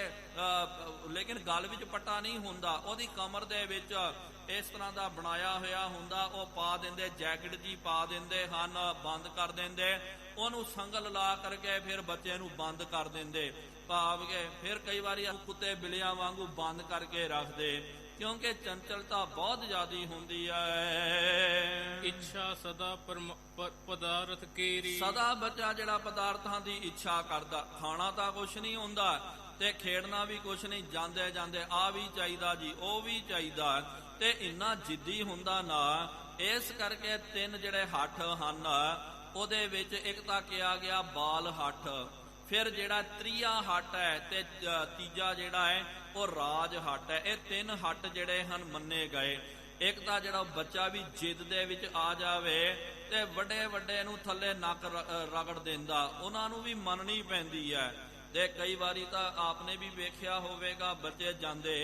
ਲੇਕਿਨ ਗਲ ਵਿੱਚ ਪੱਟਾ ਨਹੀਂ ਹੁੰਦਾ, ਉਹਦੀ ਕਮਰ ਦੇ ਵਿੱਚ ਇਸ ਤਰ੍ਹਾਂ ਦਾ ਬਣਾਇਆ ਹੋਇਆ ਹੁੰਦਾ, ਉਹ ਪਾ ਦਿੰਦੇ, ਜੈਕਟ ਜੀ ਪਾ ਦਿੰਦੇ ਹਨ, ਬੰਦ ਕਰ ਦਿੰਦੇ, ਉਹਨੂੰ ਸੰਗਲ ਲਾ ਕਰਕੇ ਫਿਰ ਬੱਚੇ ਨੂੰ ਬੰਦ ਕਰ ਦਿੰਦੇ, ਭਾਵ ਕੇ ਫਿਰ ਕਈ ਵਾਰੀ ਕੁੱਤੇ ਬਿੱਲਿਆਂ ਵਾਂਗੂ ਬੰਦ ਕਰਕੇ ਰੱਖਦੇ। ਕਿਉਂਕਿ ਚੰਚਲਤਾ ਬਹੁਤ ਜ਼ਿਆਦੀ ਹੁੰਦੀ ਹੈ। ਇੱਛਾ ਸਦਾ ਪਦਾਰਥ ਕੇਰੀ, ਸਦਾ ਬੱਚਾ ਜਿਹੜਾ ਪਦਾਰਥਾਂ ਦੀ ਇੱਛਾ ਕਰਦਾ, ਖਾਣਾ ਤਾਂ ਕੁਛ ਨਹੀਂ ਹੁੰਦਾ ਤੇ ਖੇਡਣਾ ਵੀ ਕੁਛ ਨਹੀਂ, ਜਾਂਦੇ ਜਾਂਦੇ ਆ ਵੀ ਚਾਹੀਦਾ ਜੀ, ਉਹ ਵੀ ਚਾਹੀਦਾ, ਤੇ ਇੰਨਾ ਜਿੱਦੀ ਹੁੰਦਾ ਨਾ। ਇਸ ਕਰਕੇ ਤਿੰਨ ਜਿਹੜੇ ਹੱਠ ਹਨ ਉਹਦੇ ਵਿੱਚ ਇੱਕ ਤਾਂ ਕਿਹਾ ਗਿਆ ਬਾਲ ਹੱਠ, ਫਿਰ ਜਿਹੜਾ ਤ੍ਰੀਆ ਹੱਟ ਹੈ ਤੇ ਤੀਜਾ ਜਿਹੜਾ ਹੈ ਉਹ ਰਾਜ ਹੱਟ ਹੈ। ਇਹ ਤਿੰਨ ਹੱਟ ਜਿਹੜੇ ਹਨ ਮੰਨੇ ਗਏ। ਇੱਕ ਤਾਂ ਜਿਹੜਾ ਬੱਚਾ ਵੀ ਜਿੱਦ ਦੇ ਵਿੱਚ ਆ ਜਾਵੇ ਤੇ ਵੱਡੇ ਵੱਡੇ ਨੂੰ ਥੱਲੇ ਨੱਕ ਰਗੜ ਦਿੰਦਾ, ਉਹਨਾਂ ਨੂੰ ਵੀ ਮੰਨਣੀ ਪੈਂਦੀ ਹੈ। ਤੇ ਕਈ ਵਾਰੀ ਤਾਂ ਆਪਨੇ ਵੀ ਵੇਖਿਆ ਹੋਵੇਗਾ ਬੱਚੇ ਜਾਂਦੇ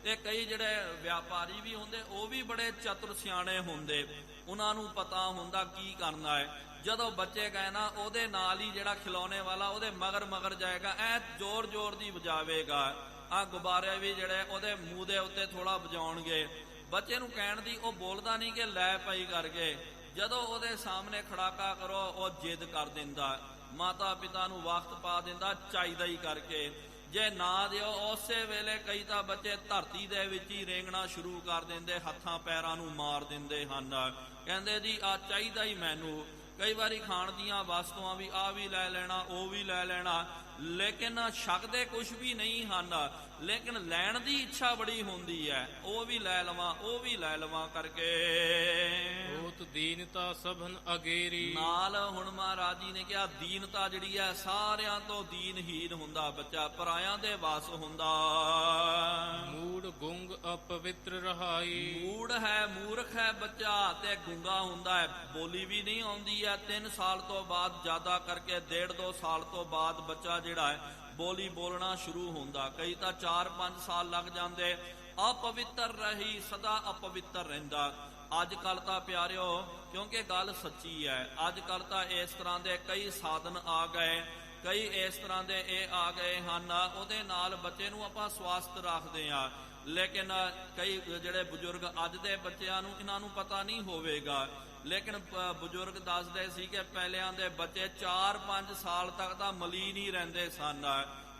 ਤੇ ਕਈ ਜਿਹੜੇ ਵਿਆਪਾਰੀ ਵੀ ਹੁੰਦੇ ਉਹ ਵੀ ਬੜੇ ਚਤੁਰ ਸਿਆਣੇ ਹੁੰਦੇ, ਉਹਨਾਂ ਨੂੰ ਪਤਾ ਹੁੰਦਾ ਕੀ ਕਰਨਾ ਹੈ। ਜਦੋਂ ਬੱਚੇ ਗਏ ਨਾ ਉਹਦੇ ਨਾਲ ਹੀ ਜਿਹੜਾ ਖਿਲੌਣੇ ਵਾਲਾ ਉਹਦੇ ਮਗਰ ਮਗਰ ਜਾਏਗਾ, ਐ ਜ਼ੋਰ ਜ਼ੋਰ ਦੀ ਵਜਾਵੇਗਾ। ਆ ਗੁਬਾਰੇ ਵੀ ਜਿਹੜੇ ਉਹਦੇ ਮੂੰਹ ਦੇ ਉੱਤੇ ਥੋੜਾ ਵਜਾਉਣਗੇ। ਬੱਚੇ ਨੂੰ ਕਹਿਣ ਦੀ ਉਹ ਬੋਲਦਾ ਨਹੀਂ ਕਿ ਲੈ ਪਈ ਕਰਕੇ, ਜਦੋਂ ਉਹਦੇ ਸਾਹਮਣੇ ਖੜਾਕਾ ਕਰੋ ਉਹ ਜਿੱਦ ਕਰ ਦਿੰਦਾ, ਮਾਤਾ ਪਿਤਾ ਨੂੰ ਵਕਤ ਪਾ ਦਿੰਦਾ ਚਾਹੀਦਾ ਹੀ ਕਰਕੇ। ਜੇ ਨਾ ਦਿਓ ਉਸੇ ਵੇਲੇ ਕਈ ਤਾਂ ਬੱਚੇ ਧਰਤੀ ਦੇ ਵਿੱਚ ਹੀ ਰੇਂਗਣਾ ਸ਼ੁਰੂ ਕਰ ਦਿੰਦੇ, ਹੱਥਾਂ ਪੈਰਾਂ ਨੂੰ ਮਾਰ ਦਿੰਦੇ ਹਨ, ਕਹਿੰਦੇ ਜੀ ਆ ਚਾਹੀਦਾ ਹੀ ਮੈਨੂੰ। ਕਈ ਵਾਰੀ ਖਾਣ ਦੀਆਂ ਵਸਤੂਆਂ ਵੀ ਆ ਵੀ ਲੈ ਲੈਣਾ, ਉਹ ਵੀ ਲੈ ਲੈਣਾ, ਲੇਕਿਨ ਛਕਦੇ ਕੁਛ ਵੀ ਨਹੀਂ ਹਨ, ਲੇਕਿਨ ਲੈਣ ਦੀ ਇੱਛਾ ਬੜੀ ਹੁੰਦੀ ਹੈ, ਉਹ ਵੀ ਲੈ ਲਵਾਂ ਉਹ ਵੀ ਲੈ ਲਵਾਂ ਕਰਕੇ। ਹੋਤ ਦੀਨਤਾ ਸਭਨ ਅਗੇਰੀ, ਨਾਲ ਹੁਣ ਮਹਾਰਾਜ ਜੀ ਨੇ ਕਿਹਾ ਦੀਨਤਾ ਜਿਹੜੀ ਹੈ ਸਾਰਿਆਂ ਤੋਂ ਦੀਨਹੀਨ ਹੁੰਦਾ ਬੱਚਾ, ਪਰਾਇਆਂ ਦੇ ਵਾਸ ਹੁੰਦਾ। ਮੂੜ ਗੁੰਗ ਅਪਵਿੱਤਰ ਰਹਾਈ, ਮੂੜ ਹੈ ਮੂਰਖ ਹੈ ਬੱਚਾ ਤੇ ਗੁੰਗਾ ਹੁੰਦਾ ਹੈ, ਬੋਲੀ ਵੀ ਨਹੀਂ ਆਉਂਦੀ ਹੈ। 3 ਸਾਲ ਤੋਂ ਬਾਅਦ ਜ਼ਿਆਦਾ ਕਰਕੇ 1.5-2 ਸਾਲ ਤੋਂ ਬਾਅਦ ਬੱਚਾ ਜਿਹੜਾ ਹੈ ਬੋਲੀ ਬੋਲਣਾ ਸ਼ੁਰੂ ਹੁੰਦਾ, ਕਈ ਤਾਂ 4-5 ਸਾਲ ਲੱਗ ਜਾਂਦੇ। ਅਪਵਿੱਤਰ ਰਹੀ, ਸਦਾ ਅਪਵਿੱਤਰ ਰਹਿੰਦਾ। ਅੱਜ ਕੱਲ ਤਾਂ ਪਿਆਰਿਓ, ਕਿਉਂਕਿ ਗੱਲ ਸੱਚੀ ਹੈ, ਅੱਜ ਕੱਲ ਤਾਂ ਇਸ ਤਰ੍ਹਾਂ ਦੇ ਕਈ ਸਾਧਨ ਆ ਗਏ, ਕਈ ਇਸ ਤਰ੍ਹਾਂ ਦੇ ਇਹ ਆ ਗਏ ਹਨ, ਉਹਦੇ ਨਾਲ ਬੱਚੇ ਨੂੰ ਆਪਾਂ ਸਵਾਸਥ ਰੱਖਦੇ ਹਾਂ। ਲੇਕਿਨ ਕਈ ਜਿਹੜੇ ਬਜ਼ੁਰਗ ਅੱਜ ਦੇ ਬੱਚਿਆਂ ਨੂੰ ਇਹਨਾਂ ਨੂੰ ਪਤਾ ਨਹੀਂ ਹੋਵੇਗਾ, ਲੇਕਿਨ ਬਜ਼ੁਰਗ ਦੱਸਦੇ ਸੀ ਕਿ ਪਹਿਲਿਆਂ ਦੇ ਬੱਚੇ 4-5 ਸਾਲ ਤੱਕ ਤਾਂ ਮਲੀਨ ਹੀ ਰਹਿੰਦੇ ਸਨ,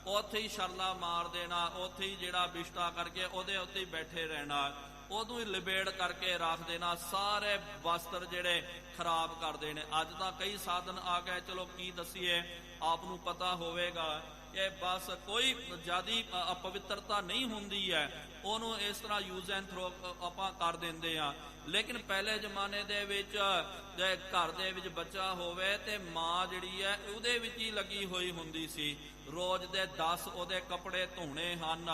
ਉੱਥੇ ਹੀ ਛਰਲਾ ਮਾਰ ਦੇਣਾ, ਉੱਥੇ ਹੀ ਜਿਹੜਾ ਬਿਸ਼ਤਾ ਕਰਕੇ ਉਹਦੇ ਉੱਤੇ ਹੀ ਬੈਠੇ ਰਹਿਣਾ, ਉਦੋਂ ਹੀ ਲਿਬੇੜ ਕਰਕੇ ਰੱਖ ਦੇਣਾ, ਸਾਰੇ ਵਸਤਰ ਜਿਹੜੇ ਖਰਾਬ ਕਰਦੇ ਨੇ। ਅੱਜ ਤਾਂ ਕਈ ਸਾਧਨ ਆ ਗਏ, ਚਲੋ ਕੀ ਦਸੀਏ, ਆਪ ਨੂੰ ਪਤਾ ਹੋਵੇਗਾ ਕਿ ਬਸ ਕੋਈ ਜ਼ਿਆਦੀ ਅਪਵਿੱਤਰਤਾ ਨਹੀਂ ਹੁੰਦੀ ਹੈ, ਉਹਨੂੰ ਇਸ ਤਰ੍ਹਾਂ ਯੂਜ਼ ਐਂਡ ਥਰੋ ਆਪਾਂ ਕਰ ਦਿੰਦੇ ਆ। ਲੇਕਿਨ ਪਹਿਲੇ ਜ਼ਮਾਨੇ ਦੇ ਵਿੱਚ ਜੇ ਘਰ ਦੇ ਵਿੱਚ ਬੱਚਾ ਹੋਵੇ ਤੇ ਮਾਂ ਜਿਹੜੀ ਹੈ ਉਹਦੇ ਵਿੱਚ ਹੀ ਲੱਗੀ ਹੋਈ ਹੁੰਦੀ ਸੀ, ਰੋਜ਼ ਦੇ 10 ਉਹਦੇ ਕੱਪੜੇ ਧੋਣੇ ਹਨ,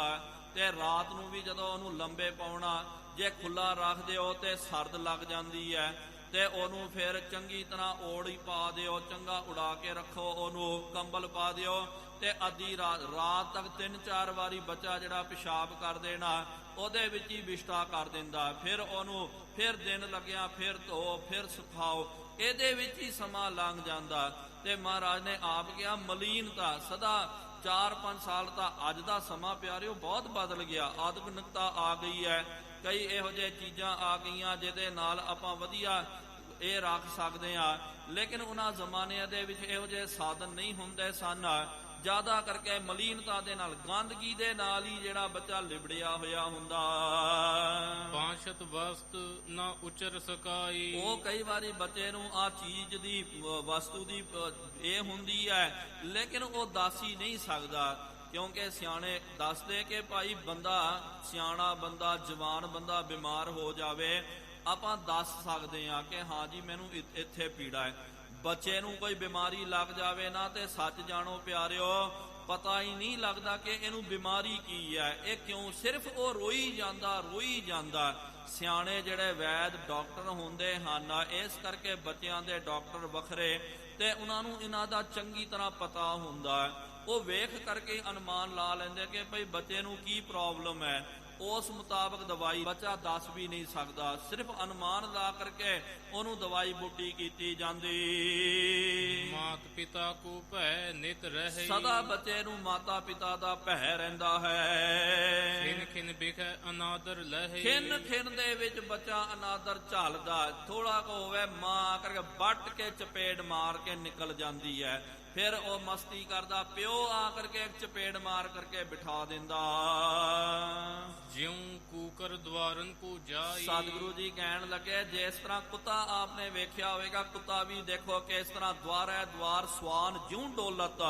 ਤੇ ਰਾਤ ਨੂੰ ਵੀ ਜਦੋਂ ਉਹਨੂੰ ਲੰਬੇ ਪਾਉਣਾ, ਜੇ ਖੁੱਲਾ ਰੱਖ ਦਿਓ ਤੇ ਸਰਦ ਲੱਗ ਜਾਂਦੀ ਹੈ, ਤੇ ਉਹਨੂੰ ਫਿਰ ਚੰਗੀ ਤਰ੍ਹਾਂ ਓੜੀ ਪਾ ਦਿਓ, ਚੰਗਾ ਉਡਾ ਕੇ ਰੱਖੋ, ਉਹਨੂੰ ਕੰਬਲ ਪਾ ਦਿਓ, ਤੇ ਅੱਧੀ ਰਾਤ ਤੱਕ 3-4 ਵਾਰੀ ਬੱਚਾ ਜਿਹੜਾ ਪਿਸ਼ਾਬ ਕਰ ਦੇਣਾ, ਉਹਦੇ ਵਿੱਚ ਹੀ ਵਿਸ਼ਟਾ ਕਰ ਦਿੰਦਾ, ਫਿਰ ਉਹਨੂੰ ਫਿਰ ਦਿਨ ਲੱਗਿਆ ਫਿਰ ਧੋ ਫਿਰ ਸੁਕਾਓ, ਇਹਦੇ ਵਿੱਚ ਹੀ ਸਮਾਂ ਲੰਘ ਜਾਂਦਾ। ਤੇ ਮਹਾਰਾਜ ਨੇ ਆਪ ਕਿਹਾ ਮਲੀਨਤਾ ਸਦਾ 4-5 ਸਾਲ ਤਾਂ ਅੱਜ ਦਾ ਸਮਾਂ ਪਿਆਰਿਓ ਬਹੁਤ ਬਦਲ ਗਿਆ, ਆਧੁਨਿਕਤਾ ਆ ਗਈ ਹੈ, ਕਈ ਇਹੋ ਜਿਹੇ ਚੀਜ਼ਾਂ ਆ ਗਈਆਂ ਜਿਹਦੇ ਨਾਲ ਆਪਾਂ ਵਧੀਆ ਇਹ ਰੱਖ ਸਕਦੇ ਹਾਂ, ਲੇਕਿਨ ਉਹਨਾਂ ਜ਼ਮਾਨਿਆਂ ਦੇ ਵਿੱਚ ਇਹੋ ਜਿਹੇ ਸਾਧਨ ਨਹੀਂ ਹੁੰਦੇ ਸਨ। ਜ਼ਿਆਦਾ ਕਰਕੇ ਮਲੀਨਤਾ ਦੇ ਨਾਲ, ਗੰਦਗੀ ਦੇ ਨਾਲ ਹੀ ਜਿਹੜਾ ਬੱਚਾ ਲਿਬੜਿਆ ਹੋਇਆ ਹੁੰਦਾ। ਪਾਂਸ਼ਤ ਵਸਤ ਨਾ ਉਚਰ ਸਕਾਈ, ਉਹ ਕਈ ਵਾਰੀ ਬੱਚੇ ਨੂੰ ਆ ਚੀਜ਼ ਦੀ ਵਸਤੂ ਦੀ ਇਹ ਹੁੰਦੀ ਹੈ, ਲੇਕਿਨ ਉਹ ਦੱਸ ਹੀ ਨਹੀਂ ਸਕਦਾ, ਕਿਉਂਕਿ ਸਿਆਣੇ ਦੱਸਦੇ ਕਿ ਭਾਈ ਬੰਦਾ ਸਿਆਣਾ ਬੰਦਾ ਜਵਾਨ ਬੰਦਾ ਬਿਮਾਰ ਹੋ ਜਾਵੇ, ਆਪਾਂ ਦੱਸ ਸਕਦੇ ਹਾਂ ਕਿ ਹਾਂ ਜੀ ਮੈਨੂੰ ਇੱਥੇ ਪੀੜਾ ਹੈ। ਬੱਚੇ ਨੂੰ ਕੋਈ ਬਿਮਾਰੀ ਲੱਗ ਜਾਵੇ ਨਾ ਤੇ ਸੱਚ ਜਾਣੋ ਪਿਆਰਿਓ, ਪਤਾ ਹੀ ਨਹੀਂ ਲੱਗਦਾ ਕਿ ਇਹਨੂੰ ਬਿਮਾਰੀ ਕੀ ਹੈ, ਇਹ ਕਿਉਂ, ਸਿਰਫ ਉਹ ਰੋਈ ਜਾਂਦਾ। ਸਿਆਣੇ ਜਿਹੜੇ ਵੈਦ ਡਾਕਟਰ ਹੁੰਦੇ ਹਨ, ਇਸ ਕਰਕੇ ਬੱਚਿਆਂ ਦੇ ਡਾਕਟਰ ਵੱਖਰੇ, ਤੇ ਉਹਨਾਂ ਨੂੰ ਇਹਨਾਂ ਦਾ ਚੰਗੀ ਤਰ੍ਹਾਂ ਪਤਾ ਹੁੰਦਾ, ਉਹ ਵੇਖ ਕਰਕੇ ਅਨੁਮਾਨ ਲਾ ਲੈਂਦੇ ਕਿ ਭਈ ਬੱਚੇ ਨੂੰ ਕੀ ਪ੍ਰੋਬਲਮ ਹੈ, ਉਸ ਮੁਤਾਬਕ ਦਵਾਈ ਬੱਚਾ ਦੱਸ ਵੀ ਨਹੀਂ ਸਕਦਾ, ਸਿਰਫ ਅਨੁਮਾਨ ਲਾ ਕਰਕੇ ਉਹਨੂੰ ਦਵਾਈ ਬੂਟੀ ਕੀਤੀ ਜਾਂਦੀ। ਮਾਤ ਪਿਤਾ ਕੋ ਭੈ ਨਿਤ ਰਹੇ, ਸਦਾ ਬੱਚੇ ਨੂੰ ਮਾਤਾ ਪਿਤਾ ਦਾ ਭੈ ਰਹਿੰਦਾ ਹੈ। ਖਿਨ ਖਿਨ ਬਿਖੈ ਅਨਾਦਰ ਲਹੇ, ਖਿਨ ਖਿਨ ਦੇ ਵਿੱਚ ਬੱਚਾ ਅਨਾਦਰ ਝੱਲਦਾ, ਥੋੜਾ ਕੁ ਹੋਵੇ ਮਾਂ ਕਰਕੇ ਵੱਟ ਕੇ ਚਪੇੜ ਮਾਰ ਕੇ ਨਿਕਲ ਜਾਂਦੀ ਹੈ, ਫਿਰ ਉਹ ਮਸਤੀ ਕਰਦਾ, ਪਿਓ ਆ ਕਰਕੇ ਇੱਕ ਚਪੇੜ ਮਾਰ ਕਰਕੇ ਬਿਠਾ ਦਿੰਦਾ। ਜਿਉ ਕੂਕਰ ਦਵਾਰਨ ਕੋ ਜਾਈ। ਸਤਿਗੁਰੂ ਜੀ ਕਹਿਣ ਲੱਗੇ, ਜਿਸ ਤਰ੍ਹਾਂ ਕੁੱਤਾ ਆਪਨੇ ਵੇਖਿਆ ਹੋਵੇਗਾ, ਕੁੱਤਾ ਵੀ ਦੇਖੋ ਕਿਸ ਤਰ੍ਹਾਂ ਦਵਾਰ ਹੈ, ਦਵਾਰ ਸਵਾਨ ਜਿਉਂ ਡੋਲਤ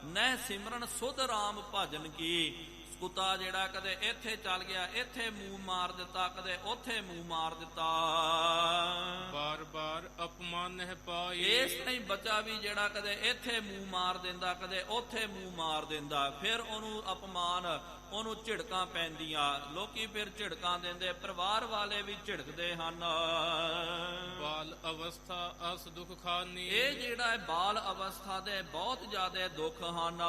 ਨਹਿ ਸਿਮਰਨ ਸੁਧ ਰਾਮ ਭਜਨ ਕੀ। ਕੁੱਤਾ ਜਿਹੜਾ ਕਦੇ ਇੱਥੇ ਚੱਲ ਗਿਆ, ਇੱਥੇ ਮੂੰਹ ਮਾਰ ਦਿੱਤਾ, ਕਦੇ ਉੱਥੇ ਮੂੰਹ ਮਾਰ ਦਿੱਤਾ। ਬਾਰ ਬਾਰ ਅਪਮਾਨ ਹੈ ਪਾਈ। ਇਸ ਤਰ੍ਹਾਂ ਹੀ ਬੱਚਾ ਵੀ ਜਿਹੜਾ ਕਦੇ ਇੱਥੇ ਮੂੰਹ ਮਾਰ ਦਿੰਦਾ, ਕਦੇ ਉੱਥੇ ਮੂੰਹ ਮਾਰ ਦਿੰਦਾ, ਫਿਰ ਉਹਨੂੰ ਅਪਮਾਨ, ਉਹਨੂੰ ਝਿੜਕਾਂ ਪੈਂਦੀਆਂ। ਲੋਕੀ ਫਿਰ ਝਿੜਕਾਂ ਦਿੰਦੇ, ਪਰਿਵਾਰ ਵਾਲੇ ਵੀ ਝਿੜਕਦੇ ਹਨ। ਬਾਲ ਅਵਸਥਾ ਅਸ ਦੁਖ ਖਾਨੀ। ਇਹ ਜਿਹੜਾ ਹੈ ਬਾਲ ਅਵਸਥਾ ਦੇ ਬਹੁਤ ਜ਼ਿਆਦਾ ਦੁੱਖ ਹਨ।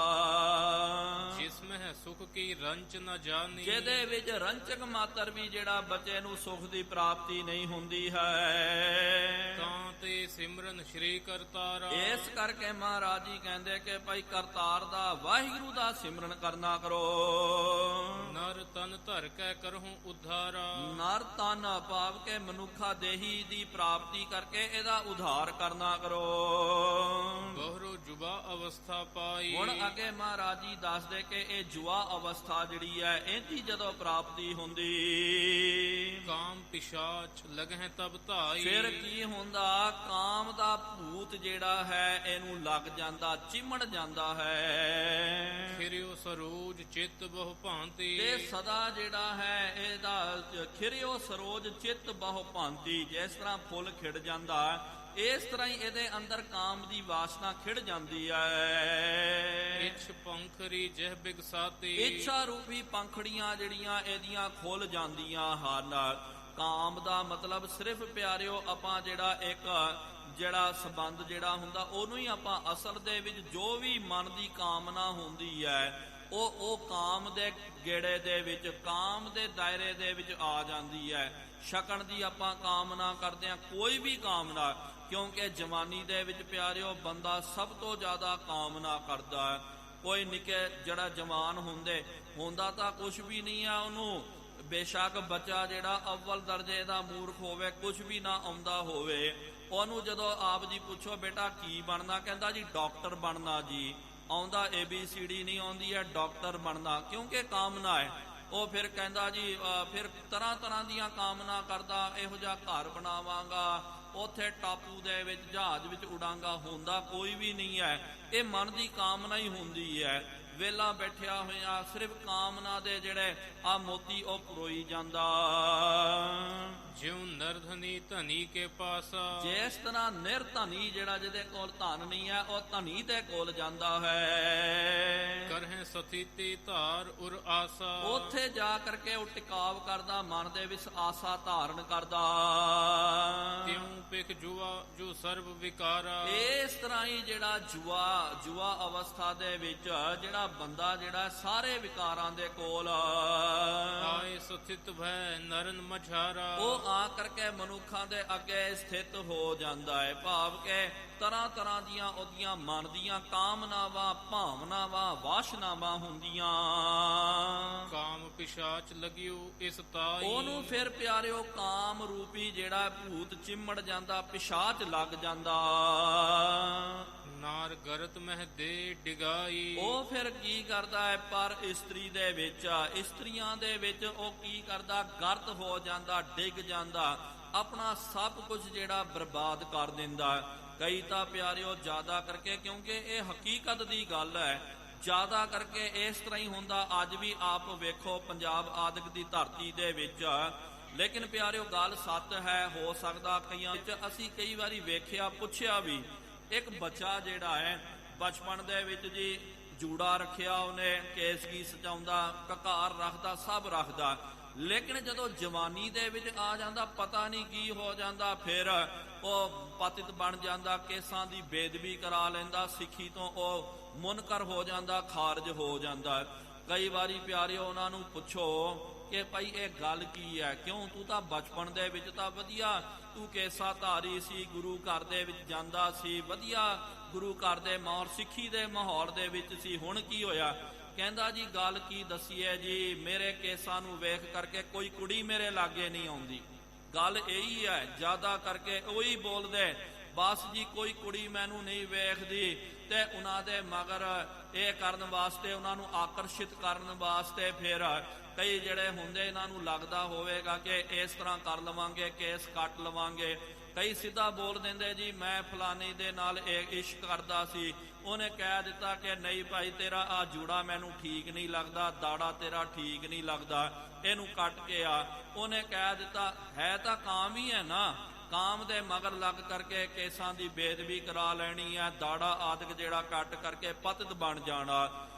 ਜਿਸਮੇ ਹੈ ਸੁਖ ਕੀ ਰੰਚ ਨ ਜਾਣੀ। ਜਿਹਦੇ ਵਿੱਚ ਰੰਚਕ ਮਾਤਰ ਵੀ ਜਿਹੜਾ ਬੱਚੇ ਨੂੰ ਸੁਖ ਦੀ ਪ੍ਰਾਪਤੀ ਨਹੀਂ ਹੁੰਦੀ ਹੈ। ਤਾਂ ਤੇ ਸਿਮਰਨ ਸ਼੍ਰੀ ਕਰਤਾਰਾ। ਇਸ ਕਰਕੇ ਮਹਾਰਾਜ ਜੀ ਕਹਿੰਦੇ ਕਿ ਭਾਈ ਕਰਤਾਰ ਦਾ, ਵਾਹਿਗੁਰੂ ਦਾ ਸਿਮਰਨ ਕਰਨਾ ਕਰੋ। ਨਰ ਤਨ ਧਰ ਕੇ ਕਰਹੁ ਉਧਾਰਾ। ਨਰ ਤਨ ਭਾਵ ਕੇ ਮਨੁੱਖਾ ਦੇਹੀ ਦੀ ਪ੍ਰਾਪਤੀ ਕਰਕੇ ਇਹਦਾ ਉਧਾਰ ਕਰਨਾ ਕਰੋ। ਬਹਰੋ ਜੁਬਾ ਅਵਸਥਾ ਪਾਈ। ਹੁਣ ਅੱਗੇ ਮਹਾਰਾਜ ਜੀ ਦੱਸਦੇ ਕਿ ਇਹ ਜੁਆ ਅਵਸਥਾ ਜਿਹੜੀ ਹੈ, ਇਹਦੀ ਜਦੋਂ ਪ੍ਰਾਪਤੀ ਹੁੰਦੀ, ਕਾਮ ਪਿਸ਼ਾਚ ਲਗਹਿ ਤਬ ਧਾਈ। ਫਿਰ ਕੀ ਹੁੰਦਾ, ਕਾਮ ਦਾ ਭੂਤ ਜਿਹੜਾ ਹੈ ਇਹਨੂੰ ਲੱਗ ਜਾਂਦਾ, ਚਿਮੜ ਜਾਂਦਾ ਹੈ। ਖਿਰਿਓ ਸਰੋਜ ਚਿੱਤ ਬਹੁ ਭਾਂਤੀ। ਤੇ ਸਦਾ ਜਿਹੜਾ ਹੈ ਇਹਦਾ ਖਿਰਿਓ ਸਰੋਜ ਚਿੱਤ ਬਹੁ ਭਾਂਤੀ। ਜਿਸ ਤਰ੍ਹਾਂ ਫੁੱਲ ਖਿੜ ਜਾਂਦਾ, ਇਸ ਤਰ੍ਹਾਂ ਹੀ ਇਹਦੇ ਅੰਦਰ ਕਾਮ ਦੀ ਵਾਸਨਾ ਖਿੜ ਜਾਂਦੀ ਹੈ। ਇਛ ਪੰਖਰੀ ਜਹ ਬਿਗਸਾਤੀ। ਇੱਛਾ ਰੂਪੀ ਪੰਖੜੀਆਂ ਜਿਹੜੀਆਂ ਇਹਦੀਆਂ ਖੁੱਲ ਜਾਂਦੀਆਂ ਹਨ। ਕਾਮ ਦਾ ਮਤਲਬ ਸਿਰਫ ਪਿਆਰਿਓ ਆਪਾਂ ਜਿਹੜਾ ਇੱਕ ਜਿਹੜਾ ਸੰਬੰਧ ਜਿਹੜਾ ਹੁੰਦਾ, ਉਹਨੂੰ ਹੀ ਆਪਾਂ ਅਸਲ ਦੇ ਵਿੱਚ ਜੋ ਵੀ ਮਨ ਦੀ ਕਾਮਨਾ ਹੁੰਦੀ ਹੈ, ਉਹ ਕਾਮ ਦੇ ਗੇੜੇ ਦੇ ਵਿੱਚ, ਕਾਮ ਦੇ ਦਾਇਰੇ ਦੇ ਵਿੱਚ ਆ ਜਾਂਦੀ ਹੈ। ਛਕਣ ਦੀ ਆਪਾਂ ਕਾਮਨਾ ਕਰਦੇ ਹਾਂ, ਕੋਈ ਵੀ ਕਾਮਨਾ, ਕਿਉਂਕਿ ਜਵਾਨੀ ਦੇ ਵਿੱਚ ਪਿਆਰਿਓ ਬੰਦਾ ਸਭ ਤੋਂ ਜ਼ਿਆਦਾ ਕਾਮਨਾ ਕਰਦਾ ਹੈ। ਕੋਈ ਨਿੱਕੇ ਜਿਹੜਾ ਜਵਾਨ ਹੁੰਦਾ ਤਾਂ ਕੁਝ ਵੀ ਨਹੀਂ ਆ ਉਹਨੂੰ, ਬੇਸ਼ੱਕ ਬੱਚਾ ਜਿਹੜਾ ਅਵਲ ਦਰਜੇ ਦਾ ਮੂਰਖ ਹੋਵੇ, ਕੁਝ ਵੀ ਨਾ ਆਉਂਦਾ ਹੋਵੇ, ਉਹਨੂੰ ਜਦੋਂ ਆਪ ਜੀ ਪੁੱਛੋ ਬੇਟਾ ਕੀ ਬਣਨਾ, ਕਹਿੰਦਾ ਜੀ ਡਾਕਟਰ ਬਣਨਾ ਜੀ। ਆਉਂਦਾ ABCD ਨਹੀਂ ਆਉਂਦੀ ਹੈ, ਡਾਕਟਰ ਬਣਨਾ, ਕਿਉਂਕਿ ਕਾਮਨਾ ਹੈ। ਉਹ ਫਿਰ ਕਹਿੰਦਾ ਜੀ ਫਿਰ ਤਰ੍ਹਾਂ ਤਰ੍ਹਾਂ ਦੀਆਂ ਕਾਮਨਾ ਕਰਦਾ, ਇਹੋ ਜਿਹਾ ਘਰ ਬਣਾਵਾਂਗਾ, ਉੱਥੇ ਟਾਪੂ ਦੇ ਵਿੱਚ ਜਹਾਜ਼ ਵਿੱਚ ਉਡਾਂਗਾ, ਹੁੰਦਾ ਕੋਈ ਵੀ ਨਹੀਂ ਹੈ। ਇਹ ਮਨ ਦੀ ਕਾਮਨਾ ਹੀ ਹੁੰਦੀ ਹੈ। ਵੇਲਾ ਬੈਠਿਆ ਹੋਇਆ ਸਿਰਫ ਕਾਮਨਾ ਦੇ ਜਿਹੜੇ ਆ ਮੋਤੀ ਉਹ ਪਰੋਈ ਜਾਂਦਾ। ਜਿਉ ਨਰਧਨੀ ਧਨੀ ਕੇ ਪਾਸਾ। ਜਿਸ ਤਰ੍ਹਾਂ ਨਿਰਧਨੀ ਜਿਹੜਾ ਜਿਹਦੇ ਕੋਲ ਧਨ ਨਹੀਂ ਹੈ, ਉਹ ਧਨੀ ਦੇ ਕੋਲ ਜਾਂਦਾ ਹੈ। ਕਰਹਿ ਸਥਿਤੀ ਧਾਰ ਉਰ ਆਸਾ। ਉੱਥੇ ਜਾ ਕਰਕੇ ਉਹ ਟਿਕਾਵ ਕਰਦਾ, ਮਨ ਦੇ ਵਿੱਚ ਆਸਾ ਧਾਰਨ ਕਰਦਾ। ਤਿਉ ਪਿਖ ਜੁਆ ਜੋ ਸਰਬ ਵਿਕਾਰਾ। ਇਸ ਤਰ੍ਹਾਂ ਹੀ ਜਿਹੜਾ ਜੁਆ ਅਵਸਥਾ ਦੇ ਵਿੱਚ ਜਿਹੜਾ ਬੰਦਾ ਜਿਹੜਾ ਸਾਰੇ ਵਿਕਾਰਾਂ ਦੇ ਕੋਲ ਆਏ ਸਥਿਤ ਭੈ ਨਰਨ ਮਝਾਰਾ। ਉਹ ਆ ਕਰਕੇ ਮਨੁੱਖਾਂ ਦੇ ਅੱਗੇ ਸਥਿਤ ਹੋ ਜਾਂਦਾ ਹੈ। ਭਾਵ ਕਿ ਤਰ੍ਹਾਂ ਤਰ੍ਹਾਂ ਦੀਆਂ ਉਹਦੀਆਂ ਮਨ ਦੀਆਂ ਕਾਮਨਾਵਾਂ, ਭਾਵਨਾਵਾਂ, ਵਾਸ਼ਨਾਵਾਂ ਹੁੰਦੀਆਂ। ਕਾਮ ਪਿਸ਼ਾਚ ਲਗਿਓ ਇਸ ਤਾਈ। ਉਹਨੂੰ ਫਿਰ ਪਿਆਰਿਓ ਕਾਮ ਰੂਪੀ ਜਿਹੜਾ ਭੂਤ ਚਿੰਮੜ ਜਾਂਦਾ, ਪਿਸ਼ਾਚ ਲੱਗ ਜਾਂਦਾ। ਨਾਰ ਗਰਤ ਮਹਿ ਦੇ ਡਿਗਾਈ। ਉਹ ਫਿਰ ਕੀ ਕਰਦਾ ਹੈ, ਪਰ ਇਸਤਰੀ ਦੇ ਵਿੱਚ, ਇਸਤਰੀਆਂ ਦੇ ਵਿੱਚ ਉਹ ਕੀ ਕਰਦਾ, ਗਰਤ ਹੋ ਜਾਂਦਾ, ਡਿੱਗ ਜਾਂਦਾ, ਆਪਣਾ ਸਭ ਕੁਝ ਜਿਹੜਾ ਬਰਬਾਦ ਕਰ ਦਿੰਦਾ। ਕਈ ਤਾਂ ਪਿਆਰਿਓ ਜ਼ਿਆਦਾ ਕਰਕੇ, ਕਿਉਂਕਿ ਇਹ ਹਕੀਕਤ ਦੀ ਗੱਲ ਹੈ, ਜ਼ਿਆਦਾ ਕਰਕੇ ਇਸ ਤਰ੍ਹਾਂ ਹੀ ਹੁੰਦਾ। ਅੱਜ ਵੀ ਆਪ ਵੇਖੋ ਪੰਜਾਬ ਆਦਿਕ ਦੀ ਧਰਤੀ ਦੇ ਵਿੱਚ, ਲੇਕਿਨ ਪਿਆਰਿਓ ਗੱਲ ਸੱਚ ਹੈ। ਹੋ ਸਕਦਾ ਕਈਆਂ ਵਿੱਚ ਅਸੀਂ ਕਈ ਵਾਰੀ ਵੇਖਿਆ, ਪੁੱਛਿਆ ਵੀ, ਇੱਕ ਬੱਚਾ ਜਿਹੜਾ ਹੈ ਬਚਪਨ ਦੇ ਵਿੱਚ ਜੀ ਜੂੜਾ ਰੱਖਿਆ ਉਹਨੇ, ਕੇਸਗੀ ਸਜਾਉਂਦਾ, ਕਕਾਰ ਰੱਖਦਾ, ਸਭ ਰੱਖਦਾ, ਲੇਕਿਨ ਜਦੋਂ ਜਵਾਨੀ ਦੇ ਵਿੱਚ ਆ ਜਾਂਦਾ ਪਤਾ ਨਹੀਂ ਕੀ ਹੋ ਜਾਂਦਾ, ਫਿਰ ਉਹ ਪਤਿਤ ਬਣ ਜਾਂਦਾ, ਕੇਸਾਂ ਦੀ ਬੇਦਬੀ ਕਰਾ ਲੈਂਦਾ, ਸਿੱਖੀ ਤੋਂ ਉਹ ਮੁਨਕਰ ਹੋ ਜਾਂਦਾ, ਖਾਰਜ ਹੋ ਜਾਂਦਾ। ਕਈ ਵਾਰੀ ਪਿਆਰਿਓ ਉਹਨਾਂ ਨੂੰ ਪੁੱਛੋ ਕਿ ਭਾਈ ਇਹ ਗੱਲ ਕੀ ਹੈ, ਕਿਉਂ ਤੂੰ ਤਾਂ ਬਚਪਨ ਦੇ ਵਿੱਚ ਤਾਂ ਵਧੀਆ ਤੂੰ ਕੇਸਾ ਧਾਰੀ ਸੀ, ਗੁਰੂ ਘਰ ਦੇ ਵਿੱਚ ਜਾਂਦਾ ਸੀ, ਵਧੀਆ ਗੁਰੂ ਘਰ ਦੇ ਮਾਹੌਲ, ਸਿੱਖੀ ਦੇ ਮਾਹੌਲ ਦੇ ਵਿੱਚ ਸੀ, ਹੁਣ ਕੀ ਹੋਇਆ? ਕਹਿੰਦਾ ਜੀ ਗੱਲ ਕੀ ਦਸੀਏ ਜੀ, ਮੇਰੇ ਕੇਸਾਂ ਨੂੰ ਵੇਖ ਕਰਕੇ ਕੋਈ ਕੁੜੀ ਮੇਰੇ ਲਾਗੇ ਨਹੀਂ ਆਉਂਦੀ। ਗੱਲ ਇਹੀ ਹੈ, ਜ਼ਿਆਦਾ ਕਰਕੇ ਉਹੀ ਬੋਲਦੇ, ਬਸ ਜੀ ਕੋਈ ਕੁੜੀ ਮੈਨੂੰ ਨਹੀਂ ਵੇਖਦੀ, ਤੇ ਉਹਨਾਂ ਦੇ ਮਗਰ ਇਹ ਕਰਨ ਵਾਸਤੇ, ਉਹਨਾਂ ਨੂੰ ਆਕਰਸ਼ਿਤ ਕਰਨ ਵਾਸਤੇ ਫਿਰ ਕਈ ਜਿਹੜੇ ਹੁੰਦੇ ਇਹਨਾਂ ਨੂੰ ਲੱਗਦਾ ਹੋਵੇਗਾ ਕਿ ਇਸ ਤਰ੍ਹਾਂ ਕਰ ਲਵਾਂਗੇ, ਕੇਸ ਕੱਟ ਲਵਾਂਗੇ। ਕਈ ਸਿੱਧਾ ਬੋਲ ਦਿੰਦੇ ਜੀ ਮੈਂ ਫਲਾਨੀ ਦੇ ਨਾਲ ਇਸ਼ਕ ਕਰਦਾ ਸੀ, ਉਹਨੇ ਕਹਿ ਦਿੱਤਾ ਕਿ ਨਹੀਂ ਭਾਈ ਤੇਰਾ ਆ ਜੂੜਾ ਮੈਨੂੰ ਠੀਕ ਨਹੀਂ ਲੱਗਦਾ, ਦਾੜਾ ਤੇਰਾ ਠੀਕ ਨਹੀਂ ਲੱਗਦਾ, ਇਹਨੂੰ ਕੱਟ ਕੇ ਆ। ਉਹਨੇ ਕਹਿ ਦਿੱਤਾ ਹੈ ਤਾਂ ਕਾਮ ਹੀ ਹੈ ਨਾ, ਕਾਮ ਦੇ ਮਗਰ ਲੱਗ ਕਰਕੇ ਕੇਸਾਂ ਦੀ ਬੇਦਬੀ ਕਰਾ ਲੈਣੀ ਹੈ, ਦਾੜਾ ਆਦਿਕ ਜਿਹੜਾ ਕੱਟ ਕਰਕੇ ਪਤਿਤ ਬਣ ਜਾਣਾ।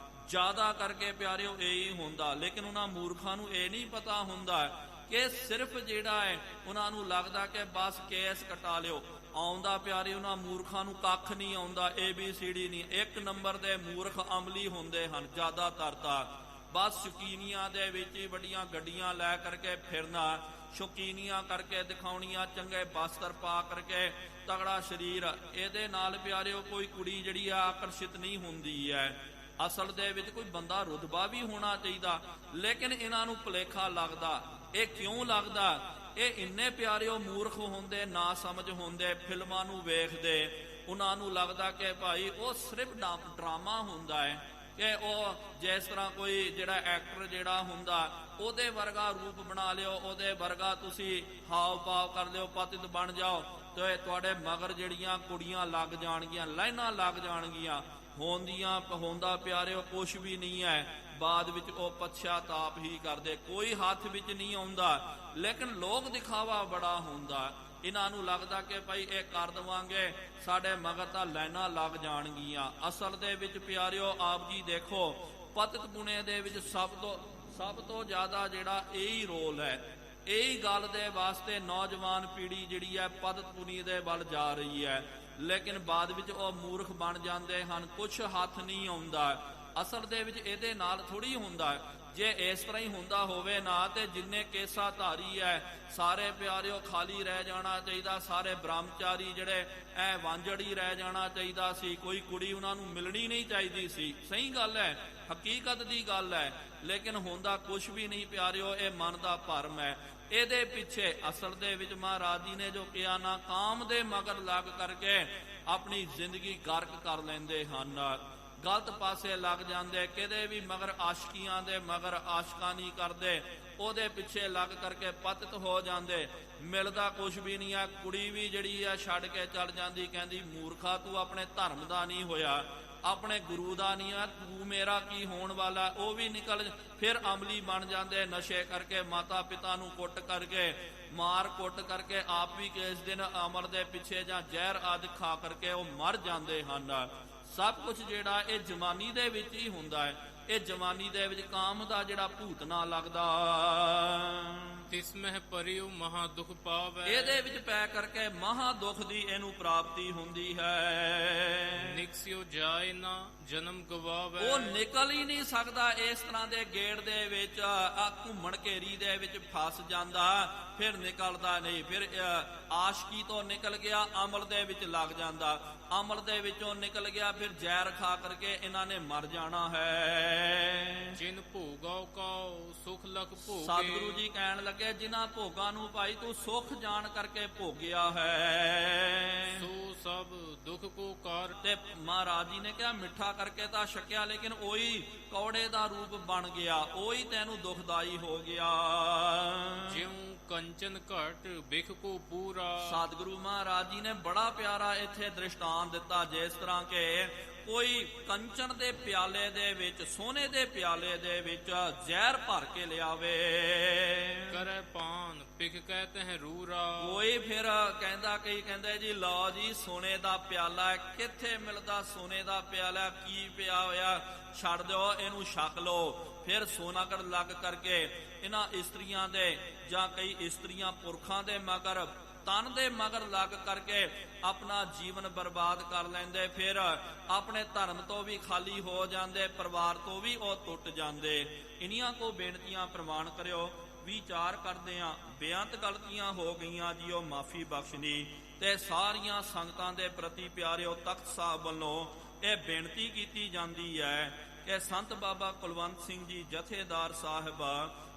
ਜ਼ਿਆਦਾ ਕਰਕੇ ਪਿਆਰਿਓ ਇਹੀ ਹੁੰਦਾ, ਲੇਕਿਨ ਉਹਨਾਂ ਮੂਰਖਾਂ ਨੂੰ ਇਹ ਨਹੀਂ ਪਤਾ ਹੁੰਦਾ ਕਿ ਸਿਰਫ ਜਿਹੜਾ ਹੈ ਉਹਨਾਂ ਨੂੰ ਲੱਗਦਾ ਕਿ ਬਸ ਕੇਸ ਕਟਾ ਲਿਓ। ਆਉਂਦਾ ਪਿਆਰੇ ਉਹਨਾਂ ਮੂਰਖਾਂ ਨੂੰ ਕੱਖ ਨਹੀਂ ਆਉਂਦਾ, ABCD ਨਹੀਂ। ਇੱਕ ਨੰਬਰ ਦੇ ਮੂਰਖ ਅਮਲੀ ਹੁੰਦੇ ਹਨ ਜ਼ਿਆਦਾਤਰ ਤਾਂ। ਬਸ ਸ਼ੌਕੀਨੀਆਂ ਦੇ ਵਿੱਚ ਹੀ ਵੱਡੀਆਂ ਗੱਡੀਆਂ ਲੈ ਕਰਕੇ ਫਿਰਨਾ, ਸ਼ੌਕੀਨੀਆਂ ਕਰਕੇ ਦਿਖਾਉਣੀਆਂ, ਚੰਗੇ ਬਸਤਰ ਪਾ ਕਰਕੇ ਤਗੜਾ ਸਰੀਰ, ਇਹਦੇ ਨਾਲ ਪਿਆਰਿਓ ਕੋਈ ਕੁੜੀ ਜਿਹੜੀ ਆ ਆਕਰਸ਼ਿਤ ਨਹੀਂ ਹੁੰਦੀ ਹੈ। ਅਸਲ ਦੇ ਵਿੱਚ ਕੋਈ ਬੰਦਾ ਰੁਤਬਾ ਵੀ ਹੋਣਾ ਚਾਹੀਦਾ, ਲੇਕਿਨ ਇਹਨਾਂ ਨੂੰ ਭੁਲੇਖਾ ਲੱਗਦਾ। ਇਹ ਕਿਉਂ ਲੱਗਦਾ? ਇਹ ਇੰਨੇ ਪਿਆਰਿਓ ਮੂਰਖ ਹੁੰਦੇ, ਨਾ ਸਮਝ ਹੁੰਦੇ, ਫਿਲਮਾਂ ਨੂੰ ਵੇਖਦੇ, ਉਹਨਾਂ ਨੂੰ ਲੱਗਦਾ ਕਿ ਭਾਈ ਉਹ ਸਿਰਫ ਡਰਾਮਾ ਹੁੰਦਾ ਹੈ, ਕਿ ਉਹ ਜਿਸ ਤਰ੍ਹਾਂ ਕੋਈ ਜਿਹੜਾ ਐਕਟਰ ਜਿਹੜਾ ਹੁੰਦਾ ਉਹਦੇ ਵਰਗਾ ਰੂਪ ਬਣਾ ਲਿਓ, ਉਹਦੇ ਵਰਗਾ ਤੁਸੀਂ ਹਾਵ ਭਾਵ ਕਰ ਲਿਓ, ਪਤਿਤ ਬਣ ਜਾਓ ਤੇ ਤੁਹਾਡੇ ਮਗਰ ਜਿਹੜੀਆਂ ਕੁੜੀਆਂ ਲੱਗ ਜਾਣਗੀਆਂ, ਲਾਈਨਾਂ ਲੱਗ ਜਾਣਗੀਆਂ। ਹੁੰਦਾ ਪਿਆਰਿਓ ਕੁਛ ਵੀ ਨਹੀਂ ਹੈ, ਬਾਅਦ ਵਿੱਚ ਉਹ ਪਛਤਾਪ ਹੀ ਕਰਦੇ, ਕੋਈ ਹੱਥ ਵਿੱਚ ਨਹੀਂ ਆਉਂਦਾ, ਲੇਕਿਨ ਲੋਕ ਦਿਖਾਵਾ ਬੜਾ ਹੁੰਦਾ। ਇਹਨਾਂ ਨੂੰ ਲੱਗਦਾ ਕਿ ਭਾਈ ਇਹ ਕਰ ਦੇਵਾਂਗੇ, ਸਾਡੇ ਮਗਰ ਤਾਂ ਲਾਈਨਾਂ ਲੱਗ ਜਾਣਗੀਆਂ। ਅਸਲ ਦੇ ਵਿੱਚ ਪਿਆਰਿਓ ਆਪ ਜੀ ਦੇਖੋ, ਪਤਿਤ ਪੁਣੇ ਦੇ ਵਿੱਚ ਸਭ ਤੋਂ ਜ਼ਿਆਦਾ ਜਿਹੜਾ ਇਹੀ ਰੋਲ ਹੈ। ਇਹੀ ਗੱਲ ਦੇ ਵਾਸਤੇ ਨੌਜਵਾਨ ਪੀੜ੍ਹੀ ਜਿਹੜੀ ਹੈ ਪਤਿਤ ਪੁਣੀ ਦੇ ਵੱਲ ਜਾ ਰਹੀ ਹੈ, ਲੇਕਿਨ ਬਾਅਦ ਵਿੱਚ ਉਹ ਮੂਰਖ ਬਣ ਜਾਂਦੇ ਹਨ, ਕੁਛ ਹੱਥ ਨਹੀਂ ਆਉਂਦਾ। ਅਸਲ ਦੇ ਵਿੱਚ ਇਹਦੇ ਨਾਲ ਥੋੜ੍ਹੀ ਹੁੰਦਾ। ਜੇ ਇਸ ਤਰ੍ਹਾਂ ਹੀ ਹੁੰਦਾ ਹੋਵੇ ਨਾ ਤੇ ਜਿੰਨੇ ਕੇਸਾ ਧਾਰੀ ਹੈ ਸਾਰੇ ਪਿਆਰਿਓ ਖਾਲੀ ਰਹਿ ਜਾਣਾ ਚਾਹੀਦਾ, ਸਾਰੇ ਬ੍ਰਹਮਚਾਰੀ ਜਿਹੜੇ ਐ ਵਾਂਝੜੀ ਰਹਿ ਜਾਣਾ ਚਾਹੀਦਾ ਸੀ, ਕੋਈ ਕੁੜੀ ਉਹਨਾਂ ਨੂੰ ਮਿਲਣੀ ਨਹੀਂ ਚਾਹੀਦੀ ਸੀ। ਸਹੀ ਗੱਲ ਹੈ, ਹਕੀਕਤ ਦੀ ਗੱਲ ਹੈ, ਲੇਕਿਨ ਹੁੰਦਾ ਕੁਛ ਵੀ ਨਹੀਂ ਪਿਆਰਿਓ, ਇਹ ਮਨ ਦਾ ਭਰਮ ਹੈ। ਇਹਦੇ ਪਿੱਛੇ ਅਸਲ ਦੇ ਵਿੱਚ ਮਹਾਰਾਜ ਜੀ ਨੇ ਜੋ ਕਿਹਾ ਨਾ, ਕਾਮ ਦੇ ਮਗਰ ਲੱਗ ਕਰਕੇ ਆਪਣੀ ਜ਼ਿੰਦਗੀ ਗਰਕ ਕਰ ਲੈਂਦੇ ਹਨ, ਗਲਤ ਪਾਸੇ ਲੱਗ ਜਾਂਦੇ। ਕਿਤੇ ਵੀ ਮਗਰ ਆਸ਼ਕੀਆਂ ਦੇ ਮਗਰ ਆਸ਼ਕਾਂ ਨਹੀਂ ਕਰਦੇ, ਉਹਦੇ ਪਿੱਛੇ ਲੱਗ ਕਰਕੇ ਪਤਿਤ ਹੋ ਜਾਂਦੇ। ਮਿਲਦਾ ਕੁਛ ਵੀ ਨਹੀਂ ਆ, ਕੁੜੀ ਵੀ ਜਿਹੜੀ ਆ ਛੱਡ ਕੇ ਚੱਲ ਜਾਂਦੀ, ਕਹਿੰਦੀ ਮੂਰਖਾ ਤੂੰ ਆਪਣੇ ਧਰਮ ਦਾ ਨਹੀਂ ਹੋਇਆ, ਆਪਣੇ ਗੁਰੂ ਦਾ ਨਹੀਂ ਆ, ਤੂੰ ਮੇਰਾ ਕੀ ਹੋਣ ਵਾਲਾ। ਉਹ ਵੀ ਨਿਕਲ ਫਿਰ ਅਮਲੀ ਬਣ ਜਾਂਦੇ, ਨਸ਼ੇ ਕਰਕੇ, ਮਾਤਾ ਪਿਤਾ ਨੂੰ ਕੁੱਟ ਕਰਕੇ, ਮਾਰ ਕੁੱਟ ਕਰਕੇ, ਆਪ ਵੀ ਕਿਸ ਦਿਨ ਅਮਰ ਦੇ ਪਿੱਛੇ ਜਾਂ ਜ਼ਹਿਰ ਆਦਿ ਖਾ ਕਰਕੇ ਉਹ ਮਰ ਜਾਂਦੇ ਹਨ। ਸਭ ਕੁਝ ਜਿਹੜਾ ਇਹ ਜਵਾਨੀ ਦੇ ਵਿੱਚ ਹੀ ਹੁੰਦਾ ਹੈ। ਇਹ ਜਵਾਨੀ ਦੇ ਵਿੱਚ ਕਾਮ ਦਾ ਜਿਹੜਾ ਭੂਤ ਨਾ ਲੱਗਦਾ, ਤਿਸ ਮਹਿ ਪਰਿਉ ਮਹਾ ਦੁਖ ਪਾਵੈ, ਇਹਦੇ ਵਿੱਚ ਪੈ ਕਰਕੇ ਮਹਾ ਦੁਖ ਦੀ ਇਹਨੂੰ ਪ੍ਰਾਪਤੀ ਹੁੰਦੀ ਹੈ। ਨਿਕਸਿਓ ਜਾਏ ਨਾ ਜਨਮ ਗਵਾਵੈ, ਉਹ ਨਿਕਲ ਹੀ ਨਹੀਂ ਸਕਦਾ ਇਸ ਤਰ੍ਹਾਂ ਦੇ ਗੇੜ ਦੇ ਵਿੱਚ, ਆ ਘੁੰਮਣ ਘੇਰੀ ਦੇ ਵਿੱਚ ਫਸ ਜਾਂਦਾ, ਫਿਰ ਨਿਕਲਦਾ ਨਹੀਂ। ਫਿਰ ਆਸ਼ਕੀ ਤੋਂ ਨਿਕਲ ਗਿਆ, ਅਮਲ ਦੇ ਵਿੱਚ ਲੱਗ ਜਾਂਦਾ, ਅਮਲ ਦੇ ਵਿੱਚੋਂ ਨਿਕਲ ਗਿਆ, ਫਿਰ ਜ਼ਹਿਰ ਖਾ ਕਰਕੇ ਇਹਨਾਂ ਨੇ ਮਰ ਜਾਣਾ ਹੈ। ਜਿਨ ਭੋਗਾਉ ਕਉ ਸੁਖ ਲਖ ਭੋਗੇ, ਸਤਿਗੁਰੂ ਜੀ ਕਹਿਣ ਲੱਗੇ ਜਿਨ੍ਹਾਂ ਭੋਗਾਂ ਨੂੰ ਭਾਈ ਤੂੰ ਸੁਖ ਜਾਣ ਕਰਕੇ ਭੋਗਿਆ ਹੈ, ਸੋ ਸਭ ਦੁਖ ਕੋ ਕਰ। ਤੇ ਮਹਾਰਾਜ ਜੀ ਨੇ ਕਿਹਾ ਮਿੱਠਾ ਕਰਕੇ ਤਾਂ ਛਕਿਆ, ਲੇਕਿਨ ਉਹੀ ਕੌੜੇ ਦਾ ਰੂਪ ਬਣ ਗਿਆ, ਉਹੀ ਤੈਨੂੰ ਦੁਖਦਾਈ ਹੋ ਗਿਆ। ਜਿਉ ਕੰਚਨ ਘਟ ਬਿਖ ਕੋ ਪੂਰਾ, ਸਤਿਗੁਰੂ ਮਹਾਰਾਜ ਜੀ ਨੇ ਬੜਾ ਪਿਆਰਾ ਇੱਥੇ ਦ੍ਰਿਸ਼ਟਾਂਤ ਦਿੱਤਾ, ਜਿਸ ਤਰ੍ਹਾਂ ਕਿ ਕੋਈ ਕੰਚਨ ਦੇ ਪਿਆਲੇ ਦੇ ਵਿੱਚ, ਸੋਨੇ ਦੇ ਪਿਆਲੇ ਦੇ ਵਿੱਚ ਜ਼ਹਿਰ ਭਰ ਕੇ ਲਿਆਵੇ, ਕਰੈ ਪਾਨ ਪਿਖ ਕਹਿ ਤਹਿ ਰੂਰਾ। ਕੋਈ ਫਿਰ ਕਹਿੰਦਾ, ਕਈ ਕਹਿੰਦੇ ਜੀ ਲਓ ਜੀ ਸੋਨੇ ਦਾ ਪਿਆਲਾ, ਕਿੱਥੇ ਮਿਲਦਾ ਸੋਨੇ ਦਾ ਪਿਆਲਾ, ਕੀ ਪਿਆ ਹੋਇਆ, ਛੱਡ ਦਿਓ ਇਹਨੂੰ, ਛਕ ਲਓ। ਫਿਰ ਸੋਨਾਗੜ ਲੱਗ ਕਰਕੇ ਇਹਨਾਂ ਇਸਤਰੀਆਂ ਦੇ ਜਾਂ ਕਈ ਇਸਤਰੀਆਂ ਪੁਰਖਾਂ ਦੇ ਮਗਰ, ਤਨ ਦੇ ਮਗਰ ਲੱਗ ਕਰਕੇ ਆਪਣਾ ਜੀਵਨ ਬਰਬਾਦ ਕਰ ਲੈਂਦੇ, ਫਿਰ ਆਪਣੇ ਧਰਮ ਤੋਂ ਵੀ ਖਾਲੀ ਹੋ ਜਾਂਦੇ, ਪਰਿਵਾਰ ਤੋਂ ਵੀ ਉਹ ਟੁੱਟ ਜਾਂਦੇ। ਇਨੀਆਂ ਕੋ ਬੇਨਤੀਆਂ ਪ੍ਰਵਾਨ ਕਰਿਓ, ਵਿਚਾਰ ਕਰਦੇ ਆਂ ਬੇਅੰਤ ਗਲਤੀਆਂ ਹੋ ਗਈਆਂ ਜੀ, ਉਹ ਮਾਫੀ ਬਖਸ਼ਣੀ। ਤੇ ਸਾਰੀਆਂ ਸੰਗਤਾਂ ਦੇ ਪ੍ਰਤੀ ਪਿਆਰਿਓ ਤਖਤ ਸਾਹਿਬ ਵੱਲੋਂ ਇਹ ਬੇਨਤੀ ਕੀਤੀ ਜਾਂਦੀ ਹੈ ਕਿ ਸੰਤ ਬਾਬਾ ਕੁਲਵੰਤ ਸਿੰਘ ਜੀ ਜਥੇਦਾਰ ਸਾਹਿਬ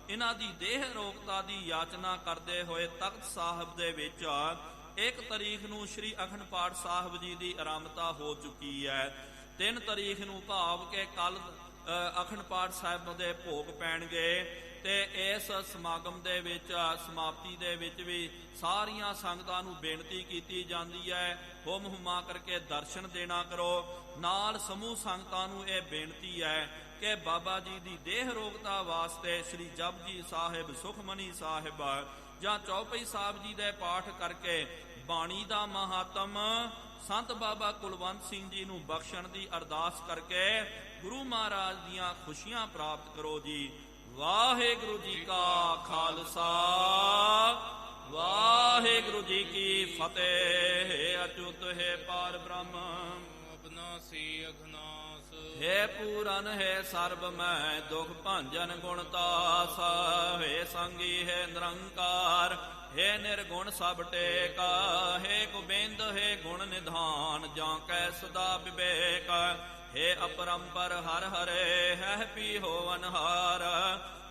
ਇਹਨਾਂ ਦੀ ਦੇਹ ਰੋਗਤਾ ਦੀ ਯਾਚਨਾ ਕਰਦੇ ਹੋਏ ਤਖਤ ਸਾਹਿਬ ਦੇ ਵਿੱਚ 1 ਤਰੀਕ ਨੂੰ ਸ੍ਰੀ ਅਖੰਡ ਪਾਠ ਸਾਹਿਬ ਜੀ ਦੀ ਆਰੰਭਤਾ ਹੋ ਚੁੱਕੀ ਹੈ। 3 ਤਰੀਕ ਨੂੰ ਭਾਵ ਕਿ ਕੱਲ ਅਖੰਡ ਪਾਠ ਸਾਹਿਬ ਦੇ ਭੋਗ ਪੈਣਗੇ ਤੇ ਇਸ ਸਮਾਗਮ ਦੇ ਵਿੱਚ ਸਮਾਪਤੀ ਦੇ ਵਿੱਚ ਵੀ ਸਾਰੀਆਂ ਸੰਗਤਾਂ ਨੂੰ ਬੇਨਤੀ ਕੀਤੀ ਜਾਂਦੀ ਹੈ ਹੁਮ ਹੁਮਾ ਕਰਕੇ ਦਰਸ਼ਨ ਦੇਣਾ ਕਰੋ। ਨਾਲ ਸਮੂਹ ਸੰਗਤਾਂ ਨੂੰ ਇਹ ਬੇਨਤੀ ਹੈ ਕਿ ਬਾਬਾ ਜੀ ਦੀ ਦੇਹ ਰੋਗਤਾ ਵਾਸਤੇ ਸ੍ਰੀ ਜਪਜੀ ਸਾਹਿਬ, ਸੁਖਮਨੀ ਸਾਹਿਬ ਜਾਂ ਚੌਪਈ ਸਾਹਿਬ ਜੀ ਦੇ ਪਾਠ ਕਰਕੇ ਬਾਣੀ ਦਾ ਮਹਾਤਮ ਸੰਤ ਬਾਬਾ ਕੁਲਵੰਤ ਸਿੰਘ ਜੀ ਨੂੰ ਬਖਸ਼ਣ ਦੀ ਅਰਦਾਸ ਕਰਕੇ ਗੁਰੂ ਮਹਾਰਾਜ ਦੀਆਂ ਖੁਸ਼ੀਆਂ ਪ੍ਰਾਪਤ ਕਰੋ ਜੀ। ਵਾਹਿਗੁਰੂ ਜੀ ਕਾ ਖਾਲਸਾ, ਵਾਹਿਗੁਰੂ ਜੀ ਕੀ ਫਤਿਹ। ਅਚੁੱਤ ਹੈ ਪਾਰ ਬ੍ਰਹਮ, ਅਬਨਾਸੀ ਅਘਨਾਸ, ਹੈ ਪੂਰਨ ਹੈ ਸਰਬ ਮੈਂ ਦੁਖ ਭੰਜਨ ਗੁਣ ਤਾਸ, ਹੈ ਸੰਗੀ ਹੈ ਨਿਰੰਕਾਰ, ਹੈ ਨਿਰਗੁਣ ਸਭ ਟੇਕਾ, ਹੈ ਗੋਬਿੰਦ ਹੈ ਗੁਣ ਨਿਧਾਨ, ਜਾਂ ਕੈ ਸਦਾ ਵਿਵੇਕ, ਹੈ ਅਪਰੰਪਰ ਹਰ ਹਰੇ, ਹੈ ਪੀ ਹੋ ਅਨਹਾਰ,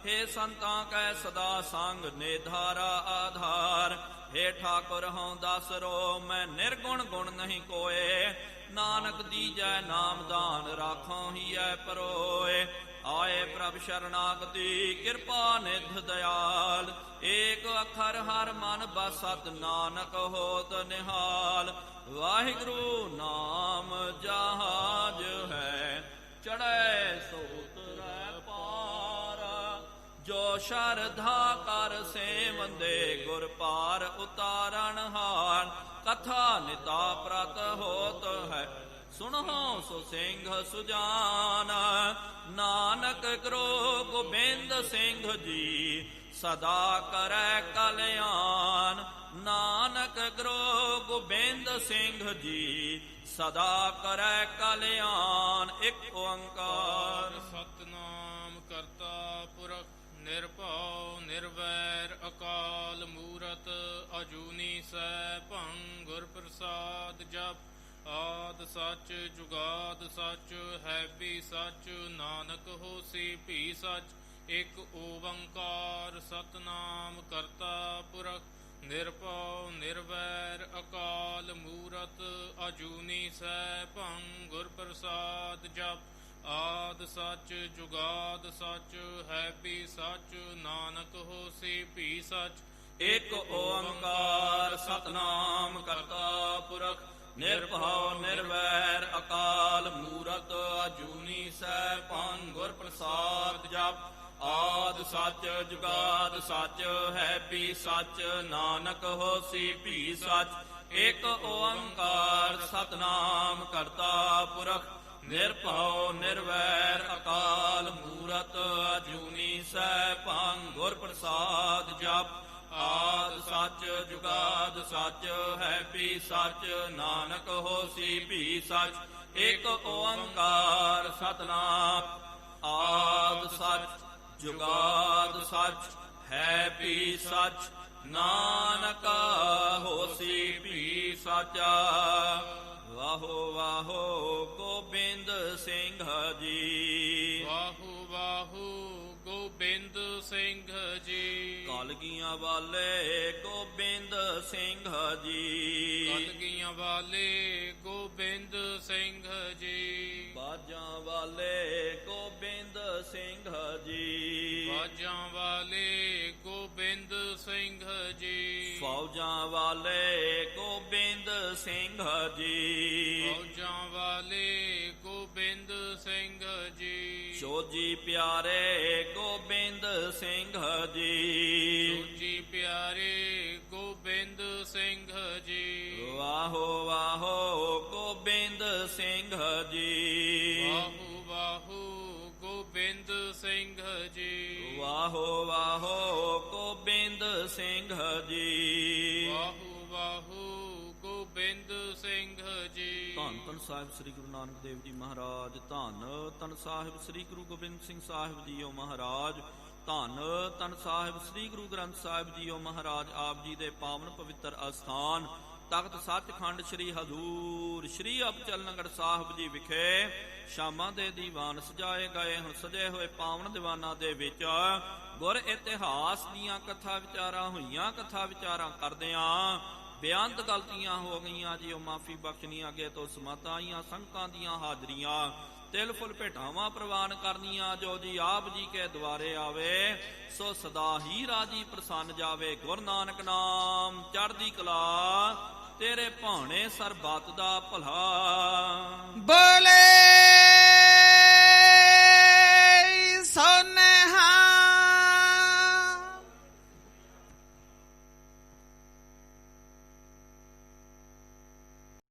ਹੈ ਸੰਤਾਂ ਕੈ ਸਦਾ ਸੰਗ ਨਿਧਾਰਾ ਆਧਾਰ, ਹੈ ਠਾਕੁਰ ਹਉ ਦਾਸਰੋ ਮੈਂ ਨਿਰਗੁਣ ਗੁਣ ਨਹੀਂ ਕੋਏ, ਨਾਨਕ ਦੀਜੈ ਨਾਮਦਾਨ ਰਾਖੋ ਹੀ ਐ ਪਰੋਏ, ਆਏ ਪ੍ਰਭ ਸ਼ਰਨਾਗਤੀ ਕਿਰਪਾ ਨਿਧ ਦਇਆਲ, ਏਕ ਅੱਖਰ ਹਰ ਮਨ ਬਸਤ ਨਾਨਕ ਹੋਤ ਨਿਹਾਲ, ਵਾਹਿਗੁਰੂ ਨਾਮ ਜਹਾਜ ਹੈ ਚੜ੍ਹੈ ਸੋ ਉਤਰੈ ਪਾਰ, ਜੋ ਸ਼ਰਧਾ ਕਰ ਸੇਵੰਦੇ ਗੁਰ ਪਾਰ ਉਤਾਰਨ ਹਾਰ, ਕਥਾ ਨਿਤਾ ਪ੍ਰਤ ਹੋਤ ਹੈ ਸੁਣੋ ਸੋ ਸਿੰਘ ਸੁਜਾਨ, ਨਾਨਕ ਗੁਰੂ ਗੋਬਿੰਦ ਸਿੰਘ ਜੀ ਸਦਾ ਕਰੈ ਕਲਿਆਣ, ਨਾਨਕ ਗੁਰੂ ਗੋਬਿੰਦ ਸਿੰਘ ਜੀ ਸਦਾ ਕਰੈ ਕਲਿਆਣ। ਇੱਕ ਓੰਕਾਰ ਸਤਨਾਮ ਕਰਤਾ ਪੁਰਖ ਨਿਰਭਉ ਨਿਰਵੈਰ ਅਕਾਲ ਮੂਰਤ ਅਜੂਨੀ ਸੈਭੰ ਗੁਰ ਪ੍ਰਸਾਦ ਜਪ, ਆਦ ਸੱਚ ਜੁਗਾਦ ਸੱਚ ਹੈ ਵੀ ਸੱਚ, ਨਾਨਕ ਹੋਸੀ ਭੀ ਸੱਚ, ਇਕ ਓੰਕਾਰ ਸਤਨਾਮ ਕਰਤਾ ਪੁਰਖ ਨਿਰਭਉ ਨਿਰਵੈਰ ਅਕਾਲ ਮੂਰਤ ਅਜੂਨੀ ਸੈਭੰ ਗੁਰ ਪ੍ਰਸਾਦ ਜਪ, ਆਦ ਸੱਚ ਜੁਗਾਦ ਸੱਚ ਹੈ ਵੀ ਸੱਚ, ਨਾਨਕ ਹੋਸੀ ਭੀ ਸੱਚ, ਇੱਕ ਓੰਕਾਰ ਸਤਨਾਮ ਕਰਤਾ ਪੁਰਖ ਨਿਰਭਉ ਨਿਰਵੈਰ ਅਕਾਲ ਮੂਰਤ ਅਜੂਨੀ ਸੈਭੰ ਗੁਰ ਪ੍ਰਸਾਦ ਜਪ, ਆਦ ਸੱਚ ਜੁਗਾਦ ਸੱਚ ਹੈ ਵੀ ਸੱਚ, ਨਾਨਕ ਹੋਸੀ ਭੀ ਸੱਚ, ਇੱਕ ਓੰਕਾਰ ਸਤਨਾਮ ਕਰਤਾ ਪੁਰਖ ਨਿਰਭਉ ਨਿਰਵੈਰ ਅਕਾਲ ਮੂਰਤ ਅਜੂਨੀ ਸੈਭੰ ਗੁਰ ਪ੍ਰਸਾਦ ਜਪ, ਆਦ ਸੱਚ ਜੁਗਾਦ ਸੱਚ ਹੈ ਵੀ ਸੱਚ, ਨਾਨਕ ਹੋਸੀ ਭੀ ਸੱਚ, ਇੱਕ ਓੰਕਾਰ ਸਤਨਾਮ। ਆਦ ਸੱਚ ਜੁਗਾਦ ਸੱਚ ਹੈ ਵੀ ਸੱਚ, ਨਾਨਕ ਹੋਸੀ ਭੀ ਸੱਚ। ਵਾਹੋ ਵਾਹੋ ਗੋਬਿੰਦ ਸਿੰਘ ਜੀ, ਵਾਹੋ ਵਾਹੋ ਗੋਬਿੰਦ ਸਿੰਘ ਜੀ, ਕਲਗੀਆਂ ਵਾਲੇ ਗੋਬਿੰਦ ਸਿੰਘ ਜੀ, ਕਲਗੀਆਂ ਵਾਲੇ ਗੋਬਿੰਦ ਸਿੰਘ ਜੀ, ਬਾਜਾਂ ਵਾਲੇ ਗੋਬਿੰਦ ਸਿੰਘ ਜੀ, ਬਾਜਾਂ ਵਾਲੇ ਗੋਬਿੰਦ ਸਿੰਘ ਜੀ, ਫੌਜਾਂ ਵਾਲੇ ਗੋਬਿੰਦ ਸਿੰਘ ਜੀ, ਫੌਜਾਂ ਵਾਲੇ ਗੋਬਿੰਦ ਸਿੰਘ ਜੀ, ਸੋਜੀ ਪਿਆਰੇ ਗੋਬਿੰਦ ਸਿੰਘ ਜੀ, ਸੋਜੀ ਪਿਆਰੇ ਗੋਬਿੰਦ ਸਿੰਘ ਜੀ, ਵਾਹੋ ਵਾਹੋ ਗੋਬਿੰਦ ਸਿੰਘ ਜੀ, ਵਾਹੋ ਵਾਹੋ ਗੋਬਿੰਦ ਸਿੰਘ ਜੀ, ਵਾਹੋ ਵਾਹੋ ਗੋਬਿੰਦ ਸਿੰਘ ਜੀ, ਵਾਹੋ ਵਾਹੋ ਗੋਬਿੰਦ ਸਿੰਘ ਜੀ। ਧੰਨ ਧੰਨ ਸਾਹਿਬ ਸ੍ਰੀ ਗੁਰੂ ਨਾਨਕ ਦੇਵ ਜੀ ਮਹਾਰਾਜ, ਧੰਨ ਧੰਨ ਸਾਹਿਬ ਸ੍ਰੀ ਗੁਰੂ ਗੋਬਿੰਦ ਸਿੰਘ ਸਾਹਿਬ ਜੀਓ ਮਹਾਰਾਜ, ਧੰਨ ਧੰਨ ਸਾਹਿਬ ਸ੍ਰੀ ਗੁਰੂ ਗ੍ਰੰਥ ਸਾਹਿਬ ਜੀਓ ਮਹਾਰਾਜ। ਆਪ ਜੀ ਦੇ ਪਾਵਨ ਪਵਿੱਤਰ ਅਸਥਾਨ ਤਖਤ ਸੱਚਖੰਡ ਸ੍ਰੀ ਹਜ਼ੂਰ ਸ੍ਰੀ ਅਬਚਲਨਗੜ੍ਹ ਸਾਹਿਬ ਜੀ ਵਿਖੇ ਸ਼ਾਮਾਂ ਦੇ ਦੀਵਾਨ ਸਜਾਏ ਗਏ ਹੁਣ। ਸਜੇ ਹੋਏ ਪਾਵਨ ਦੀਵਾਨਾਂ ਦੇ ਵਿੱਚ ਗੁਰ ਇਤਿਹਾਸ ਦੀਆਂ ਕਥਾ ਵਿਚਾਰਾਂ ਹੋਈਆਂ। ਕਥਾ ਵਿਚਾਰਾਂ ਕਰਦਿਆਂ ਬੇਅੰਤ ਗਲਤੀਆਂ ਹੋ ਗਈਆਂ ਜੀ, ਉਹ ਮਾਫੀ ਬਖਸ਼ਣੀ। ਅੱਗੇ ਤੋਂ ਸਮਤਾਂ ਆਈਆਂ ਸੰਗਤਾਂ ਦੀਆਂ ਹਾਜ਼ਰੀਆਂ, ਤਿਲ ਫੁੱਲ ਭੇਟਾਵਾਂ ਪ੍ਰਵਾਨ ਕਰਨੀਆਂ। ਜੋ ਜੀ ਆਪ ਜੀ ਕੇ ਦੁਆਰੇ ਆਵੇ, ਸੋ ਸਦਾ ਹੀ ਰਾਜੀ ਪ੍ਰਸੰਨ ਜਾਵੇ। ਗੁਰੂ ਨਾਨਕ ਨਾਮ ਚੜ੍ਹਦੀ ਕਲਾ, ਤੇਰੇ ਭਾਣੇ ਸਰਬੱਤ ਦਾ ਭਲਾ। ਬੋਲੇ